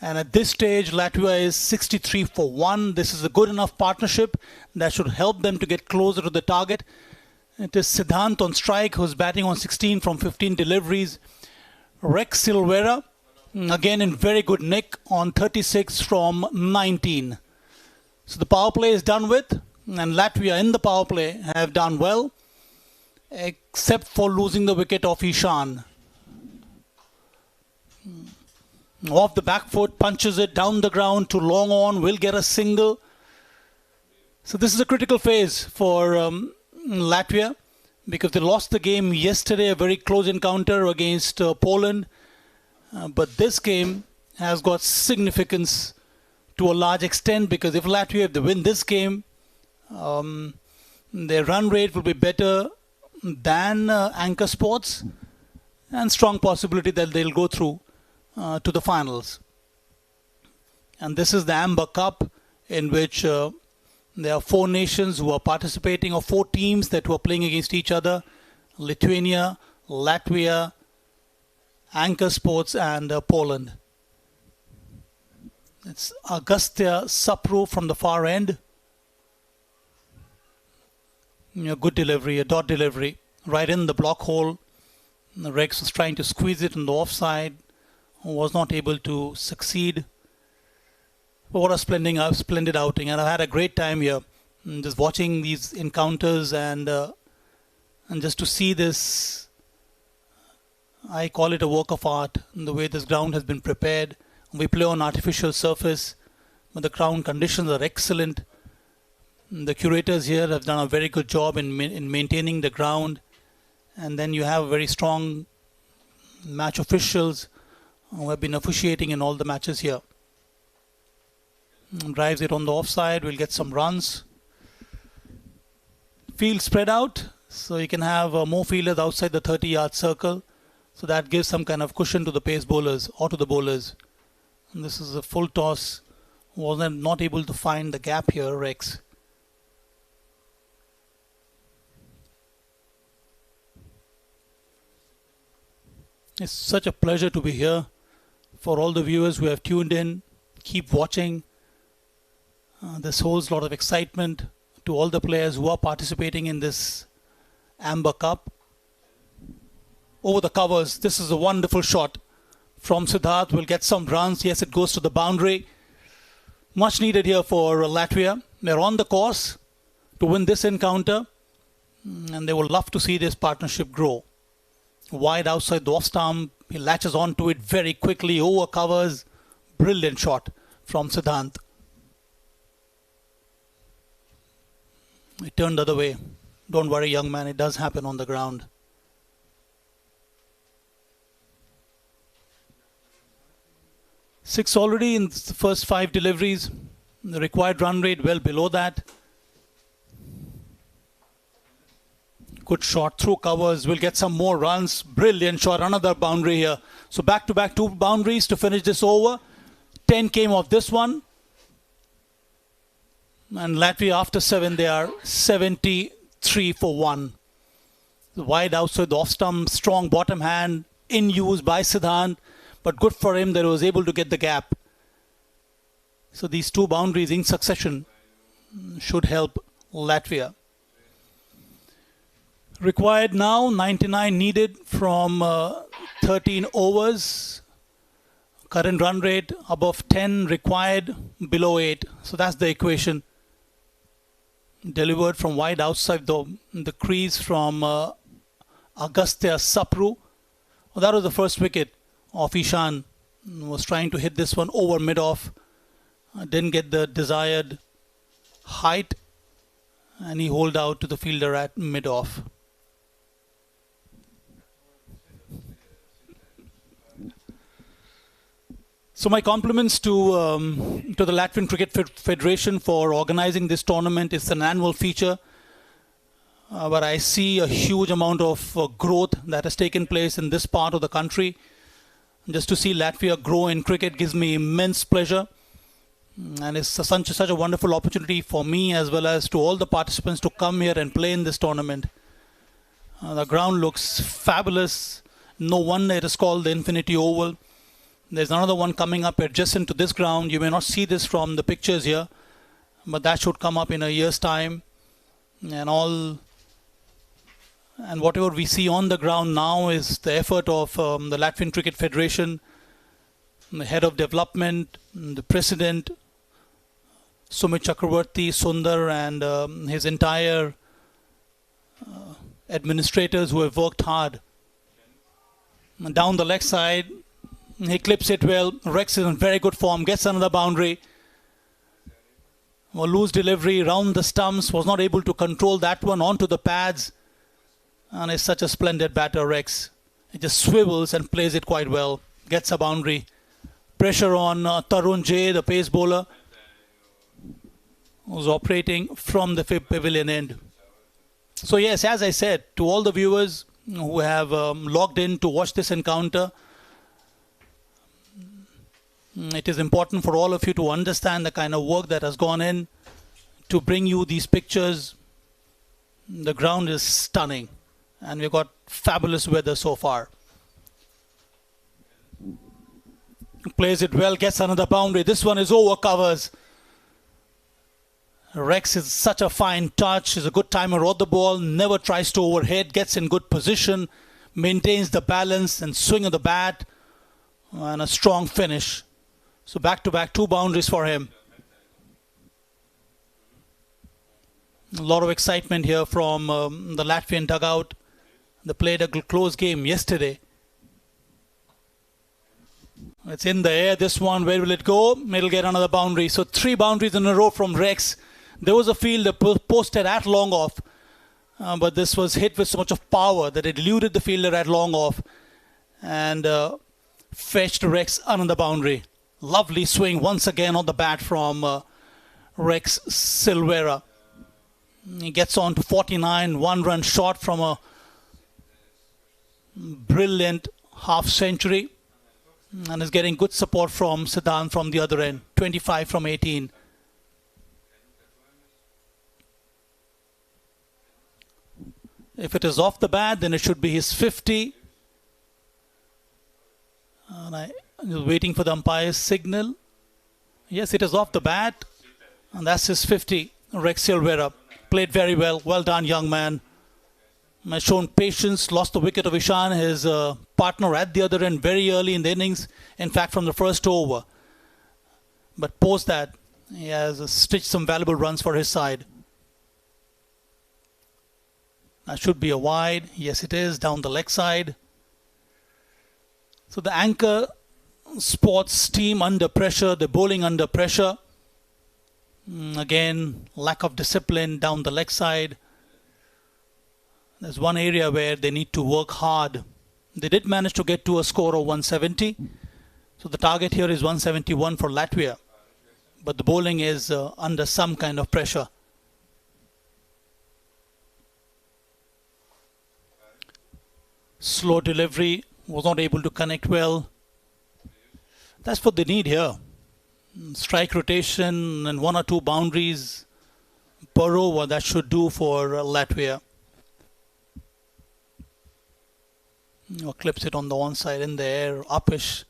And at this stage, Latvia is 63 for 1. This is a good enough partnership that should help them to get closer to the target. It is Siddhant on strike, who's batting on 16 from 15 deliveries. Rex Silvera, again in very good nick, on 36 from 19. So the power play is done with, and Latvia in the power play have done well, except for losing the wicket of Ishan. Off the back foot, punches it down the ground to long on, will get a single. So this is a critical phase for Latvia, because they lost the game yesterday, a very close encounter against Poland. But this game has got significance to a large extent, because if Latvia, if they win this game, their run rate will be better than Anchor Sports, and strong possibility that they'll go through to the finals. And this is the Amber Cup, in which there are 4 nations who are participating, or 4 teams that were playing against each other: Lithuania, Latvia, Anchor Sports, and Poland. It's Agastya Sapru from the far end. Good delivery, a dot delivery, right in the block hole. Rex was trying to squeeze it on the offside, was not able to succeed. But what a splendid outing, and I've had a great time here, just watching these encounters and just to see this. I call it a work of art, the way this ground has been prepared. We play on artificial surface, but the ground conditions are excellent. The curators here have done a very good job in maintaining the ground, and then you have very strong match officials who have been officiating in all the matches here. Drives it on the offside, will get some runs. Field spread out, so you can have more fielders outside the 30-yard circle, so that gives some kind of cushion to the pace bowlers or to the bowlers. And this is a full toss. Was not able to find the gap here, Rex. It's such a pleasure to be here. For all the viewers who have tuned in, keep watching. This holds a lot of excitement to all the players who are participating in this Amber Cup. Over the covers, this is a wonderful shot from Siddharth. Will get some runs. Yes, it goes to the boundary. Much needed here for Latvia. They're on the course to win this encounter, and they will love to see this partnership grow. Wide outside the off stump, he latches onto it very quickly, over covers. Brilliant shot from Siddharth. It turned the other way. Don't worry, young man, it does happen on the ground. Six already in the first 5 deliveries. The required run rate well below that. Good shot through covers. Will get some more runs. Brilliant shot. Another boundary here. So back-to-back 2 boundaries to finish this over. 10 came off this one. And Latvia after 7, they are 73 for 1. Wide outside the off stump. Strong bottom hand in use by Siddharth. But good for him that he was able to get the gap. So these 2 boundaries in succession should help Latvia. Required now, 99 needed from 13 overs. Current run rate above 10, required below 8. So that's the equation. Delivered from wide outside the crease from Agastya Sapru. Well, that was the first wicket of Ishan. Was trying to hit this one over mid-off. Didn't get the desired height, and he holed out to the fielder at mid-off. So my compliments to the Latvian Cricket Federation for organizing this tournament. It's an annual feature, but I see a huge amount of growth that has taken place in this part of the country. Just to see Latvia grow in cricket gives me immense pleasure, and it's such a wonderful opportunity for me as well as to all the participants to come here and play in this tournament. The ground looks fabulous. No wonder it is called the Infinity Oval. There's another one coming up adjacent to this ground. You may not see this from the pictures here, but that should come up in a year's time. And whatever we see on the ground now is the effort of the Latvian Cricket Federation, the head of development, the president, Sumit Chakravarti, Sundar, and his entire administrators who have worked hard. And down the leg side, he clips it well. Rex is in very good form, gets another boundary. Well, loose delivery round the stumps, was not able to control that one onto the pads. And it's such a splendid batter, Rex. He just swivels and plays it quite well. Gets a boundary. Pressure on Tarun J, the pace bowler, who's operating from the pavilion end. So yes, as I said, to all the viewers who have logged in to watch this encounter, it is important for all of you to understand the kind of work that has gone in to bring you these pictures. The ground is stunning, and we've got fabulous weather so far. Plays it well, gets another boundary. This one is over covers. Rex is such a fine touch, is a good timer on the ball, never tries to overhit, gets in good position, maintains the balance and swing of the bat, and a strong finish. So back-to-back 2 boundaries for him. A lot of excitement here from the Latvian dugout. They played a close game yesterday. It's in the air, this one. Where will it go? It'll get another boundary. So 3 boundaries in a row from Rex. There was a fielder posted at long off, but this was hit with so much of power that it eluded the fielder at long off and fetched Rex another boundary. Lovely swing once again on the bat from Rex Silvera. He gets on to 49, 1-run shot from a brilliant half century, and is getting good support from Siddhant from the other end. 25 from 18. If it is off the bat, then it should be his 50. And I'm just waiting for the umpire's signal. Yes, it is off the bat, and that's his 50. Rex Silvera played very well. Well done, young man. Has shown patience, lost the wicket of Ishan, his partner at the other end very early in the innings. In fact, from the first over. But post that, he has stitched some valuable runs for his side. That should be a wide. Yes, it is. Down the leg side. So the Anchor Sports team under pressure. They're bowling under pressure. Again, lack of discipline down the leg side. There's one area where they need to work hard. They did manage to get to a score of 170. So the target here is 171 for Latvia. But the bowling is under some kind of pressure. Slow delivery, was not able to connect well. That's what they need here. Strike rotation and 1 or 2 boundaries per over, that should do for Latvia. Clips it on the one side in the air, uppish.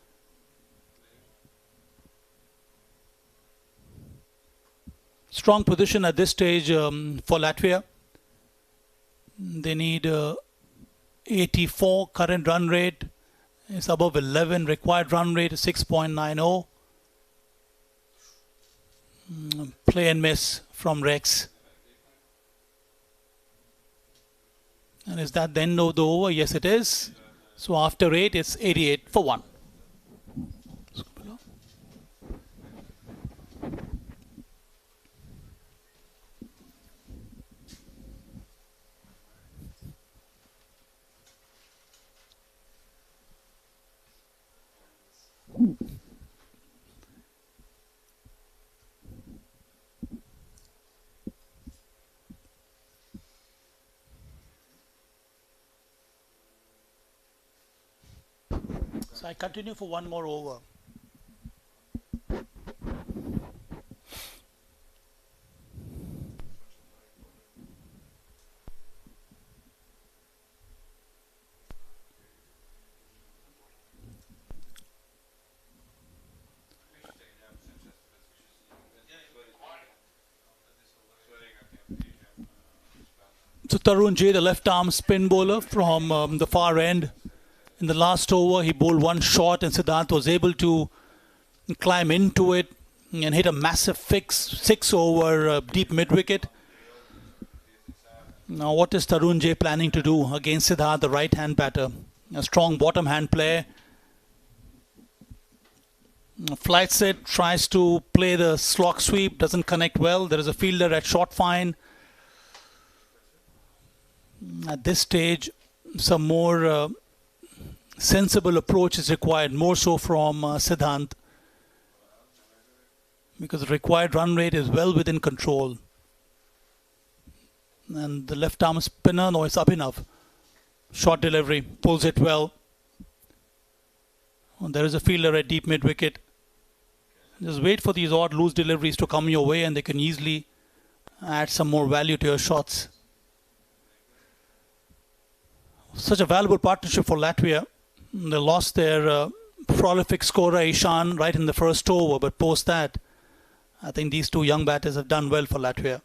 Strong position at this stage for Latvia. They need 84 current run rate. It's above 11. Required run rate is 6.90. Play and miss from Rex. And is that the end of the over? Yes, it is. So after 8, it's 88 for 1. So I continue for 1 more over. So Tarun J, the left arm spin bowler from the far end. In the last over, he bowled 1 shot and Siddhant was able to climb into it and hit a massive 6 over deep mid-wicket. Now what is Tarun J planning to do against Siddhant, the right-hand batter? A strong bottom-hand player. Flights it, tries to play the slog sweep, doesn't connect well. There is a fielder at short fine. At this stage, some more sensible approach is required, more so from Siddhant, because the required run rate is well within control. And the left arm spinner, no, it's Abhinav. Short delivery, pulls it well. And there is a fielder at deep mid wicket. Just wait for these odd loose deliveries to come your way and they can easily add some more value to your shots. Such a valuable partnership for Latvia. They lost their prolific scorer Ishan right in the first over, but post that, I think these two young batters have done well for Latvia.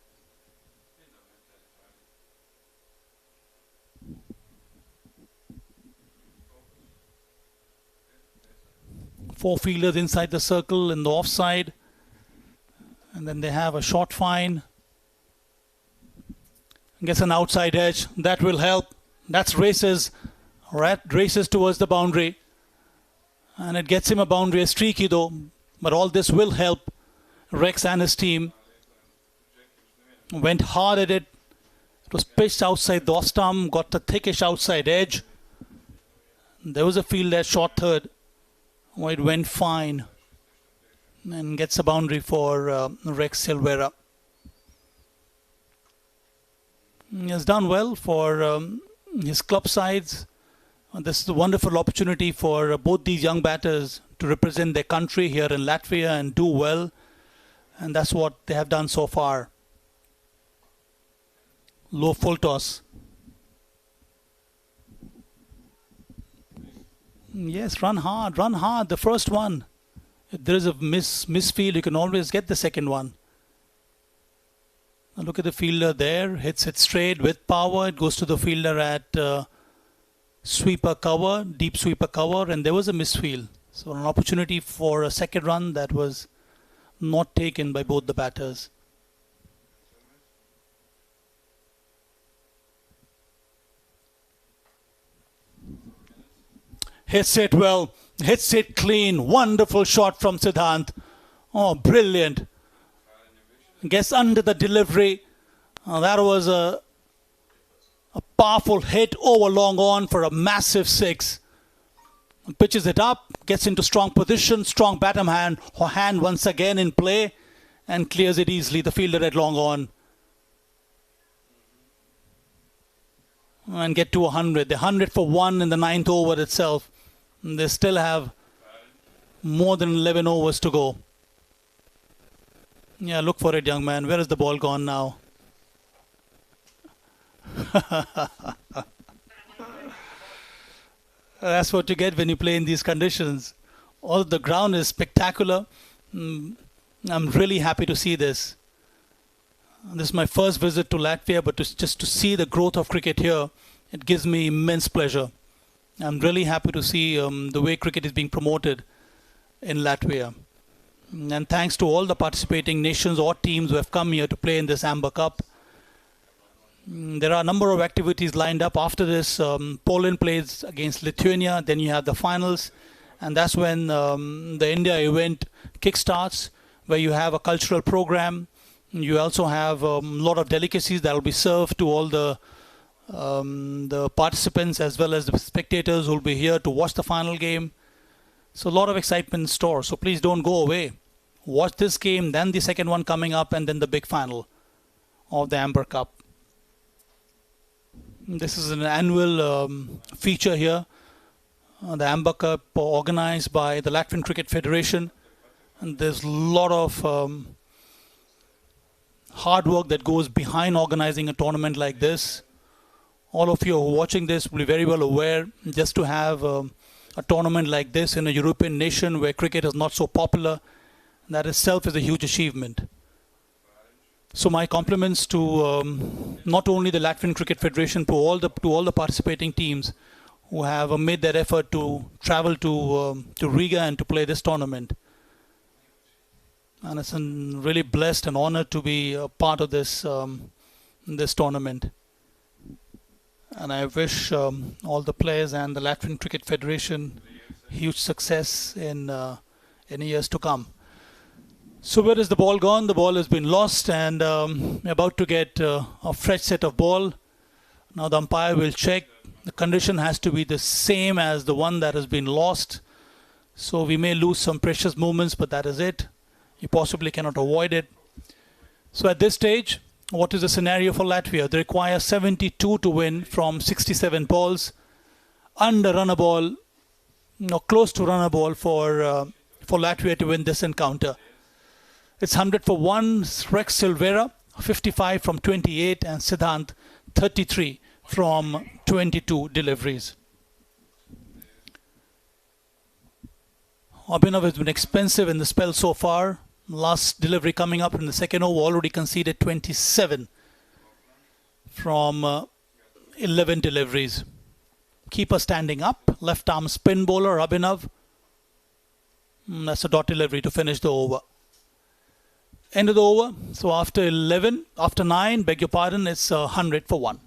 Four fielders inside the circle in the offside. And then they have a short fine. Gets an outside edge. That will help. That's races. Races towards the boundary. And it gets him a boundary. A streaky though. But all this will help Rex and his team. Went hard at it. It was pitched outside the off stump. Got the thickish outside edge. There was a fielder short third. Oh, it went fine. And gets a boundary for Rex Silvera. He has done well for his club sides. This is a wonderful opportunity for both these young batters to represent their country here in Latvia and do well. And that's what they have done so far. Low full toss. Yes, run hard, run hard. The first one. If there is a misfield, you can always get the second one. Now look at the fielder there. Hits it straight with power. It goes to the fielder at sweeper cover, deep sweeper cover, and there was a misfield. So an opportunity for a second run that was not taken by both the batters. Hits it well, hits it clean. Wonderful shot from Siddhant. Oh, brilliant. Gets under the delivery. That was a powerful hit over long on for a massive six. Pitches it up, gets into strong position, strong batter hand once again in play, and clears it easily. The fielder at long on. And get to 100. They're 100 for 1 in the 9th over itself. They still have more than 11 overs to go. Yeah, look for it, young man. Where is the ball gone now? That's what you get when you play in these conditions. All the ground is spectacular. I'm really happy to see this. This is my first visit to Latvia, but just to see the growth of cricket here, it gives me immense pleasure. I'm really happy to see the way cricket is being promoted in Latvia. And thanks to all the participating nations or teams who have come here to play in this Amber Cup. There are a number of activities lined up after this. Poland plays against Lithuania, then you have the finals, and that's when the India event kickstarts, where you have a cultural program. You also have a lot of delicacies that will be served to all the participants as well as the spectators who will be here to watch the final game. So a lot of excitement in store. So please don't go away. Watch this game, then the second one coming up, and then the big final of the Amber Cup. This is an annual feature here. The Amber Cup organized by the Latvian Cricket Federation. And there's a lot of hard work that goes behind organizing a tournament like this. All of you who are watching this will be very well aware, just to have a tournament like this in a European nation where cricket is not so popular, that itself is a huge achievement. So my compliments to not only the Latvian Cricket Federation, to all the participating teams who have made that effort to travel to Riga and to play this tournament. And it's really blessed and honored to be a part of this this tournament. And I wish all the players and the Latvian Cricket Federation huge success in years to come. So where is the ball gone? The ball has been lost, and we're about to get a fresh set of ball. Now the umpire will check. The condition has to be the same as the one that has been lost. So we may lose some precious moments, but that is it. You possibly cannot avoid it. So at this stage, what is the scenario for Latvia? They require 72 to win from 67 balls. Under run a ball, close to run a ball for Latvia to win this encounter. It's 100 for 1. Rex Silvera, 55 from 28, and Siddhant, 33 from 22 deliveries. Abhinav has been expensive in the spell so far. Last delivery coming up in the second over, already conceded 27 from 11 deliveries. Keeper standing up, left arm spin bowler Abhinav. That's a dot delivery to finish the over. End of the over. So after 9, beg your pardon, it's 100 for 1.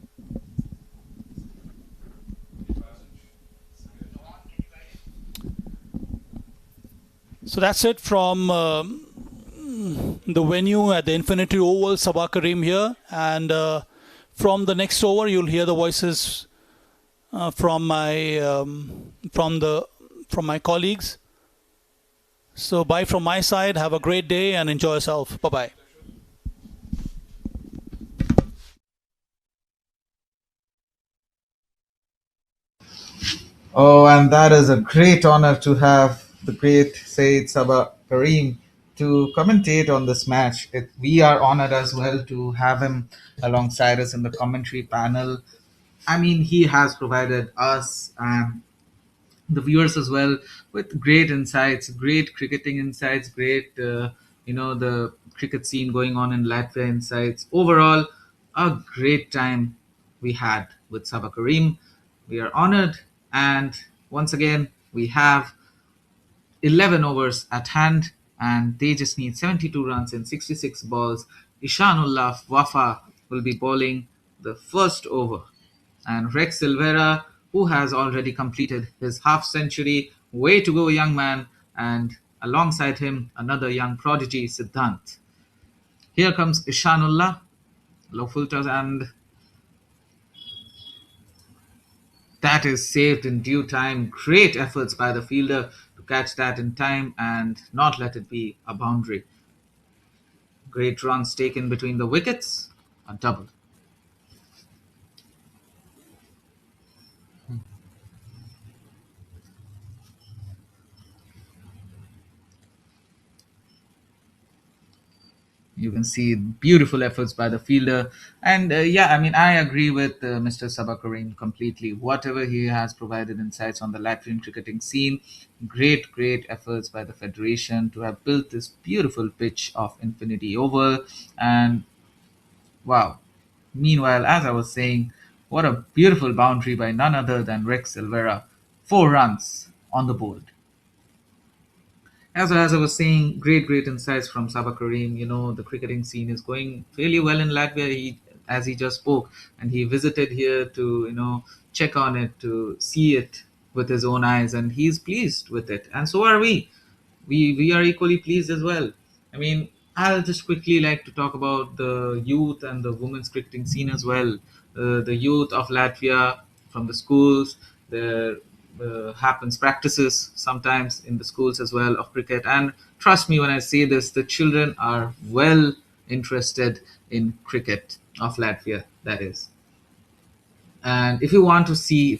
So that's it from the venue at the Infinity Oval, Sabah Karim here. And from the next over, you'll hear the voices from my colleagues. So bye from my side. Have a great day and enjoy yourself. Bye-bye. Oh, and that is a great honor to have the great Said Sabah Kareem to commentate on this match. We are honored as well to have him alongside us in the commentary panel. I mean, he has provided us and the viewers as well with great insights, great cricketing insights, great, the cricket scene going on in Latvia insights. Overall, a great time we had with Sabah Kareem. We are honored, and once again, we have 11 overs at hand, and they just need 72 runs in 66 balls. Ishanullah Wafa will be bowling the first over, and Rex Silvera, who has already completed his half century. Way to go, young man. And alongside him, another young prodigy, Siddhant. Here comes Ishanullah, low filters, and that is saved in due time. Great efforts by the fielder to catch that in time and not let it be a boundary. Great runs taken between the wickets, a double. You can see beautiful efforts by the fielder. And I agree with Mr. Sabah Kareem completely. Whatever he has provided insights on the Latvian cricketing scene, great efforts by the Federation to have built this beautiful pitch of Infinity Oval. And wow. Meanwhile, as I was saying, what a beautiful boundary by none other than Rex Silvera. 4 runs on the board. As I was saying, great insights from Sabah Kareem. The cricketing scene is going really well in Latvia. As he just spoke, and he visited here to, check on it, to see it with his own eyes, and he's pleased with it. And so are we. We are equally pleased as well. I mean, I'll just quickly like to talk about the youth and the women's cricketing scene as well. The youth of Latvia from the schools, there happens practices sometimes in the schools as well of cricket. And trust me when I say this, the children are well interested in cricket of Latvia, that is. And if you want to see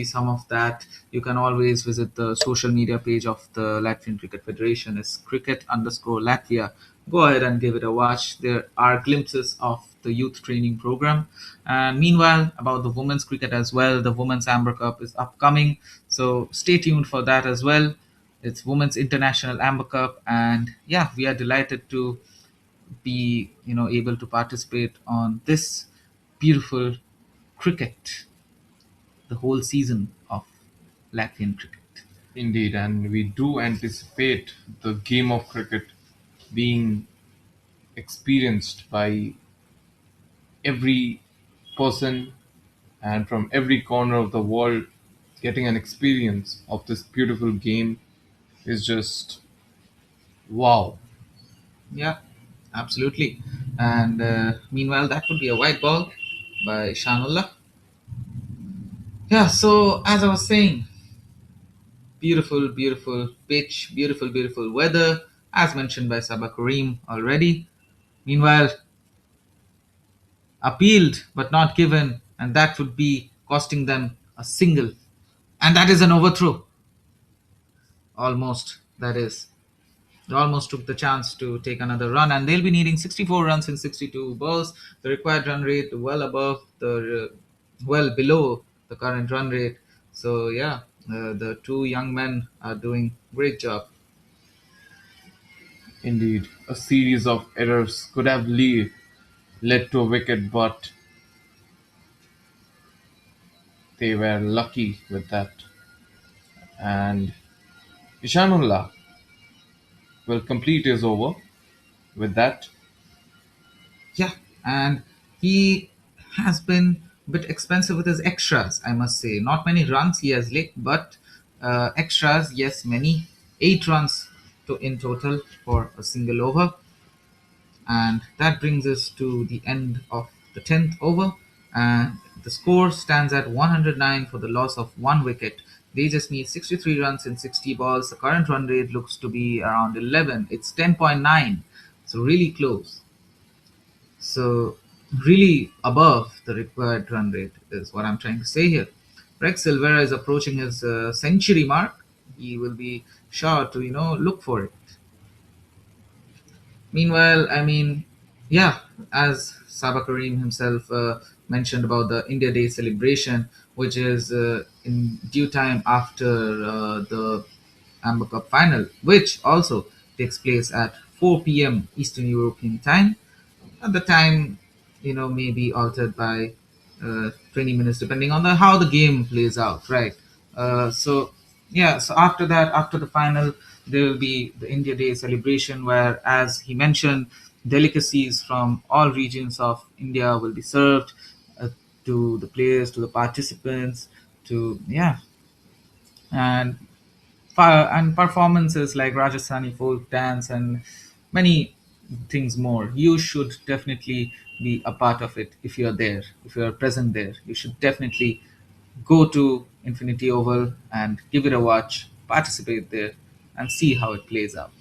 some of that, you can always visit the social media page of the Latvian Cricket Federation. It's cricket_Latvia. Go ahead and give it a watch. There are glimpses of the youth training program. And meanwhile, about the women's cricket as well, the Women's Amber Cup is upcoming, so stay tuned for that as well. It's Women's International Amber Cup, and yeah, we are delighted to be able to participate on this beautiful cricket, the whole season of Latvian cricket. Indeed, and we do anticipate the game of cricket being experienced by every person and from every corner of the world. Getting an experience of this beautiful game is just wow. Yeah, absolutely. And meanwhile, that would be a white ball by Shanullah. Yeah, so as I was saying, beautiful pitch, beautiful weather, as mentioned by Sabah Kareem already. Meanwhile, appealed but not given, and that would be costing them a single. And that is an overthrow. Almost, that is. They almost took the chance to take another run, and they'll be needing 64 runs in 62 balls. The required run rate well below the current run rate. So yeah, the two young men are doing great job. Indeed, a series of errors could have led to a wicket, but they were lucky with that. And Ishanullah will complete his over with that. Yeah, and he has been a bit expensive with his extras, I must say. Not many runs he has licked, but extras, yes, many. 8 runs in total for a single over. And that brings us to the end of the 10th over. And the score stands at 109 for the loss of 1 wicket. They just need 63 runs in 60 balls. The current run rate looks to be around 11. It's 10.9, so really close. So, really above the required run rate is what I'm trying to say here. Rex Silvera is approaching his century mark. He will be sure to, look for it. Meanwhile, I mean, yeah, as Sabah Kareem himself mentioned about the India Day celebration, which is in due time after the Amber Cup final, which also takes place at 4 p.m. Eastern European time. At the time, may be altered by 20 minutes depending on how the game plays out, right? So yeah, so after that, after the final, there will be the India Day celebration where, as he mentioned, delicacies from all regions of India will be served uh, to the players, to the participants, to yeah, and and performances like Rajasthani folk dance and many things more. You should definitely be a part of it if you're there, if you're present there. You should definitely go to Infinity Oval and give it a watch, participate there, and see how it plays out.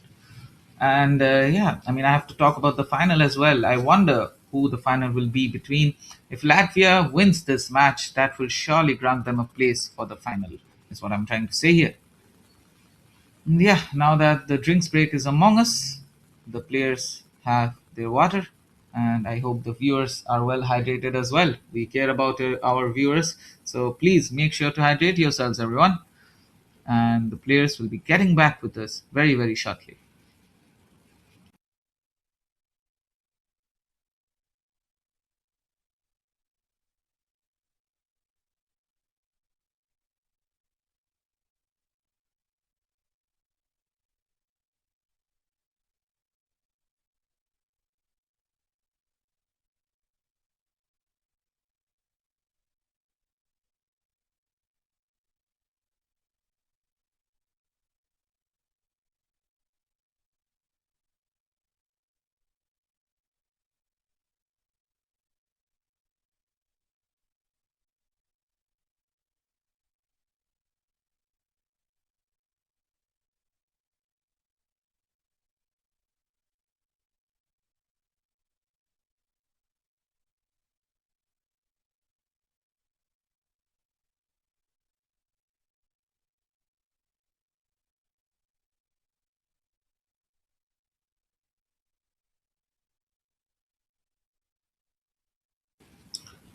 And yeah, I mean, I have to talk about the final as well. I wonder who the final will be between. If Latvia wins this match, that will surely grant them a place for the final, is what I'm trying to say here. Yeah, now that the drinks break is among us, the players have their water, and I hope the viewers are well hydrated as well. We care about our viewers, so please make sure to hydrate yourselves, everyone. And the players will be getting back with us very, very shortly.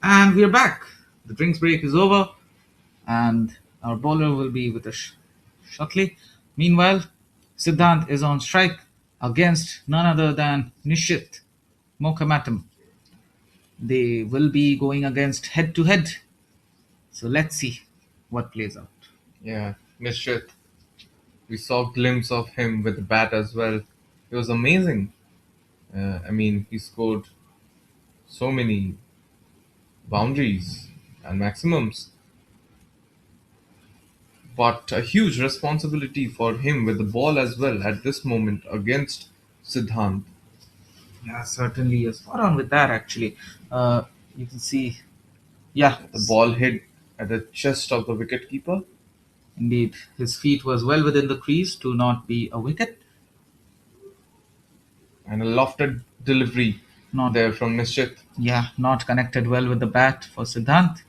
And we're back. The drinks break is over, and our bowler will be with us shortly. Meanwhile, Siddhant is on strike against none other than Nishit Mokamatam. They will be going against head to head. So let's see what plays out. Yeah, Nishit. We saw a glimpse of him with the bat as well. It was amazing. I mean, he scored so many boundaries and maximums, but a huge responsibility for him with the ball as well at this moment against Siddhant. Yeah, certainly you're spot on with that actually. You can see, yeah, The ball hit at the chest of the wicketkeeper. indeed, his feet was well within the crease to not be a wicket. And a lofted delivery Not, there from Nishit. yeah, not connected well with the bat for Siddhant.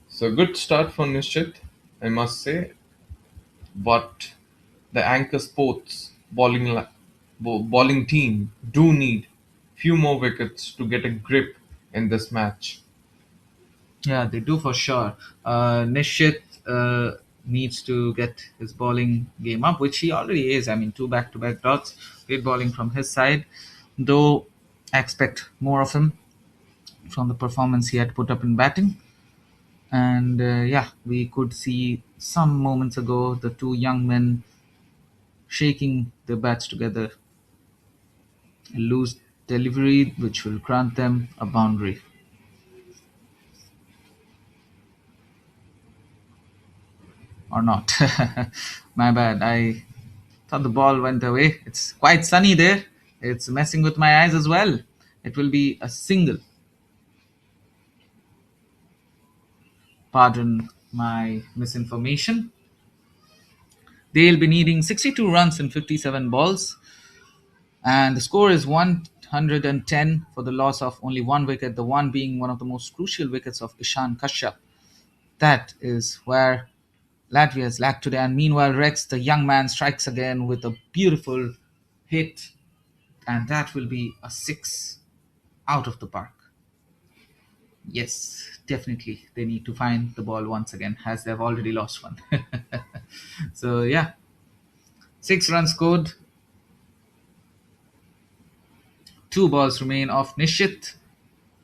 So good start for Nishit, I must say. But the Anchor Sports bowling team do need few more wickets to get a grip in this match. Yeah, they do for sure. Nishit needs to get his bowling game up, which he already is. I mean, two back-to-back dots, great bowling from his side. Though I expect more of him from the performance he had put up in batting. And yeah, we could see some moments ago the two young men shaking their bats together. A loose delivery which will grant them a boundary. Or not. My bad. I thought the ball went away. It's quite sunny there. It's messing with my eyes as well. It will be a single. Pardon my misinformation. They'll be needing 62 runs in 57 balls. And the score is 110 for the loss of only one wicket, the one being one of the most crucial wickets of Ishan Kashyap. That is where Latvia is lacked today. And meanwhile, Rex, the young man, strikes again with a beautiful hit. And that will be a six out of the park. Yes, definitely. They need to find the ball once again, as they've already lost one. So, yeah. 6 runs scored. 2 balls remain off Nishit.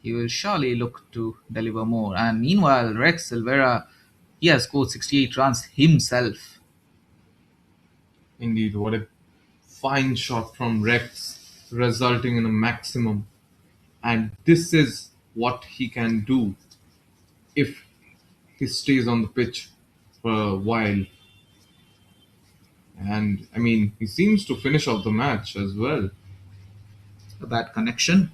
He will surely look to deliver more. And meanwhile, Rex Silvera, he has scored 68 runs himself. Indeed, what a fine shot from Rex, resulting in a maximum. And this is what he can do if he stays on the pitch for a while. And I mean, he seems to finish off the match as well. A bad connection,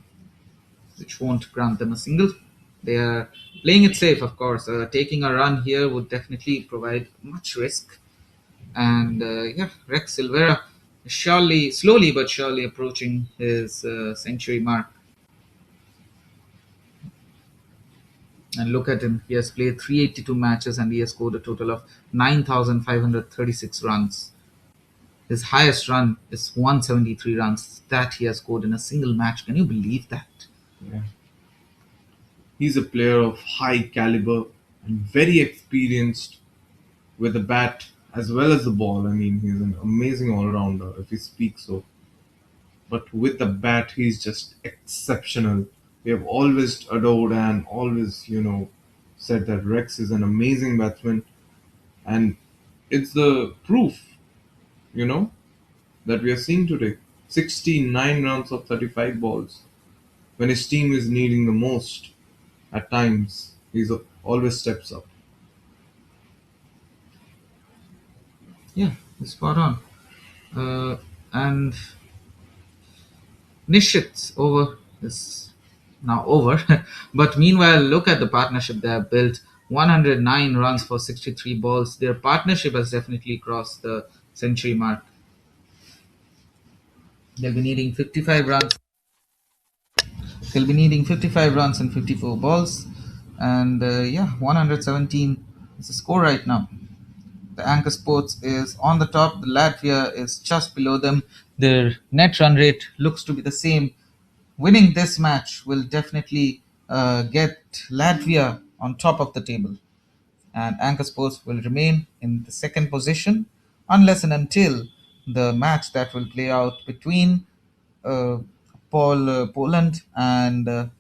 which won't grant them a single. They are playing it safe, of course. Taking a run here would definitely provide much risk. And yeah, Rex Silvera is slowly but surely approaching his century mark. And look at him. He has played 382 matches and he has scored a total of 9,536 runs. His highest run is 173 runs that he has scored in a single match. Can you believe that? Yeah. He's a player of high caliber and very experienced with the bat as well as the ball. I mean, he's an amazing all-rounder, if you speak so. But with the bat, he's just exceptional. We have always adored and always, said that Rex is an amazing batsman. And it's the proof, that we are seeing today. 69 runs of 35 balls. When his team is needing the most, at times, he always steps up. Yeah, it's spot on. And Nishit's over is now over. But meanwhile, look at the partnership they have built. 109 runs for 63 balls. Their partnership has definitely crossed the century mark. They'll be needing 55 runs. They'll be needing 55 runs and 54 balls. And yeah, 117 is the score right now. The Anchor Sports is on the top. The Latvia is just below them. Their net run rate looks to be the same. Winning this match will definitely get Latvia on top of the table. And Anchor Sports will remain in the second position unless and until the match that will play out between uh, Poland and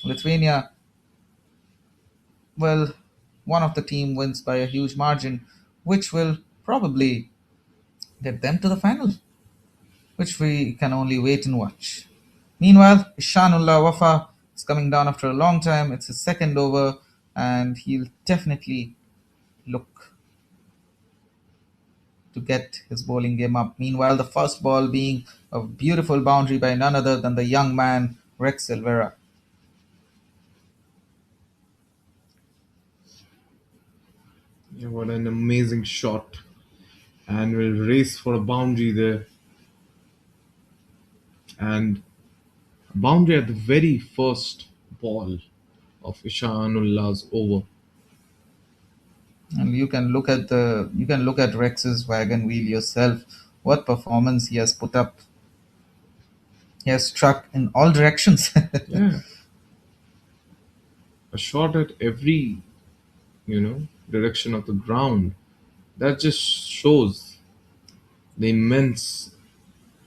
Lithuania. Well, one of the team wins by a huge margin, which will probably get them to the final, which we can only wait and watch. Meanwhile, Ishanullah Wafa is coming down after a long time. It's his second over, and he'll definitely look to get his bowling game up. Meanwhile, the first ball being a beautiful boundary by none other than the young man Rex Silvera. Yeah, what an amazing shot. And will race for a boundary there. And a boundary at the very first ball of Ishanullah's over. And you can look at Rex's wagon wheel yourself. What performance he has put up. He has struck in all directions. Yeah. A shot at every, direction of the ground That just shows the immense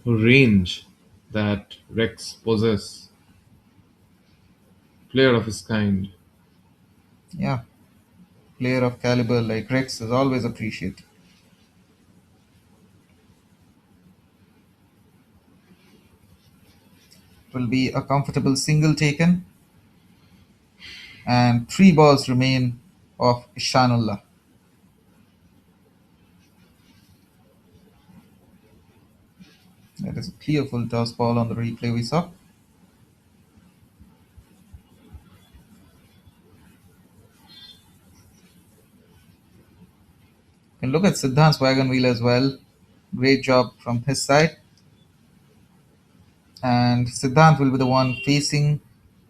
range that Rex possesses. Player of his kind. Yeah, player of caliber like Rex is always appreciated. It will be a comfortable single taken, and 3 balls remain of Ishanullah. That is a clear full toss ball on the replay we saw. You can look at Siddhant's wagon wheel as well. Great job from his side. And Siddhant will be the one facing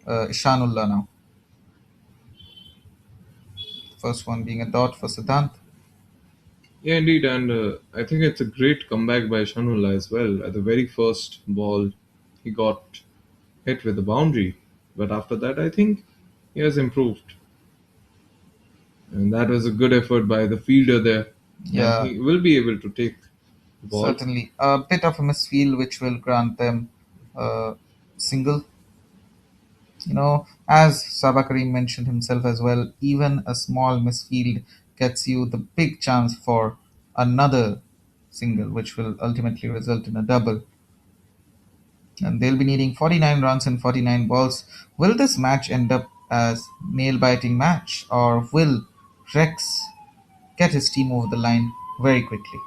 Ishanullah now. First one being a dot for Siddhant. Yeah, indeed, and I think it's a great comeback by Shanullah as well. At the very first ball, he got hit with the boundary, but after that, I think he has improved, and that was a good effort by the fielder there, and Yeah, he will be able to take the ball. certainly. A bit of a misfield which will grant them a single. As Sabakari mentioned himself as well, even a small misfield gets you the big chance for another single, which will ultimately result in a double. And they'll be needing 49 runs and 49 balls. Will this match end up as nail-biting match, or will Rex get his team over the line very quickly?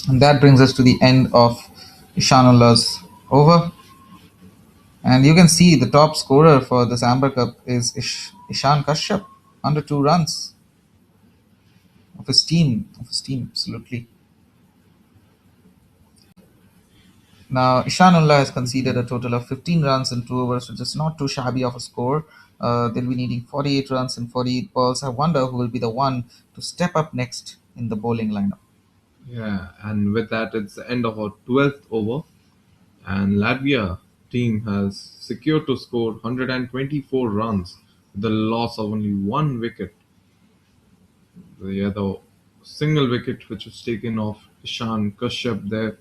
And that brings us to the end of Ishanullah's over. And you can see the top scorer for this Amber Cup is Ishan Kashyap, under 2 runs of his team. Absolutely. Now, Ishanullah has conceded a total of 15 runs in 2 overs, which is not too shabby of a score. They'll be needing 48 runs and 48 balls. I wonder who will be the one to step up next in the bowling lineup. Yeah, and with that, it's the end of our 12th over, and Latvia team has secured to score 124 runs with the loss of only 1 wicket. The other single wicket which was taken off Ishan Kashyap there.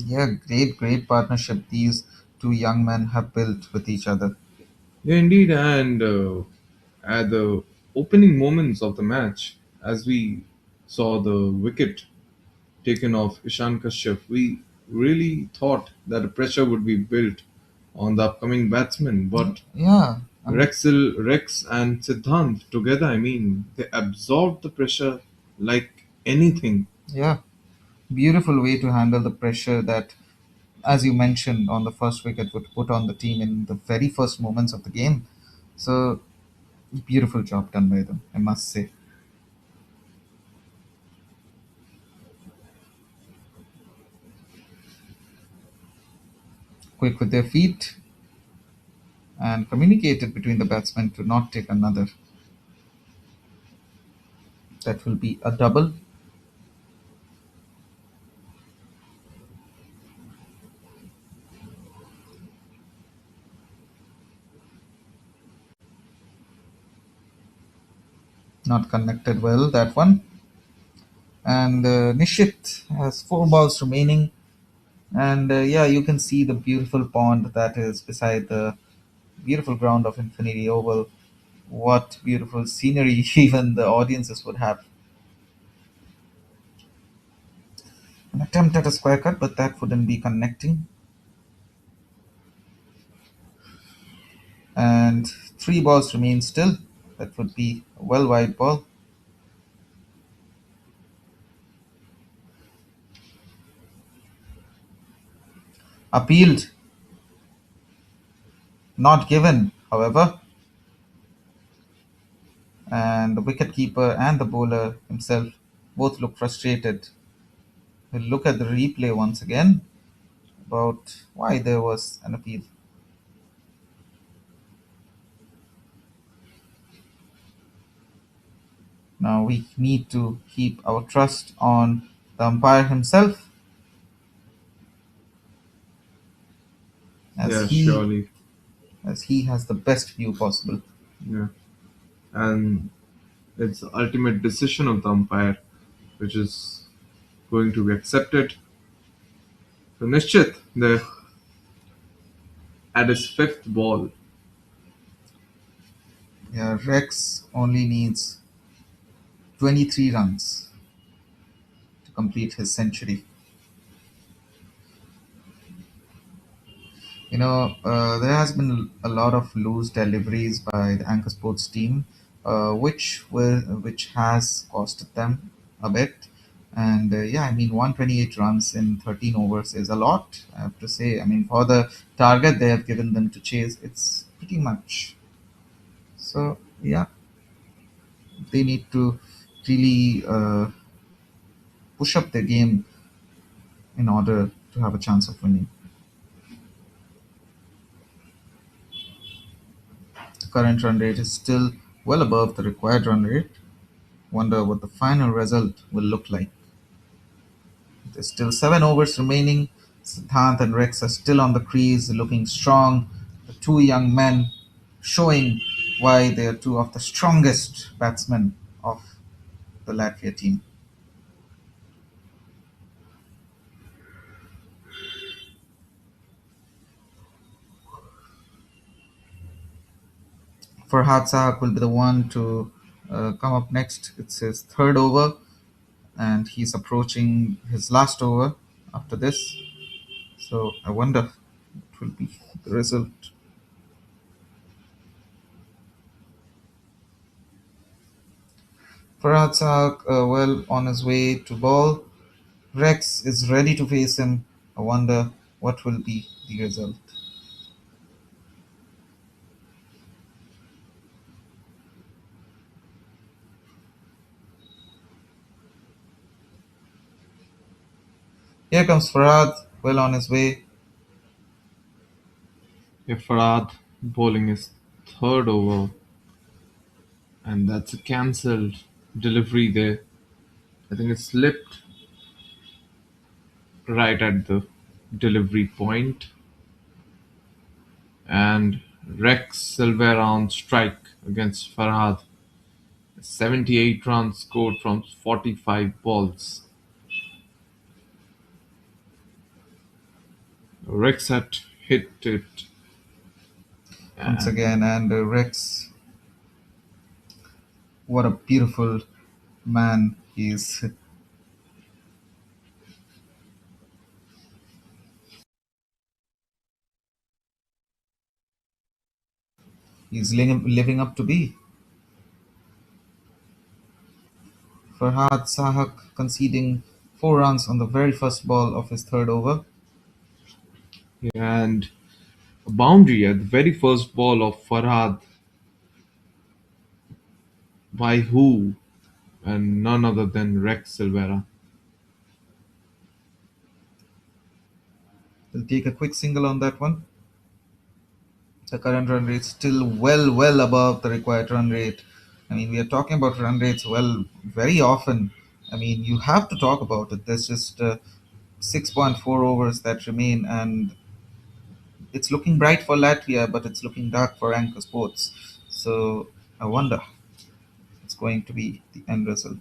Yeah, great partnership these two young men have built with each other. Yeah, indeed, and at the opening moments of the match, as we saw the wicket taken off Ishan Kashyap, we really thought that a pressure would be built on the upcoming batsmen. But Yeah, Rex and Siddhant together, I mean, they absorbed the pressure like anything. yeah. Beautiful way to handle the pressure that, as you mentioned, on the first wicket would put on the team in the very first moments of the game. So, beautiful job done by them, I must say. Quick with their feet and communicated between the batsmen to not take another. That will be a double. Not connected well, that one. And Nishit has 4 balls remaining. And yeah, you can see the beautiful pond that is beside the beautiful ground of Infinity Oval. What beautiful scenery even the audiences would have. An attempt at a square cut, but that wouldn't be connecting. And 3 balls remain still. That would be a well wide ball. Appealed. Not given, however. And the wicketkeeper and the bowler himself both look frustrated. We'll look at the replay once again about why there was an appeal. Now we need to keep our trust on the umpire himself, as Yeah, he surely. as he has the best view possible. Yeah. And it's the ultimate decision of the umpire, which is going to be accepted. So Nishchit, at his fifth ball, Yeah, Rex only needs 23 runs to complete his century. There has been a lot of loose deliveries by the Anchor Sports team, which has costed them a bit. And yeah, I mean, 128 runs in 13 overs is a lot, I have to say. I mean, for the target they have given them to chase, it's pretty much. So yeah, they need to really push up their game in order to have a chance of winning. The current run rate is still well above the required run rate. Wonder what the final result will look like. There's still 7 overs remaining. Siddhant and Rex are still on the crease, looking strong. The two young men showing why they are two of the strongest batsmen of the Latvia team. Farhad Sahab will be the one to come up next. It's his third over, and he's approaching his last over after this. So I wonder what will be the result. Farhad Sahab, well on his way to ball. Rex is ready to face him. I wonder what will be the result. Here comes Farhad, well on his way. Farad bowling his third over, and that's a cancelled delivery there. I think it slipped right at the delivery point, and Rex Silvera on strike against Farhad. 78 runs scored from 45 balls. Rex had hit it. Once again, and Rex, what a beautiful man he is. He's living up to be. Farhad Sahak conceding 4 runs on the very first ball of his third over. And a boundary at the very first ball of Farhad by who? And none other than Rex Silvera. He'll take a quick single on that one. The current run rate still well above the required run rate. I mean, we are talking about run rates very often. I mean, you have to talk about it. There's just 6.4 overs that remain, and it's looking bright for Latvia, but it's looking dark for Anchor Sports. So I wonder what's going to be the end result.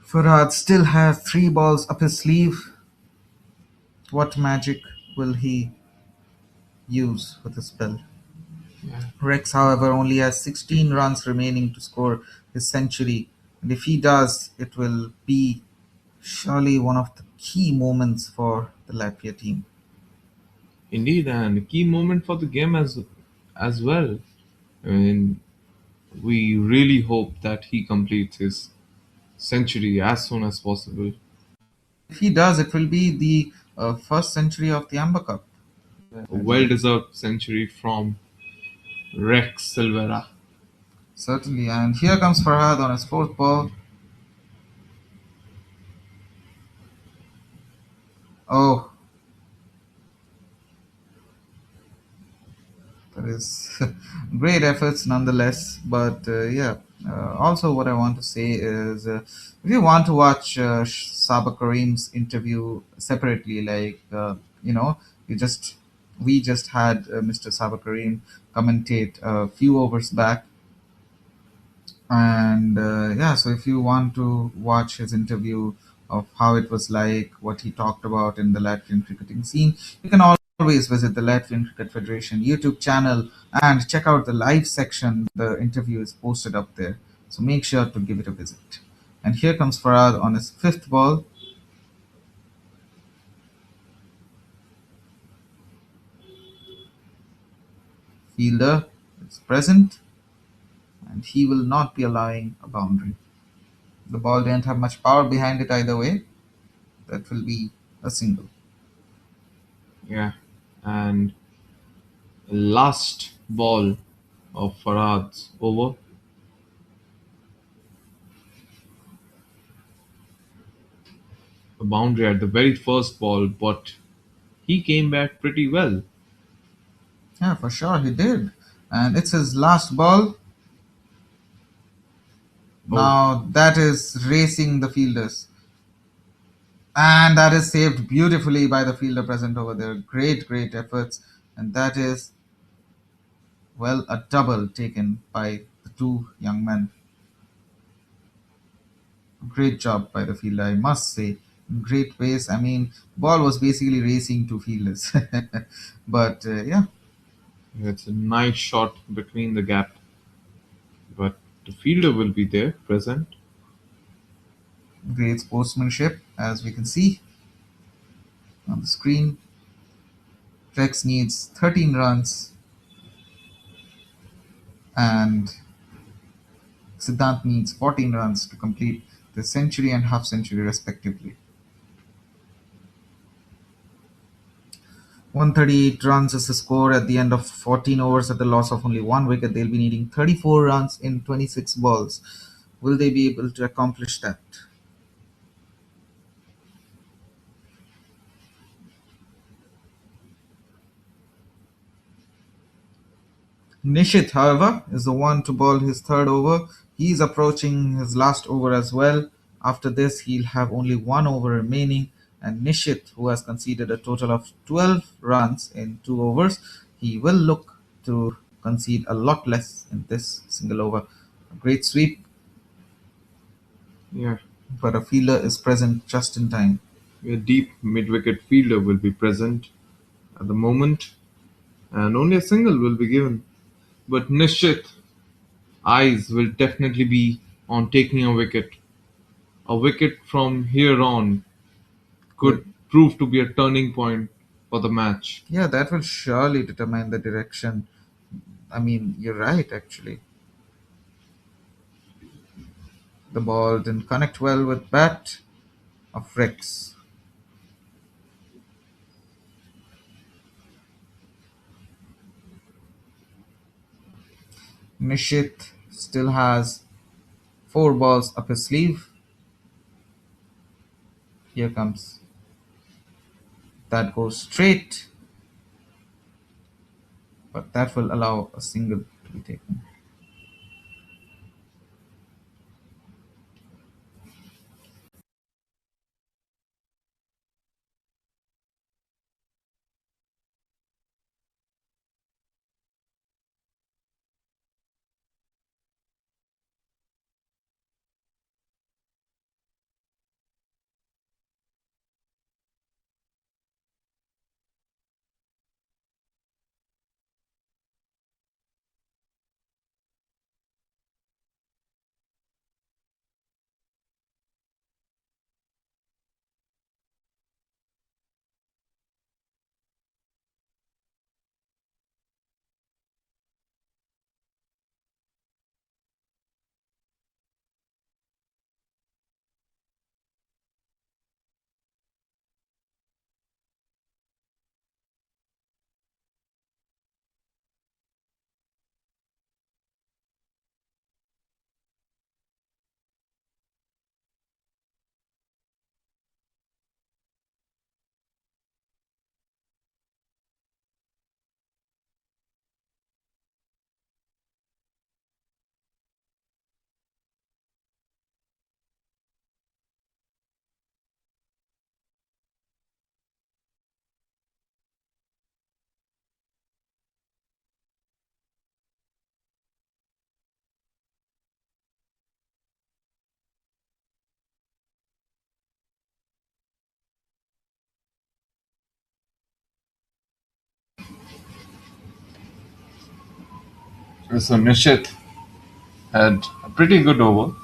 Farhad still has 3 balls up his sleeve. What magic will he use with his spell? Rex, however, only has 16 runs remaining to score his century, and if he does, it will be surely one of the key moments for the Latvia team. Indeed, and a key moment for the game as well. I mean, we really hope that he completes his century as soon as possible. If he does, it will be the first century of the Amber Cup. A well deserved century from Rex Silvera. Certainly. And here comes Farhad on his fourth ball. Oh, that is great efforts nonetheless. But yeah, also what I want to say is if you want to watch Sabah Kareem's interview separately, like, you just we just had Mr. Sabah Kareem commentate a few overs back. And yeah, so if you want to watch his interview of how it was like, what he talked about in the Latvian cricketing scene, you can always visit the Latvian Cricket Federation YouTube channel and check out the live section. The interview is posted up there. So make sure to give it a visit. And here comes Farad on his fifth ball. Fielder is present, and he will not be allowing a boundary. The ball didn't have much power behind it either way. That will be a single. Yeah. And last ball of Farad's over. A boundary at the very first ball, but he came back pretty well. Yeah, for sure he did. And it's his last ball. Oh, Now that is racing the fielders. And that is saved beautifully by the fielder present over there. Great, great efforts. And that is, well, a double taken by the two young men. Great job by the fielder, I must say. Great pace. I mean, ball was basically racing two fielders. But yeah, it's a nice shot between the gap, but the fielder will be there present. great sportsmanship, as we can see on the screen. Rex needs 13 runs and Siddhant needs 14 runs to complete the century and half century respectively. 138 runs is the score at the end of 14 overs at the loss of only one wicket. They'll be needing 34 runs in 26 balls. Will they be able to accomplish that? Nishit, however, is the one to bowl his third over. He's approaching his last over as well. After this, he'll have only one over remaining. And Nishit, who has conceded a total of 12 runs in two overs, he will look to concede a lot less in this single over. A great sweep, Yeah, but a fielder is present just in time. a deep mid-wicket fielder will be present at the moment, and only a single will be given. But Nishchit eyes will definitely be on taking a wicket. A wicket from here on Well, could prove to be a turning point for the match. yeah, that will surely determine the direction. I mean, you're right, actually. The ball didn't connect well with bat of Rex. Nishit still has four balls up his sleeve. Here comes. That goes straight, but that will allow a single to be taken. So Nishit had a pretty good over.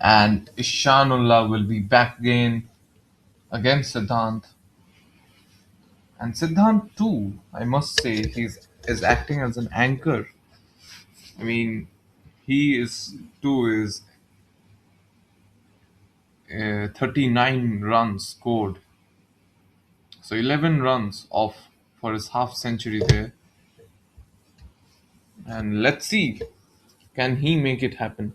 And Ishanullah will be back again against Siddhant. And Siddhant too, I must say, is acting as an anchor. I mean, he is too is 39 runs scored. So 11 runs off for his half century there. And let's see, can he make it happen?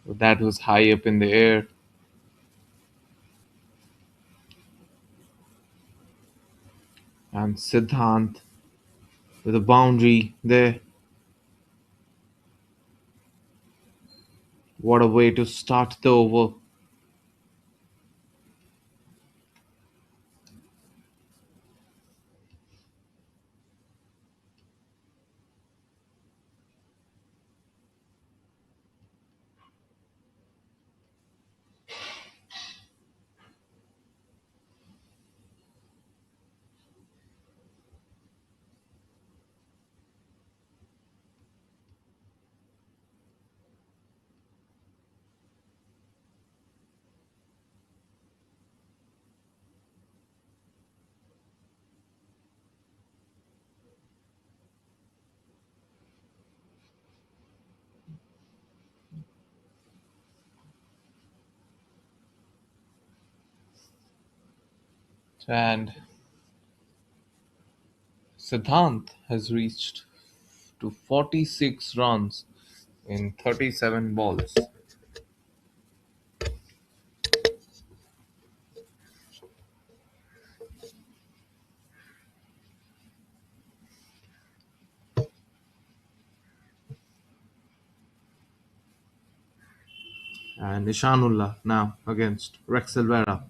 That was high up in the air. And Siddhant with a boundary there. What a way to start the over. And Siddhant has reached to 46 runs in 37 balls. And Ishanullah now against Rex Silvera.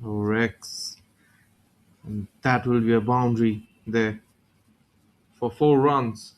Oh, Rex. And that will be a boundary there for 4 runs.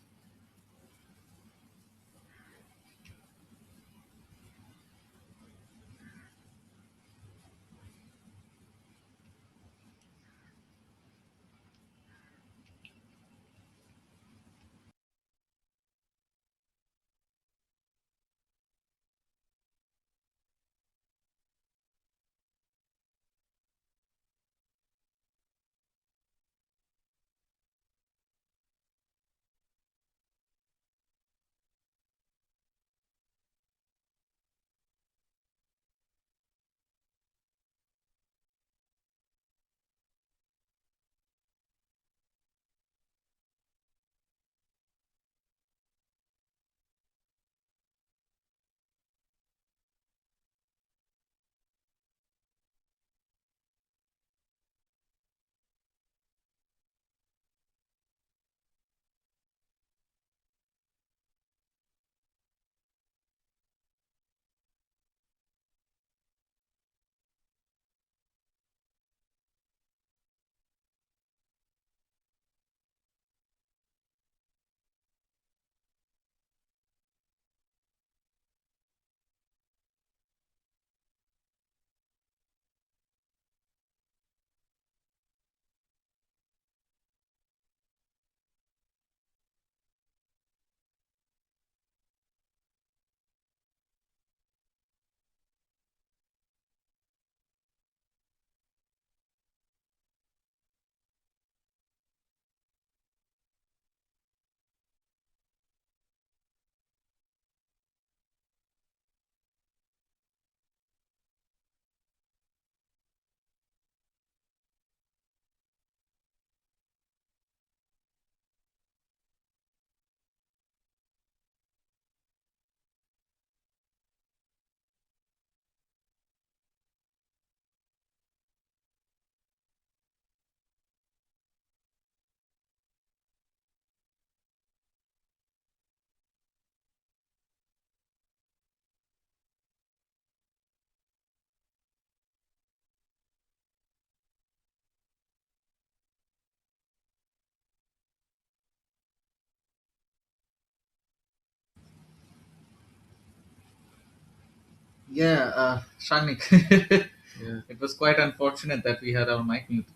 Shagnik. Yeah. It was quite unfortunate that we had our mic mute.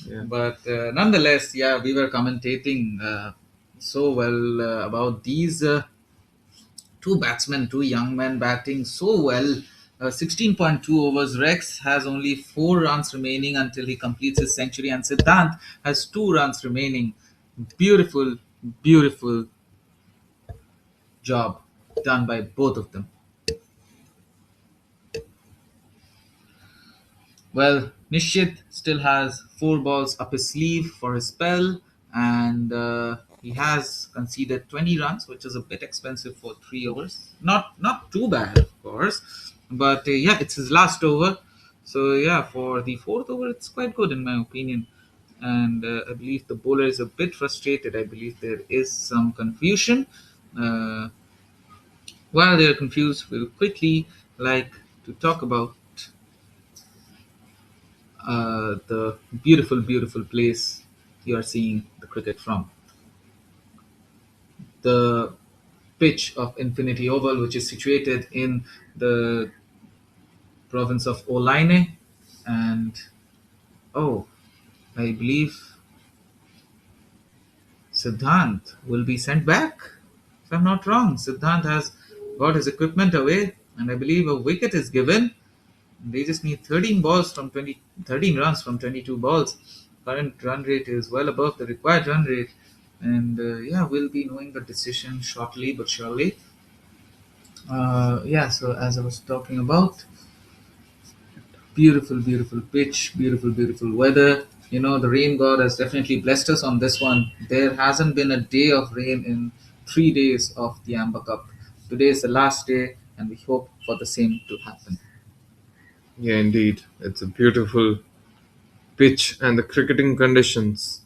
Yeah. But nonetheless, yeah, we were commentating so well about these two batsmen, two young men batting so well. 16.2 overs. Rex has only 4 runs remaining until he completes his century, and Siddhant has 2 runs remaining. Beautiful, beautiful job done by both of them. Well, Nishit still has 4 balls up his sleeve for his spell, and he has conceded 20 runs, which is a bit expensive for 3 overs. Not too bad, of course, but yeah, it's his last over. So yeah, for the fourth over, it's quite good in my opinion. And I believe the bowler is a bit frustrated. I believe there is some confusion. Uh, while they're confused, we'll quickly like to talk about the beautiful, beautiful place you are seeing the cricket from. The pitch of Infinity Oval, which is situated in the province of Olaine, and oh, I believe Siddhant will be sent back. If I'm not wrong, Siddhant has got his equipment away, and I believe a wicket is given. They just need 13 runs from 22 balls. Current run rate is well above the required run rate. And yeah, we'll be knowing the decision shortly but surely. Yeah, so as I was talking about, beautiful, beautiful pitch, beautiful, beautiful weather. You know, the rain god has definitely blessed us on this one. There hasn't been a day of rain in 3 days of the Amber Cup. Today is the last day, and we hope for the same to happen. Yeah, indeed. It's a beautiful pitch and the cricketing conditions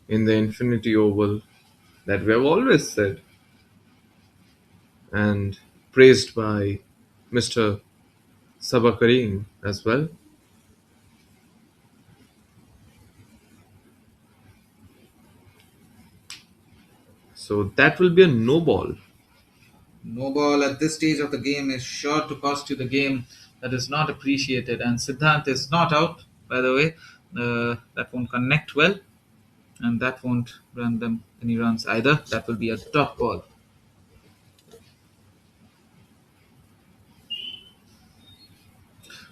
in the Infinity Oval that we have always said and praised by Mr. Sabakarim as well. So that will be a no ball. No ball at this stage of the game is sure to cost you the game. That is not appreciated. And Siddhant is not out, by the way. That won't connect well, and that won't run them any runs either. That will be a dot ball.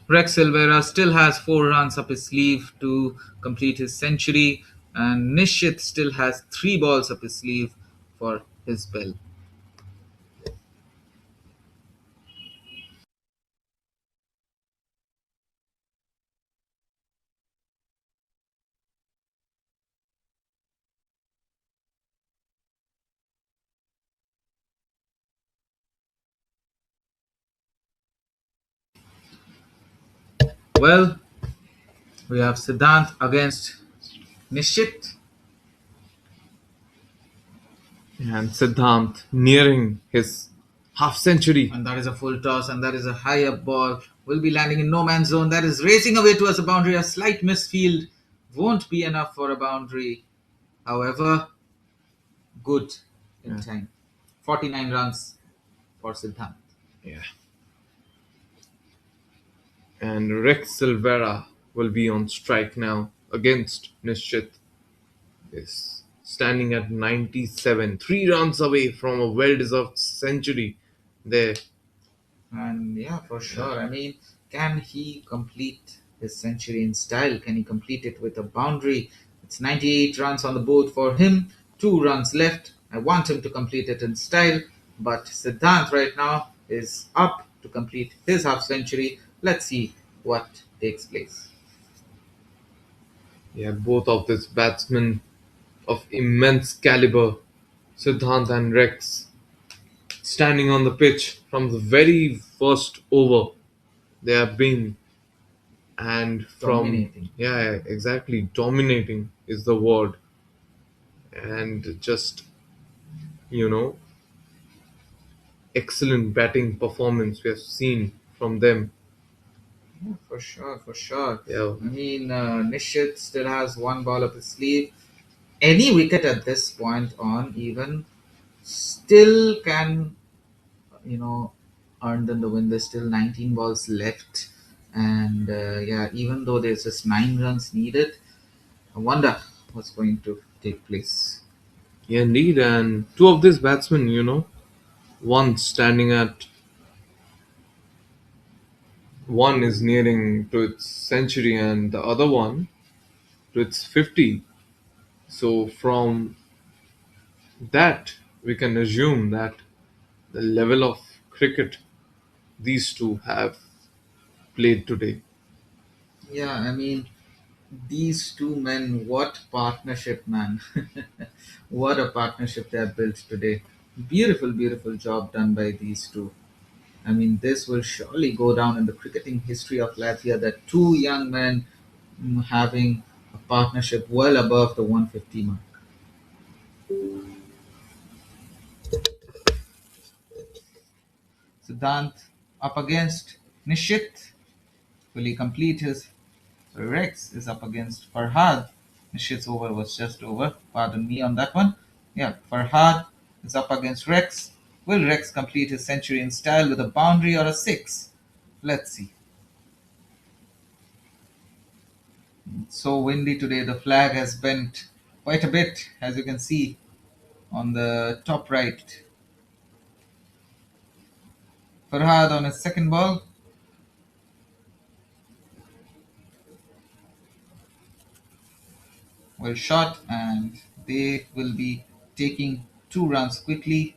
Rex Silvera still has 4 runs up his sleeve to complete his century, and Nishit still has 3 balls up his sleeve for his spell. Well, we have Siddhant against Nishit. And Siddhant nearing his half century. And that is a full toss, and that is a high up ball. Will be landing in no man's zone. That is racing away towards a boundary. A slight misfield won't be enough for a boundary. However, good in time. 49 runs for Siddhant. Yeah. And Rex Silvera will be on strike now against Nishchit. Is standing at 97, 3 runs away from a well-deserved century there. And yeah, for sure. I mean, can he complete his century in style? Can he complete it with a boundary? It's 98 runs on the board for him, 2 runs left. I want him to complete it in style, but Siddhant right now is up to complete his half century. Let's see what takes place. Yeah, both of these batsmen of immense caliber, Siddhant and Rex, standing on the pitch from the very first over they have been, and from Dominating. yeah, exactly, dominating is the word, and just excellent batting performance we have seen from them. Yeah, for sure, for sure. Yeah. I mean, Nishit still has 1 ball up his sleeve. Any wicket at this point on, even, still can, earned them the win. There's still 19 balls left, and yeah, even though there's just 9 runs needed, I wonder what's going to take place. Yeah, indeed. And two of these batsmen, one standing at one is nearing to its century and the other one to its 50. So from that, we can assume that the level of cricket these two have played today. Yeah, I mean, these two men, what partnership, man! What a partnership they have built today. Beautiful, beautiful job done by these two. I mean, this will surely go down in the cricketing history of Latvia that two young men having a partnership well above the 150 mark. Siddhant up against Nishit. Will he complete his Rex is up against Farhad. Nishit's over was just over. Pardon me on that one. Yeah, Farhad is up against Rex. Will Rex complete his century in style with a boundary or a six? Let's see. It's so windy today. The flag has bent quite a bit, as you can see on the top right. Farhad on his second ball. Well shot, and they will be taking 2 runs quickly.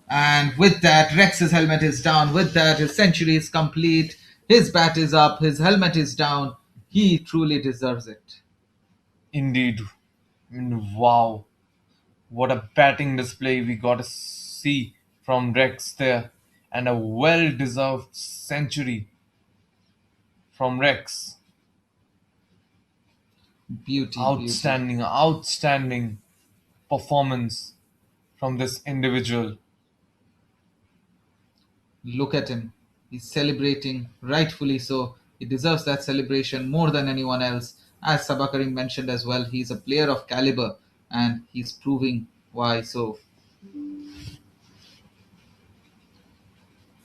And with that, Rex's helmet is down. With that, his century is complete. His bat is up. His helmet is down. He truly deserves it. Indeed. I mean, wow. What a batting display we got to see from Rex there. And a well deserved century from Rex. Beauty, Outstanding, outstanding performance from this individual. Look at him. He's celebrating, rightfully so. He deserves that celebration more than anyone else. As Sabakarim mentioned as well, he's a player of caliber and he's proving why so.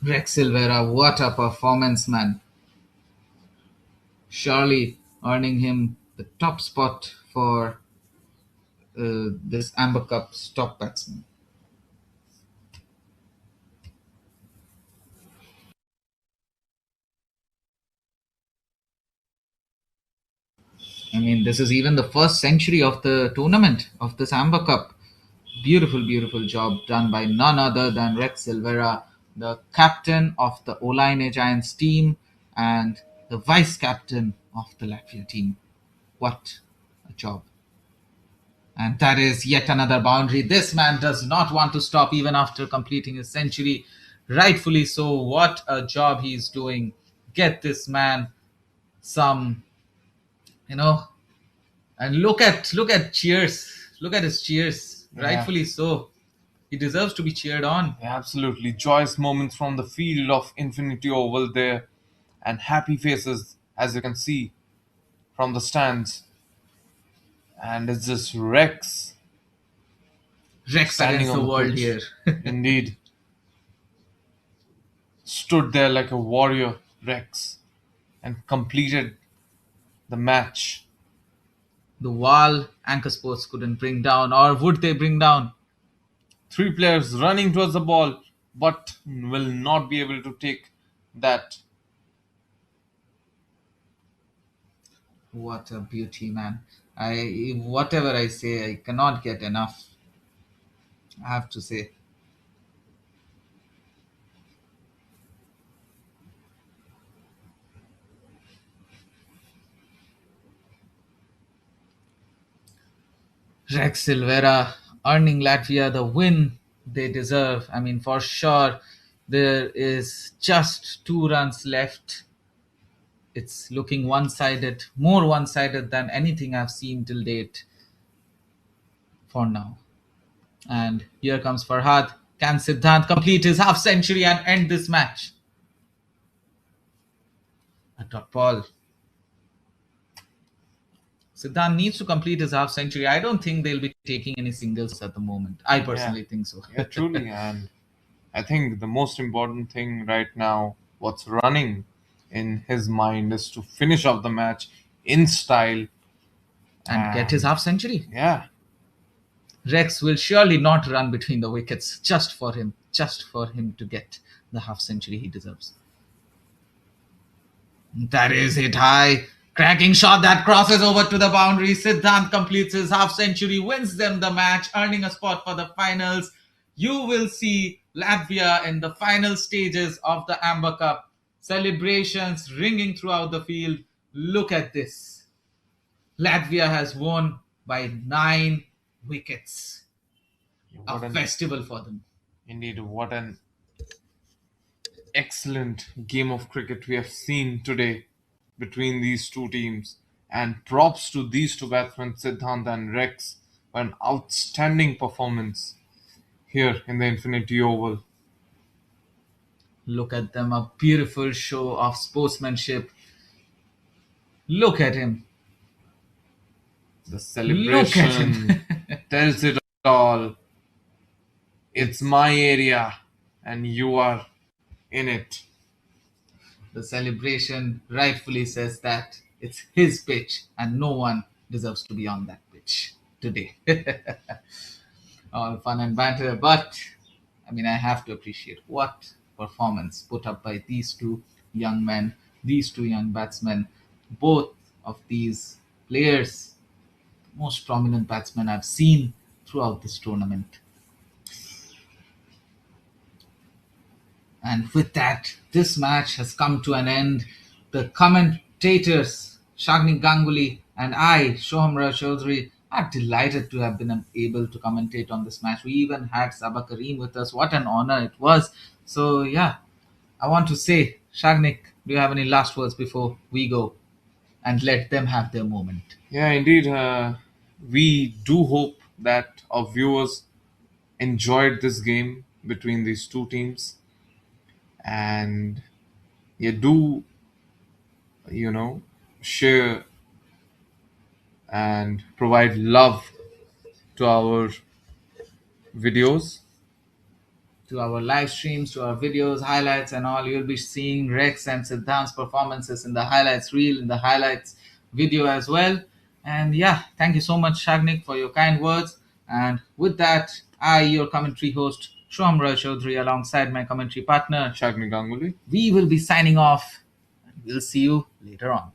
Rex Silvera, what a performance, man. Surely earning him the top spot for this Amber Cup's top batsman. I mean, this is even the first century of the tournament of this Amber Cup. Beautiful, beautiful job done by none other than Rex Silvera, the captain of the Olaine Giants team and the vice captain of the Latvia team. What a job. And that is yet another boundary. This man does not want to stop even after completing his century. Rightfully so. What a job he is doing. Get this man some, you know, and look at cheers. Look at his cheers. Yeah. Rightfully so. He deserves to be cheered on. Yeah, absolutely. Joyous moments from the field of Infinity Oval there. And happy faces, as you can see from the stands. And it's just Rex. Rex against the world here. Indeed. Stood there like a warrior, Rex, and completed the match. The wall Anchor Sports couldn't bring down, or would they bring down? 3 players running towards the ball, but will not be able to take that. What a beauty, man. Whatever I say, I cannot get enough. I have to say. Rex Silvera earning Latvia the win they deserve. I mean, for sure, there is just 2 runs left. It's looking one-sided, more one-sided than anything I've seen till date for now. And here comes Farhad. Can Siddhant complete his half century and end this match? A dot ball. Siddhant needs to complete his half century. I don't think they'll be taking any singles at the moment. I personally think so. Yeah, truly. And I think the most important thing right now, what's running in his mind, is to finish off the match in style And get his half century. Yeah. Rex will surely not run between the wickets just for him to get the half century he deserves. That is hit high. Cracking shot that crosses over to the boundary. Siddhant completes his half century, wins them the match, earning a spot for the finals. You will see Latvia in the final stages of the Amber Cup. Celebrations ringing throughout the field. Look at this. Latvia has won by 9 wickets. A festival for them. Indeed, what an excellent game of cricket we have seen today between these two teams. And props to these two batsmen, Siddhant and Rex, for an outstanding performance here in the Infinity Oval. Look at them, a beautiful show of sportsmanship. Look at him. The celebration tells it all. It's my area and you are in it. The celebration rightfully says that it's his pitch and no one deserves to be on that pitch today. All fun and banter, but I have to appreciate what performance put up by these two young men, these two young batsmen. Both of these players, most prominent batsmen I've seen throughout this tournament. And with that, this match has come to an end. The commentators, Shagni Ganguly and I, Shoham Chaudhary, are delighted to have been able to commentate on this match. We even had Sabah Kareem with us. What an honor it was. So, yeah, I want to say, Shagnik, do you have any last words before we go and let them have their moment? Yeah, indeed. We do hope that our viewers enjoyed this game between these two teams. And you do, share and provide love to our videos, to our live streams, to our videos, highlights, and all. You'll be seeing Rex and Siddhant's performances in the highlights reel, in the highlights video as well. And yeah, thank you so much, Shagnik, for your kind words. And with that, I, your commentary host, Shoham Chaudhary, alongside my commentary partner, Shagni Ganguly, we will be signing off. We'll see you later on.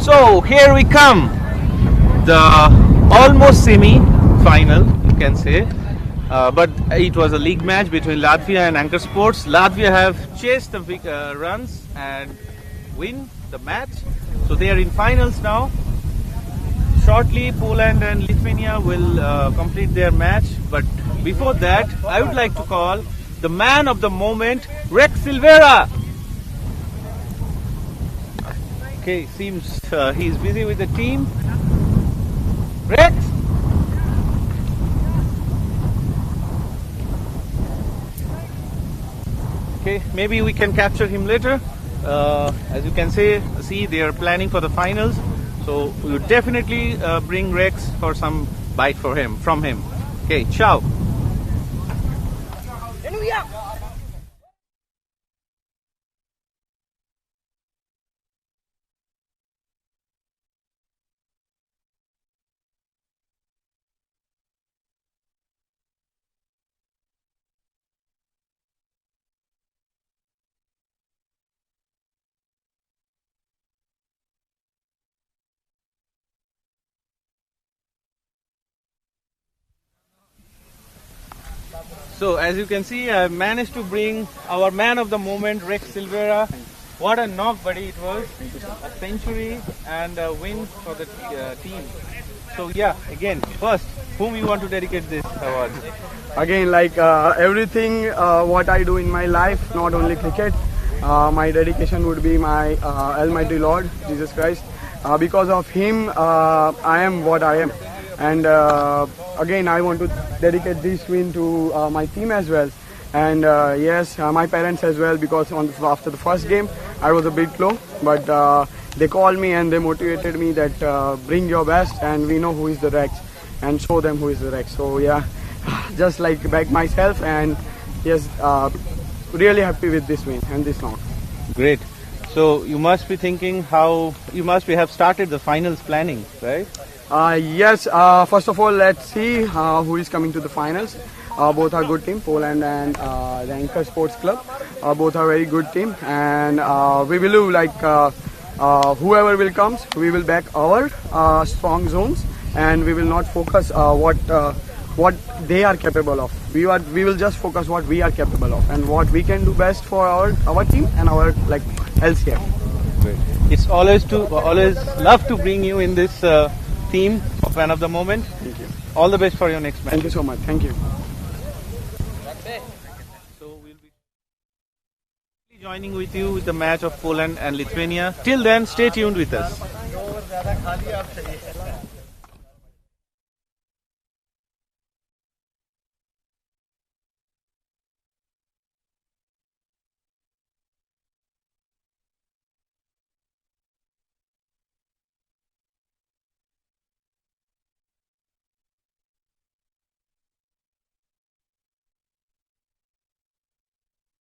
So here we come, the almost semi-final, you can say, but it was a league match between Latvia and Anchor Sports. Latvia have chased the big runs and win the match, so they are in finals now. Shortly, Poland and Lithuania will complete their match, but before that, I would like to call the man of the moment, Rex Silvera. Okay, seems he's busy with the team. Rex? Okay, maybe we can capture him later. As you can see they are planning for the finals. So we would definitely bring Rex for some bite from him. Okay, ciao. So as you can see, I managed to bring our man of the moment, Rex Silvera. What a knock, buddy, it was. A century and a win for the team. So yeah, again, first, whom you want to dedicate this award? Again, like everything what I do in my life, not only cricket, my dedication would be my Almighty Lord, Jesus Christ. Because of him, I am what I am. And again, I want to dedicate this win to my team as well. And yes, my parents as well, because after the first game, I was a bit low. But they called me and they motivated me that bring your best and we know who is the Rex and show them who is the Rex. So yeah, just like back myself and yes, really happy with this win and this knock. Great. So you must be thinking you must have started the finals planning, right? Yes, first of all, let's see who is coming to the finals. Both are good team, Poland and the Anchor Sports Club. Both are very good team, and we will do like whoever will comes, we will back our strong zones, and we will not focus what they are capable of. We will just focus what we are capable of and what we can do best for our team and our like health here. Great. It's always love to bring you in this team of man of the moment. Thank you. All the best for your next match. Thank you so much. Thank you. So we'll be joining with you with the match of Poland and Lithuania. Till then, stay tuned with us.